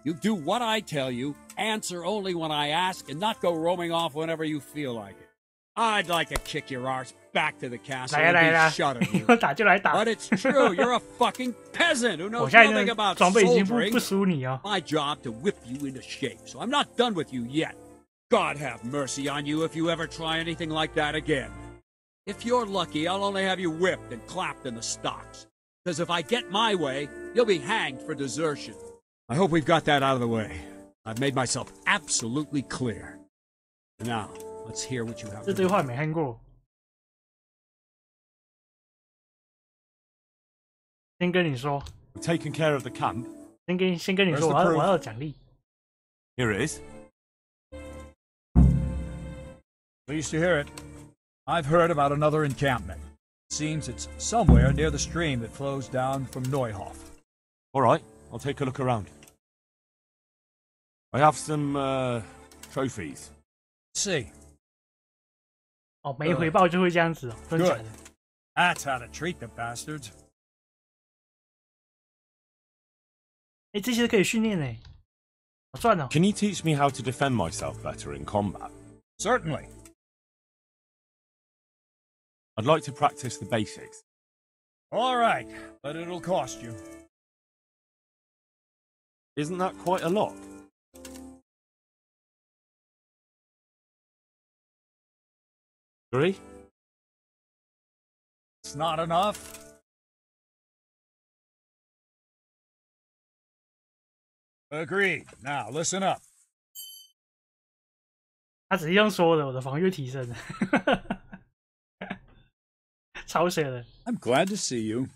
You do what I tell you, answer only when I ask, and not go roaming off whenever you feel like it. I'd like to kick your arse back to the castle and be shut of you. But it's true, you're a fucking peasant who knows nothing about soldiering. My job to whip you into shape, so I'm not done with you yet. God have mercy on you if you ever try anything like that again. If you're lucky, I'll only have you whipped and clapped in the stocks. Because if I get my way, you'll be hanged for desertion. I hope we've got that out of the way. I've made myself absolutely clear. Now, let's hear what you have to say. 这对话没看过。先跟你说。Taking care of the camp. 先跟你说，我要有奖励。Here it is. Pleased to hear it. I've heard about another encampment. Seems it's somewhere near the stream that flows down from Neuhof. All right, I'll take a look around. I have some trophies. See. 哦，没回报就会这样子哦，真假的 That's how to treat the bastards. 哎，这些可以训练呢，好赚哦。Can you teach me how to defend myself better in combat? Certainly. I'd like to practice the basics. All right, but it'll cost you. Isn't that quite a lot? Agree? It's not enough. Agreed. Now, listen up. 他只是用说的，我的防御提升了。超血的。I'm glad to see you.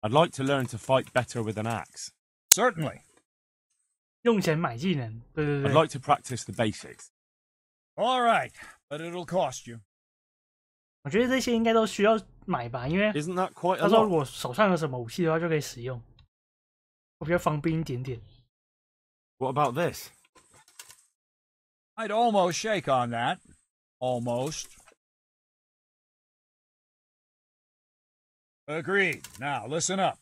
I'd like to learn to fight better with an axe. Certainly. 用钱买技能，对对对。I'd like to practice the basics. All right, but it'll cost you. 我觉得这些应该都需要买吧，因为 Isn't that quite a 到时候 lot? 如果手上有什么武器的话，就可以使用，我比较方便一点点。What about this? I'd almost shake on that. Almost. Agreed. Now, listen up.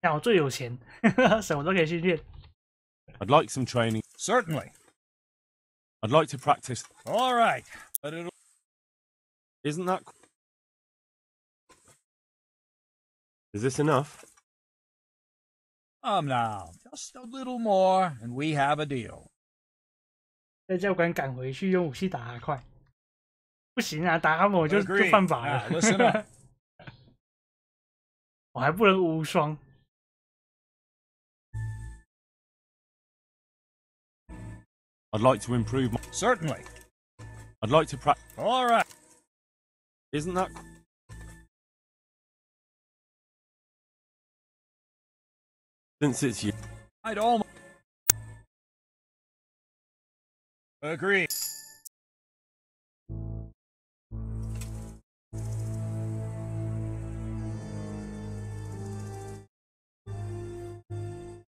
看我最有钱，什么都可以训练。I'd like some training. Certainly. I'd like to practice. All right, but it'll... Isn't that... Is this enough? Now, just a little more, and we have a deal. 在教官赶回去用武器打他快，不行啊！打他们我就犯法了。我还不能无双。I'd like to improve my... Certainly. I'd like to practice... All right. Isn't that... Since it's you... I'd almost... Agree.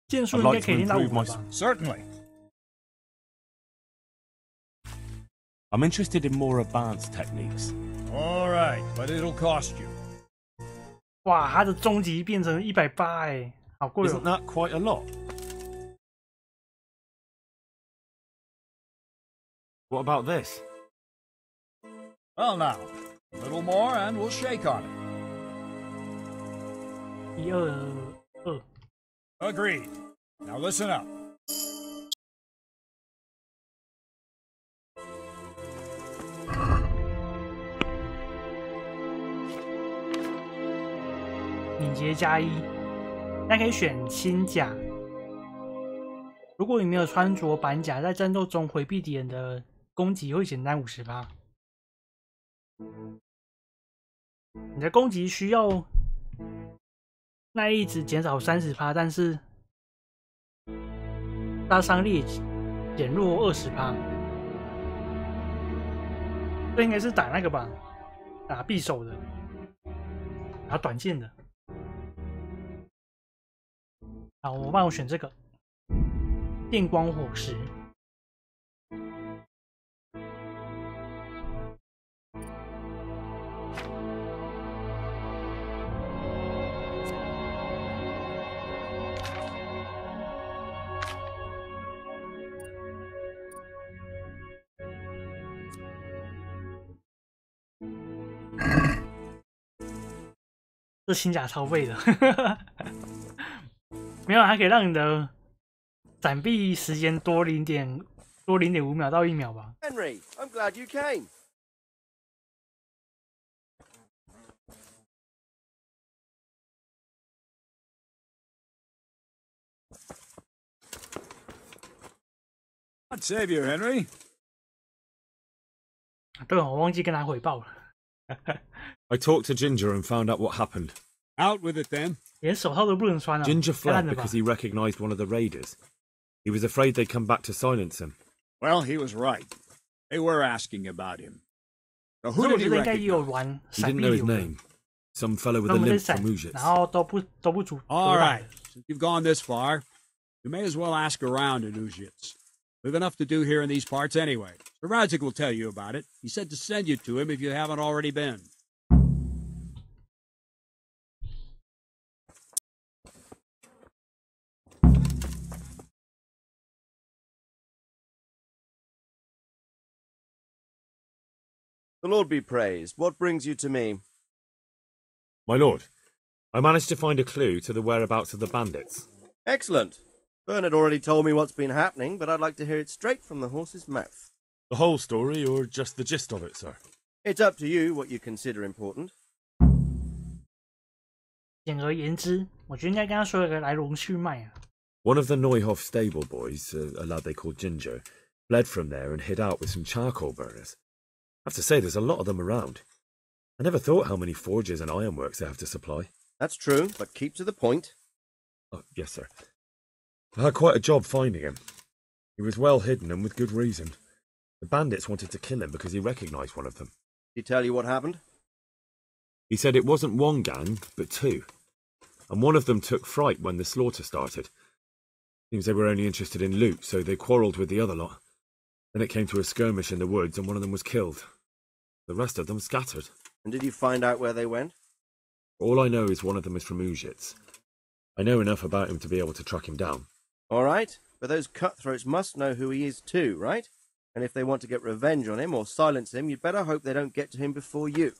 剑术应该可以练到5吧 Certainly. I'm interested in more advanced techniques. All right, but it'll cost you. 哇，他的终极变成180哎，好贵哦。Isn't that quite a lot? What about this? Well, now, a little more and we'll shake on it. 122。Agreed. Now listen up. 敏捷+1，但可以选轻甲。如果你没有穿着板甲，在战斗中回避敌人的攻击会简单50%。你的攻击需要耐力值减少30%，但是杀伤力减弱20%。这应该是打那个吧，打匕首的，打短剑的。好，我帮我选这个电光火石。这轻甲超废的，没有，还可以让你的闪避时间多0.5秒到1秒吧。Henry, I'm glad you came. I'd save you, Henry. 对，我忘记跟他汇报了。I talked to Ginger and found out what happened. Out with it then. 连手套都不能穿了。Ginger fled because he recognized one of the raiders. He was afraid they'd come back to silence him. Well, he was right. They were asking about him. So who did he recognize? He didn't know his name. Some fellow with a limp from Uzhitz. 然后都不主。All right. Since you've gone this far, you may as well ask around in Uzhitz. We've enough to do here in these parts anyway. Sir Radzik will tell you about it. He said to send you to him if you haven't already been. The Lord be praised. What brings you to me? My lord, I managed to find a clue to the whereabouts of the bandits. Excellent. Bernard already told me what's been happening, but I'd like to hear it straight from the horse's mouth. The whole story, or just the gist of it, sir? It's up to you what you consider important. 简而言之，我觉得应该跟他说一个来龙去脉啊。One of the Neuhoff stable boys, a lad they called Ginger, fled from there and hid out with some charcoal burners. I have to say, there's a lot of them around. I never thought how many forges and ironworks they have to supply. That's true, but keep to the point. Oh, yes, sir. I had quite a job finding him. He was well hidden and with good reason. The bandits wanted to kill him because he recognized one of them. Did he tell you what happened? He said it wasn't one gang, but two. And one of them took fright when the slaughter started. Seems they were only interested in loot, so they quarrelled with the other lot. Then it came to a skirmish in the woods and one of them was killed. The rest of them scattered. And did you find out where they went? All I know is one of them is from Uzhitz. I know enough about him to be able to track him down. All right, but those cutthroats must know who he is too, right? And if they want to get revenge on him or silence him, you'd better hope they don't get to him before you.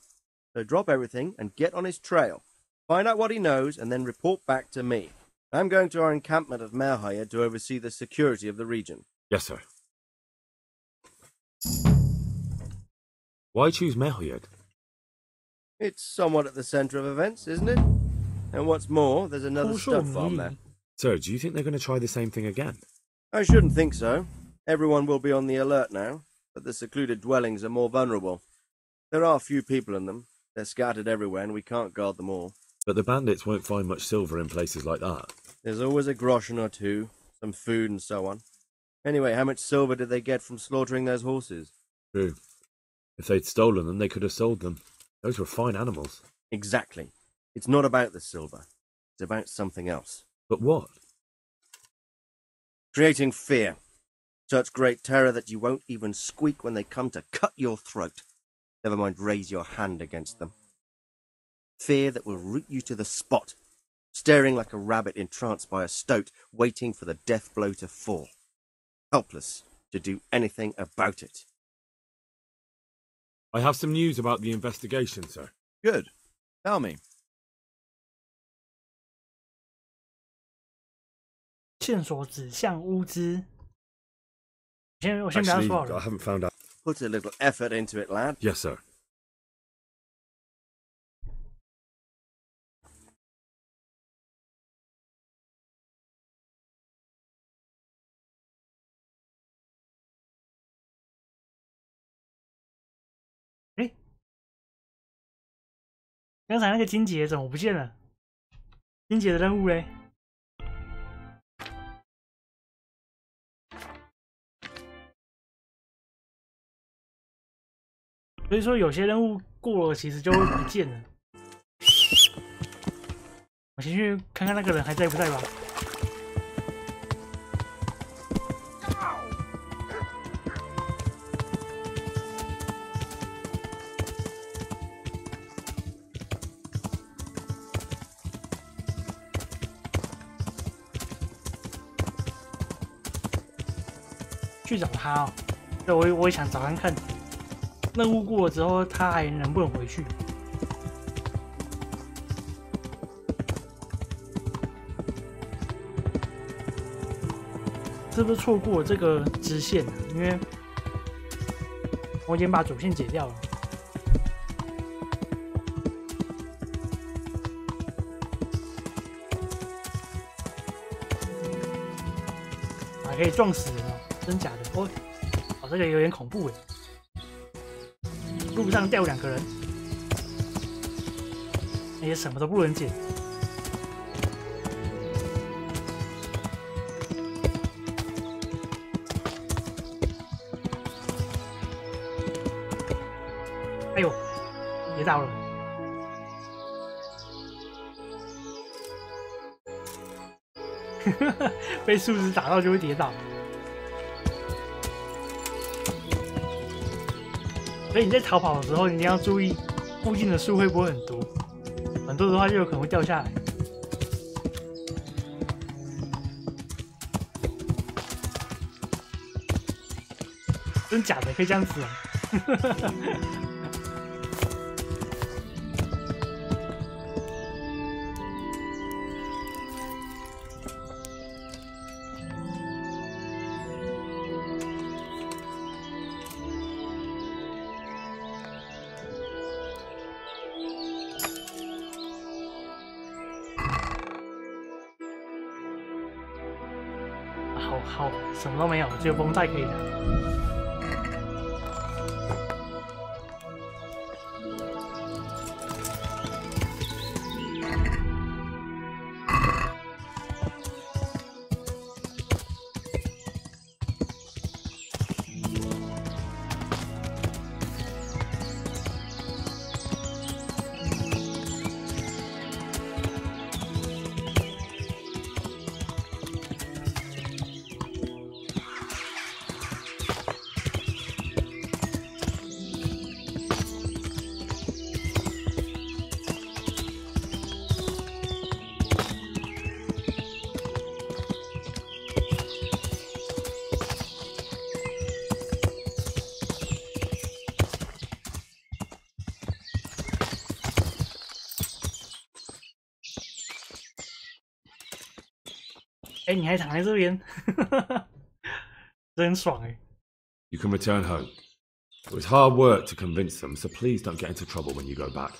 So drop everything and get on his trail. Find out what he knows and then report back to me. I'm going to our encampment at Merhayed to oversee the security of the region. Yes, sir. Why choose Merhayed? It's somewhat at the centre of events, isn't it? And what's more, there's another stud farm there. Sir, do you think they're going to try the same thing again? I shouldn't think so. Everyone will be on the alert now, but the secluded dwellings are more vulnerable. There are few people in them. They're scattered everywhere and we can't guard them all. But the bandits won't find much silver in places like that. There's always a groschen or two, some food and so on. Anyway, how much silver did they get from slaughtering those horses? True. If they'd stolen them, they could have sold them. Those were fine animals. Exactly. It's not about the silver. It's about something else. But what? Creating fear. Such great terror that you won't even squeak when they come to cut your throat. Never mind raise your hand against them. Fear that will root you to the spot, staring like a rabbit entranced by a stoat, waiting for the death blow to fall. Helpless to do anything about it. I have some news about the investigation, sir. Good. Tell me. 线索指向乌兹。我先不要说好了。 I haven't found out. Put a little effort into it, lad. Yes, sir. 诶，刚才那个金姐怎么不见了？金姐的任务嘞？ 所以说，有些任务过了，其实就会不见了。我先去看看那个人还在不在吧。去找他哦，对，我也想找看看。 任务过了之后，他还能不能回去？是不是错过了这个支线呢？因为我已经把主线解掉了。还可以撞死人哦，真假的？哦，这个有点恐怖哎。 路上掉2个人，也什么都不能捡。哎呦，跌倒了！被树枝打到就会跌倒。 所以你在逃跑的时候，你一定要注意附近的树会不会很多，很多的话就有可能会掉下来。真假的可以这样子啊！好，什么都没有，只有绷带可以拿。哎，你还躺在这边，真爽哎。You can return home. It was hard work to convince them, so please don't get into trouble when you go back.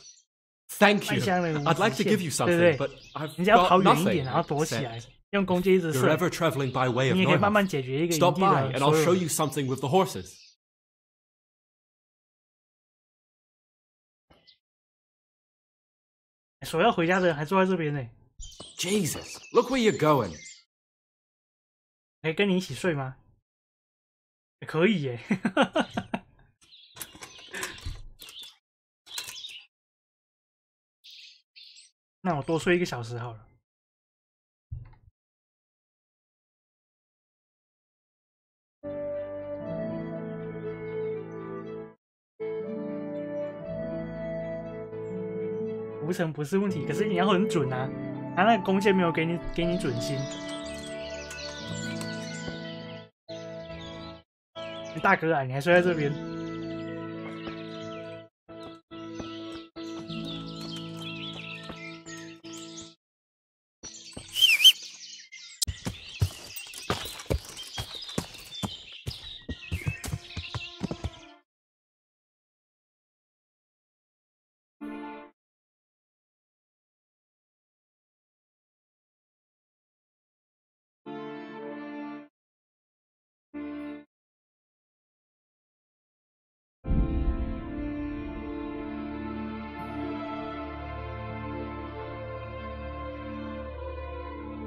Thank you. I'd like to give you something, but I've 你只要跑 got 远一点， nothing. 然后躲起来，用弓箭一直 You're 射。 ever traveling by way of 你也可以慢慢 Neuhof. 解决一个营 Stop 地 by, 的 and I'll 所 show 有 you something with the horses. 所要回家的人还坐在这边呢。Jesus, look where you're going. 可以跟你一起睡吗？可以耶。那我多睡1个小时好了。无成不是问题，可是你要很准啊！他那个弓箭没有给你准心。大哥啊，你还睡在这边？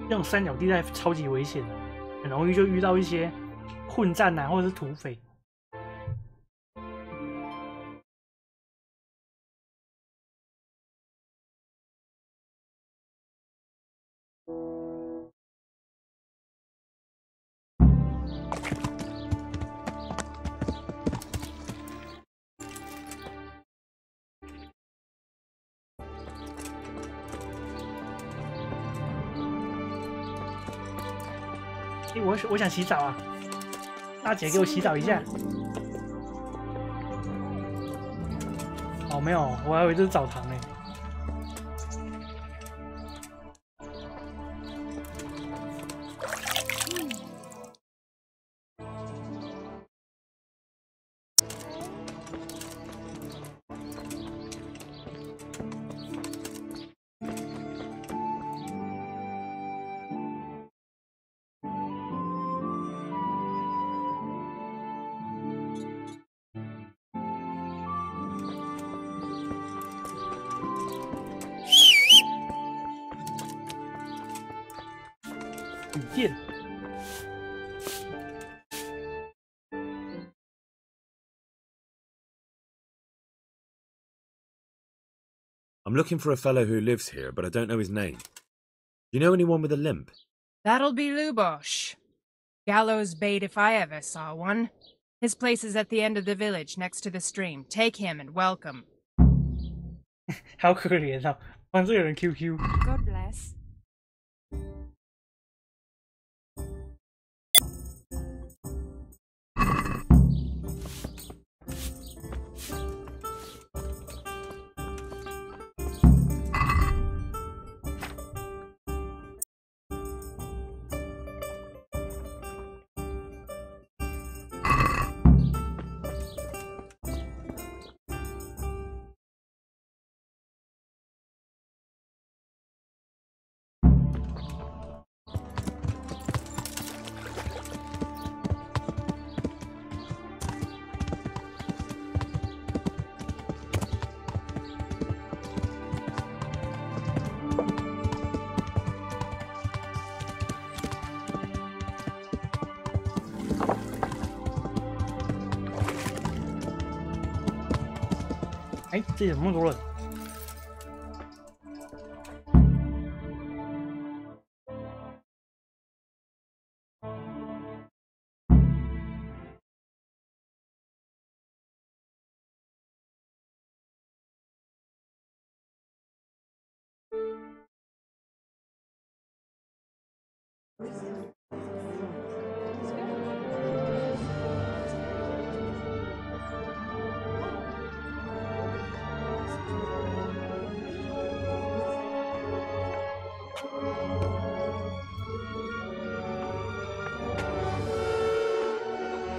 这种三角地带超级危险的，很容易就遇到一些混战啊，或者是土匪。我想洗澡啊！大姐，给我洗澡一下。哦，没有，我还以为这是澡堂呢。剑。I'm looking for a fellow who lives here, but I don't know his name. Do you know anyone with a limp? That'll be Lubosh. Gallows bait if I ever saw one. His place is at the end of the village, next to the stream. Take him and welcome. 好可怜啊，帮这个人 QQ。God bless. 哎，这里怎么那么多人？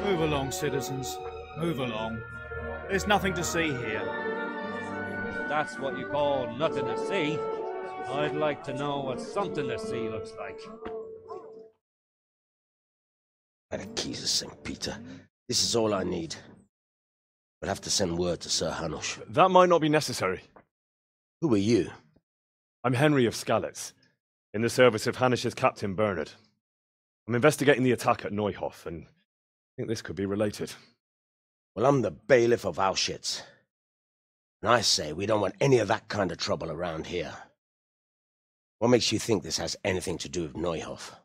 Move along, citizens. Move along. There's nothing to see here. That's what you call nothing to see. I'd like to know what something to see looks like. By the keys of St. Peter, this is all I need. We'll have to send word to Sir Hanush. That might not be necessary. Who are you? I'm Henry of Skalitz, in the service of Hanush's Captain Bernard. I'm investigating the attack at Neuhof, and I think this could be related. Well, I'm the bailiff of Auschwitz. And I say we don't want any of that kind of trouble around here. What makes you think this has anything to do with Neuhof?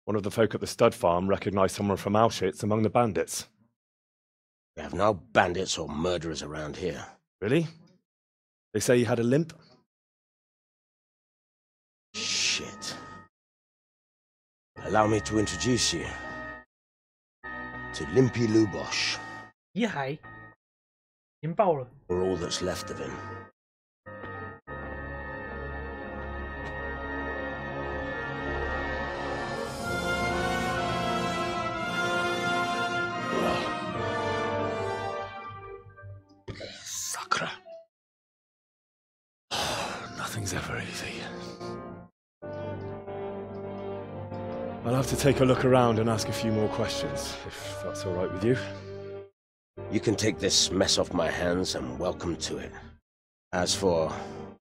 One of the folk at the stud farm recognized someone from Auschwitz among the bandits. We have no bandits or murderers around here. Really? They say he had a limp? Shit. Allow me to introduce you to Limpy Lubosh. 遗骸，已经爆了。 Or all that's left of him. Sakra. Nothing's ever easy. I'll have to take a look around and ask a few more questions, if that's all right with you. You can take this mess off my hands and welcome to it. As for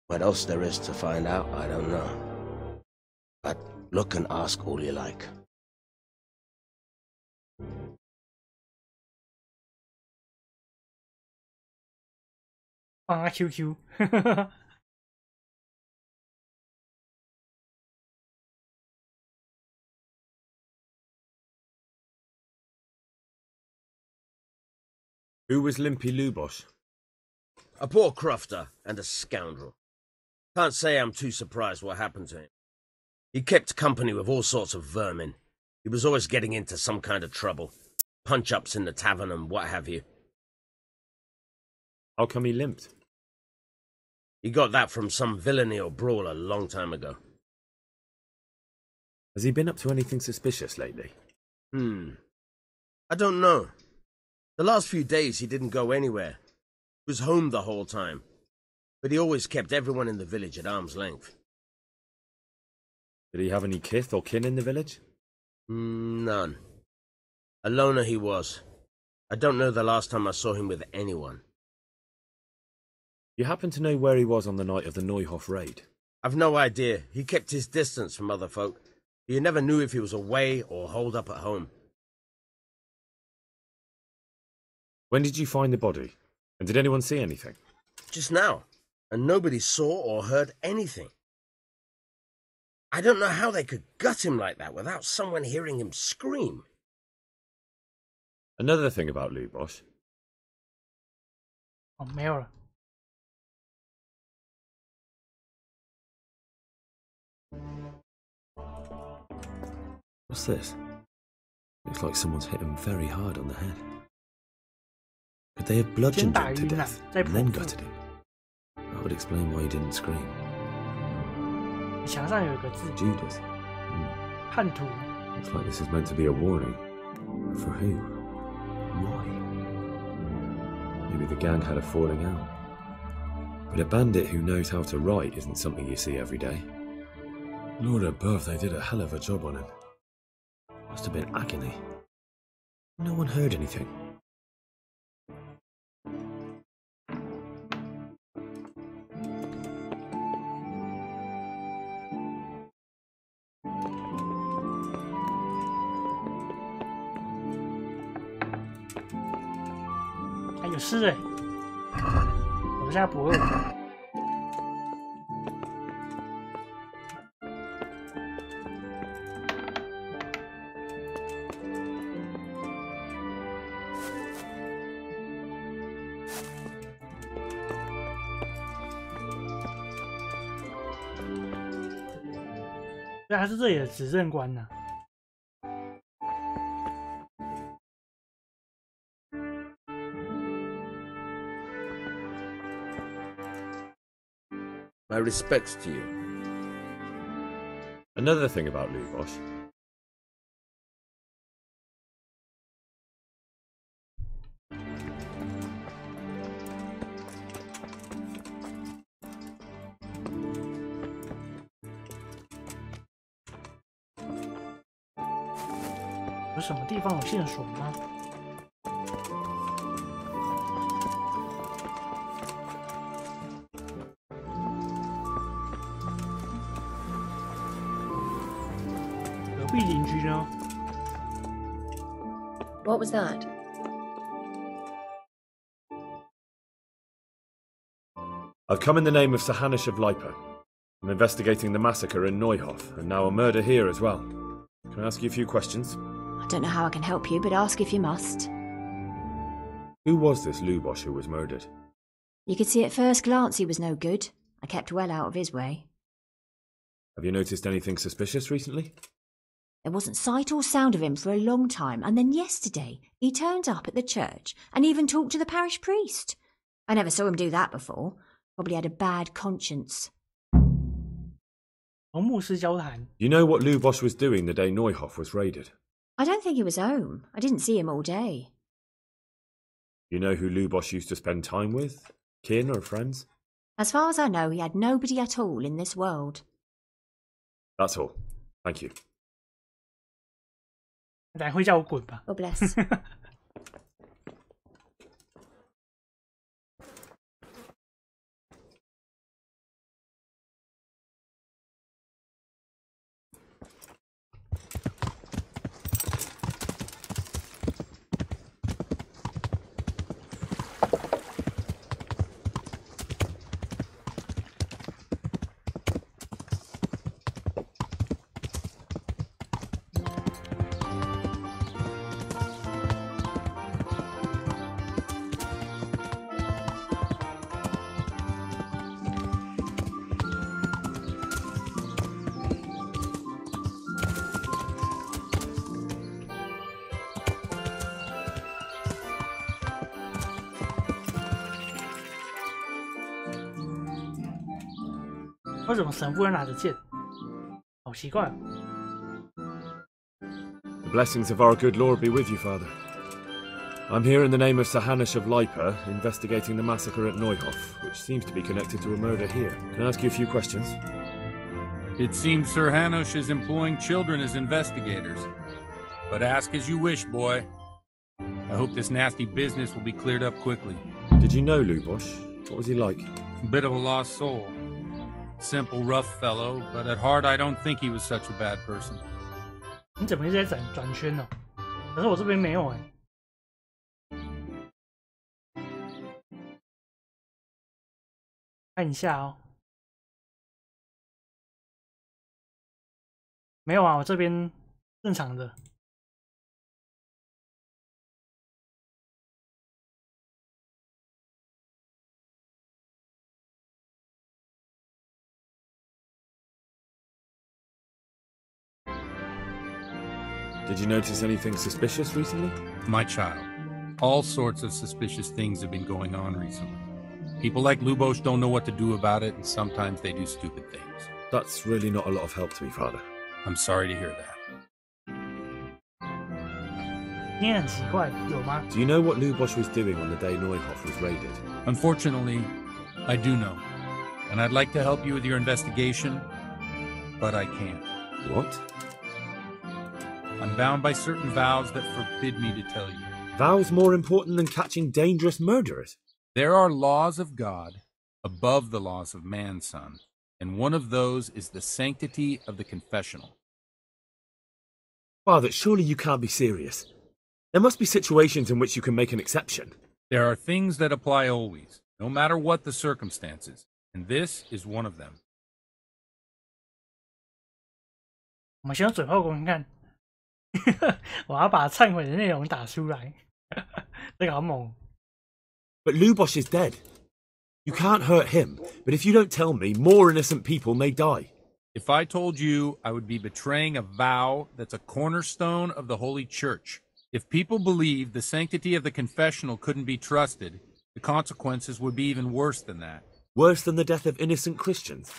what else there is to find out, I don't know. But look and ask all you like. QQ Who was Limpy Lubosh? A poor crofter and a scoundrel. Can't say I'm too surprised what happened to him. He kept company with all sorts of vermin. He was always getting into some kind of trouble. Punch-ups in the tavern and what have you. How come he limped? He got that from some villainy or brawl a long time ago. Has he been up to anything suspicious lately? I don't know. The last few days he didn't go anywhere. He was home the whole time. But he always kept everyone in the village at arm's length. Did he have any kith or kin in the village? None. A loner he was. I don't know the last time I saw him with anyone. You happen to know where he was on the night of the Neuhof raid? I've no idea. He kept his distance from other folk. You never knew if he was away or holed up at home. When did you find the body? And did anyone see anything? Just now. And nobody saw or heard anything. I don't know how they could gut him like that without someone hearing him scream. Another thing about Lubosh. Oh, 没有了。 What's this? Looks like someone's hit him very hard on the head. Could they have bludgeoned him to death and then gutted him? That would explain why he didn't scream. 墙上有一个字。 Judas. 叛徒。 Looks like this is meant to be a warning. For who? Why? Maybe the gang had a falling out. But a bandit who knows how to write isn't something you see every day. Lord above, they did a hell of a job on him. Must have been agony. No one heard anything. Hay 有诗哎，我们现在不饿。 对，还是这里的执政官呢、My respects to you. Another thing about Lubosh. 有什么地方有线索吗？隔壁邻居呢 What was that? I've come in the name of Sir Hanish of Lipa. I'm investigating the massacre in Neuhof, and now a murder here as well. Can I ask you a few questions? I don't know how I can help you, but ask if you must. Who was this Lubosh who was murdered? You could see at first glance he was no good. I kept well out of his way. Have you noticed anything suspicious recently? There wasn't sight or sound of him for a long time, and then yesterday he turned up at the church and even talked to the parish priest. I never saw him do that before. Probably had a bad conscience. Do you know what Lubosh was doing the day Neuhof was raided? I don't think he was home. I didn't see him all day. You know who Lubosh used to spend time with? Kin or friends? As far as I know, he had nobody at all in this world. That's all. Thank you. 等下会叫我滚吧。God bless. 为什么神父要拿着剑？好奇怪。The blessings of our good Lord be with you, Father. I'm here in the name of Sir Hanish of Lipa, investigating the massacre at Neuhof, which seems to be connected to a murder here. Can I ask you a few questions? It seems Sir Hanish is employing children as investigators. But ask as you wish, boy. I hope this nasty business will be cleared up quickly. Did you know Lubosh? What was he like? A bit of a lost soul. Simple, rough fellow, but at heart I don't think he was such a bad person. 你怎么一直在转圈呢？可是我这边没有哎。看一下哦。没有啊，我这边正常的。Did you notice anything suspicious recently? My child, all sorts of suspicious things have been going on recently. People like Lubosh don't know what to do about it, and sometimes they do stupid things. That's really not a lot of help to me, Father. I'm sorry to hear that. 你也很奇怪，有吗？ Do you know what Lubosh was doing on the day Neuhof was raided? Unfortunately, I do know. And I'd like to help you with your investigation, but I can't. What? I'm bound by certain vows that forbid me to tell you. Vows more important than catching dangerous murderers? There are laws of God above the laws of man, son. And one of those is the sanctity of the confessional. Father, surely you can't be serious. There must be situations in which you can make an exception. There are things that apply always, no matter what the circumstances. And this is one of them. 我们先用嘴炮看看。我要把忏悔的内容打出来。这个好猛。But Lubosh is dead. You can't hurt him, but if you don't tell me, more innocent people may die. If I told you, I would be betraying a vow that's a cornerstone of the Holy Church. If people believed the sanctity of the confessional couldn't be trusted, the consequences would be even worse than that. Worse than the death of innocent Christians?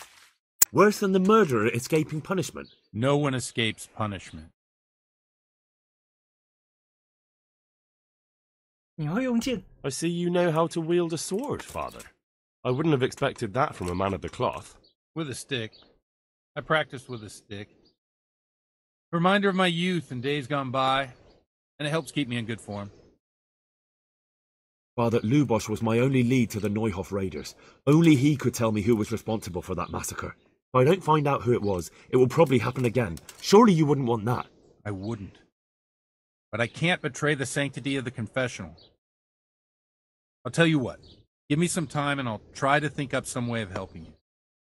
Worse than the murderer escaping punishment? No one escapes punishment. 你会用剑? I see you know how to wield a sword, Father. I wouldn't have expected that from a man of the cloth. With a stick. I practiced with a stick. Reminder of my youth and days gone by. and it helps keep me in good form. Father, Lubosh was my only lead to the Neuhof raiders. Only he could tell me who was responsible for that massacre. If I don't find out who it was, it will probably happen again. Surely you wouldn't want that. I wouldn't. But I can't betray the sanctity of the confessional. I'll tell you what. Give me some time and I'll try to think up some way of helping you.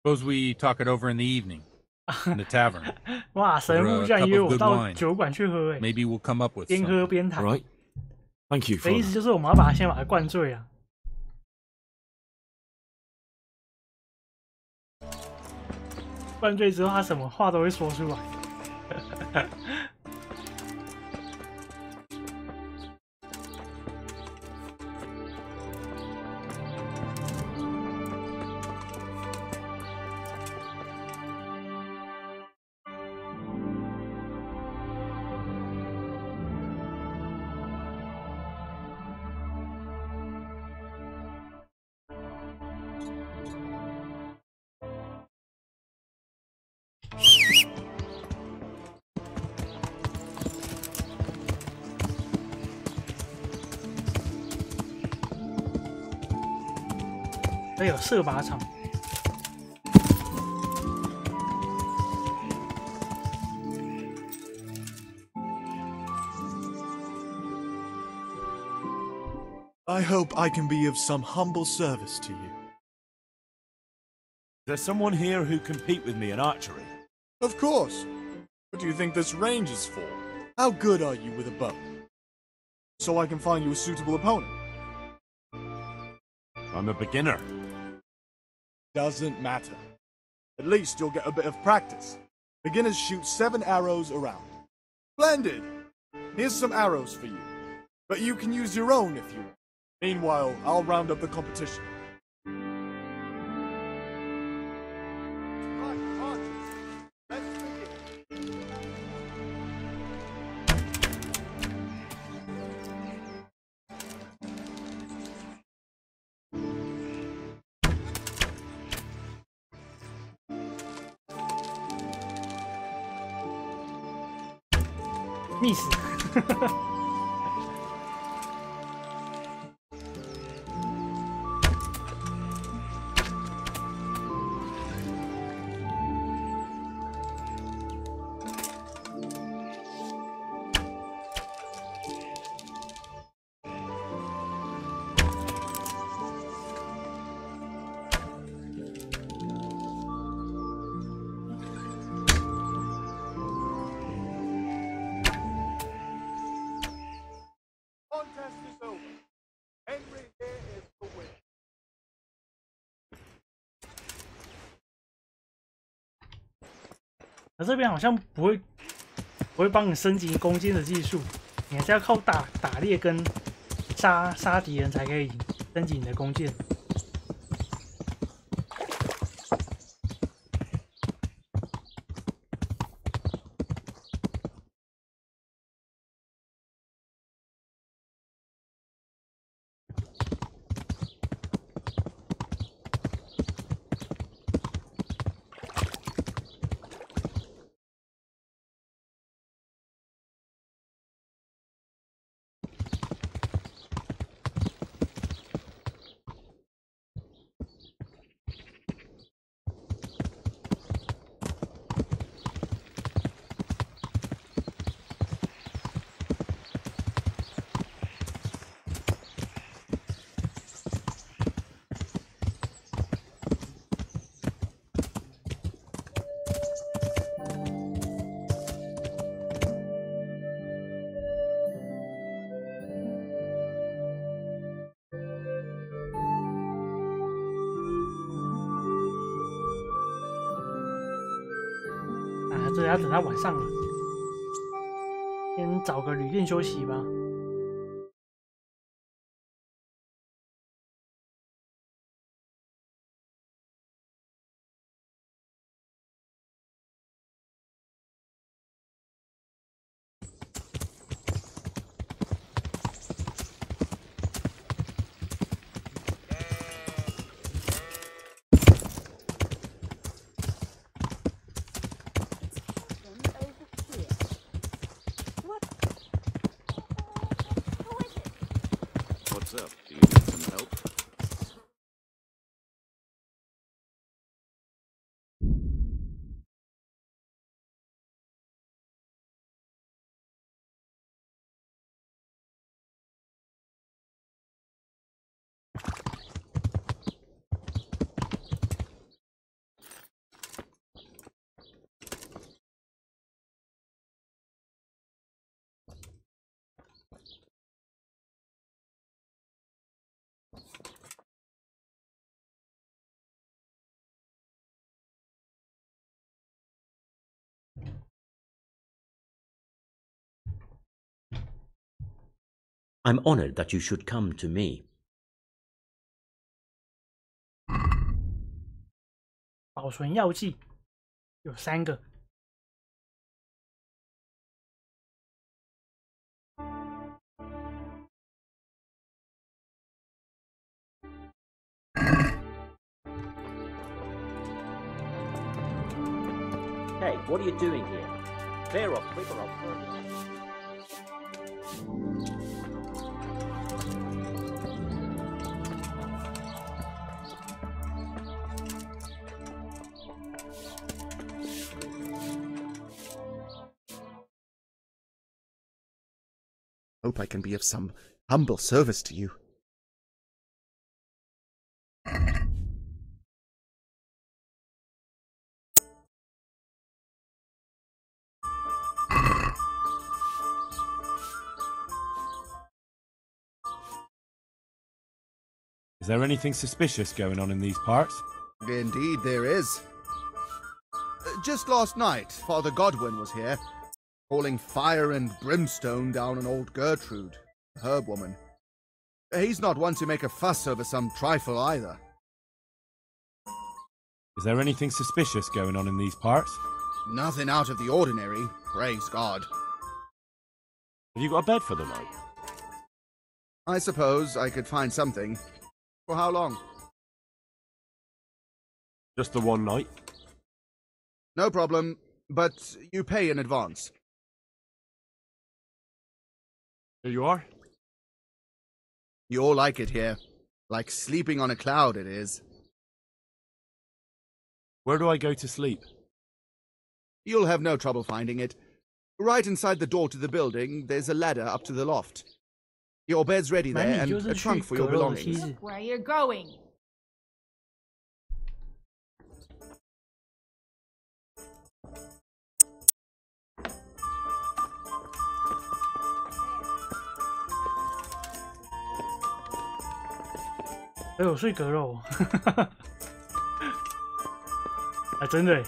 Suppose we talk it over in the evening. In the tavern. 哇，神父竟然约我到酒馆去喝， Maybe we'll come up with 边喝边谈。Right. Thank you. 的意思就是我们要先把他灌醉啊。灌醉之后，他什么话都会说出来。还有射靶场。I hope I can be of some humble service to you. There's someone here who can compete with me in archery. Of course. What do you think this range is for? How good are you with a bow? So I can find you a suitable opponent. I'm a beginner. Doesn't matter. At least you'll get a bit of practice. Beginners shoot 7 arrows a round. Splendid! Here's some arrows for you. But you can use your own if you want. Meanwhile, I'll round up the competition. Right, archers. Let's begin. 密死。这边好像不会帮你升级弓箭的技术，你还是要靠打猎跟杀敌人才可以升级你的弓箭。这要等到晚上了，先找个旅店休息吧。up? Do you need some help? I'm honored that you should come to me. 保存药剂有3个。Hey, what are you doing here? Clear off, quick or I'll burn you. Hope I can be of some humble service to you. Is there anything suspicious going on in these parts? Indeed there is. Just last night, Father Godwin was here, calling fire and brimstone down on old Gertrude, the herb woman. He's not one to make a fuss over some trifle either. Is there anything suspicious going on in these parts? Nothing out of the ordinary, praise God. Have you got a bed for the night? I suppose I could find something. For how long? Just the one night. No problem, but you pay in advance. Here you are. You all like it here. Like sleeping on a cloud, it is. Where do I go to sleep? You'll have no trouble finding it. Right inside the door to the building, there's a ladder up to the loft. Your bed's ready there, and a trunk for your belongings. Look where you're going.有睡阁肉，啊，真的耶。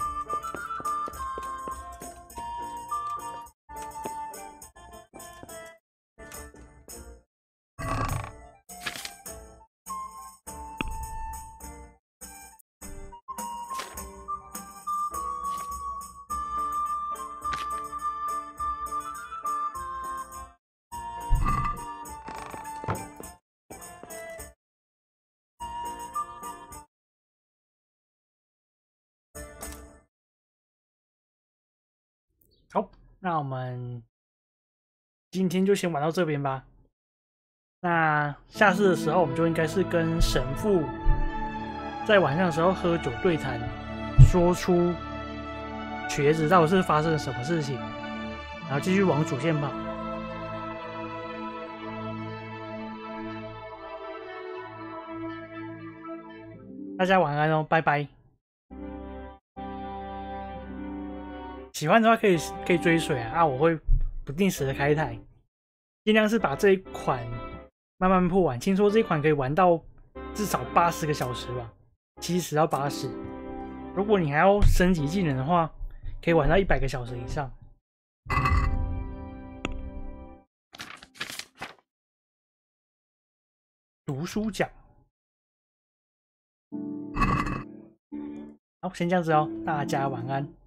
好，那我们今天就先玩到这边吧。那下次的时候，我们就应该是跟神父在晚上的时候喝酒对谈，说出瘸子到底是发生了什么事情，然后继续往主线跑。大家晚安哦，拜拜。喜欢的话可以追随啊，我会不定时的开台，尽量是把这一款慢慢破完。听说这一款可以玩到至少80个小时吧，70到80。如果你还要升级技能的话，可以玩到100个小时以上。读书奖，好，先这样子哦，大家晚安。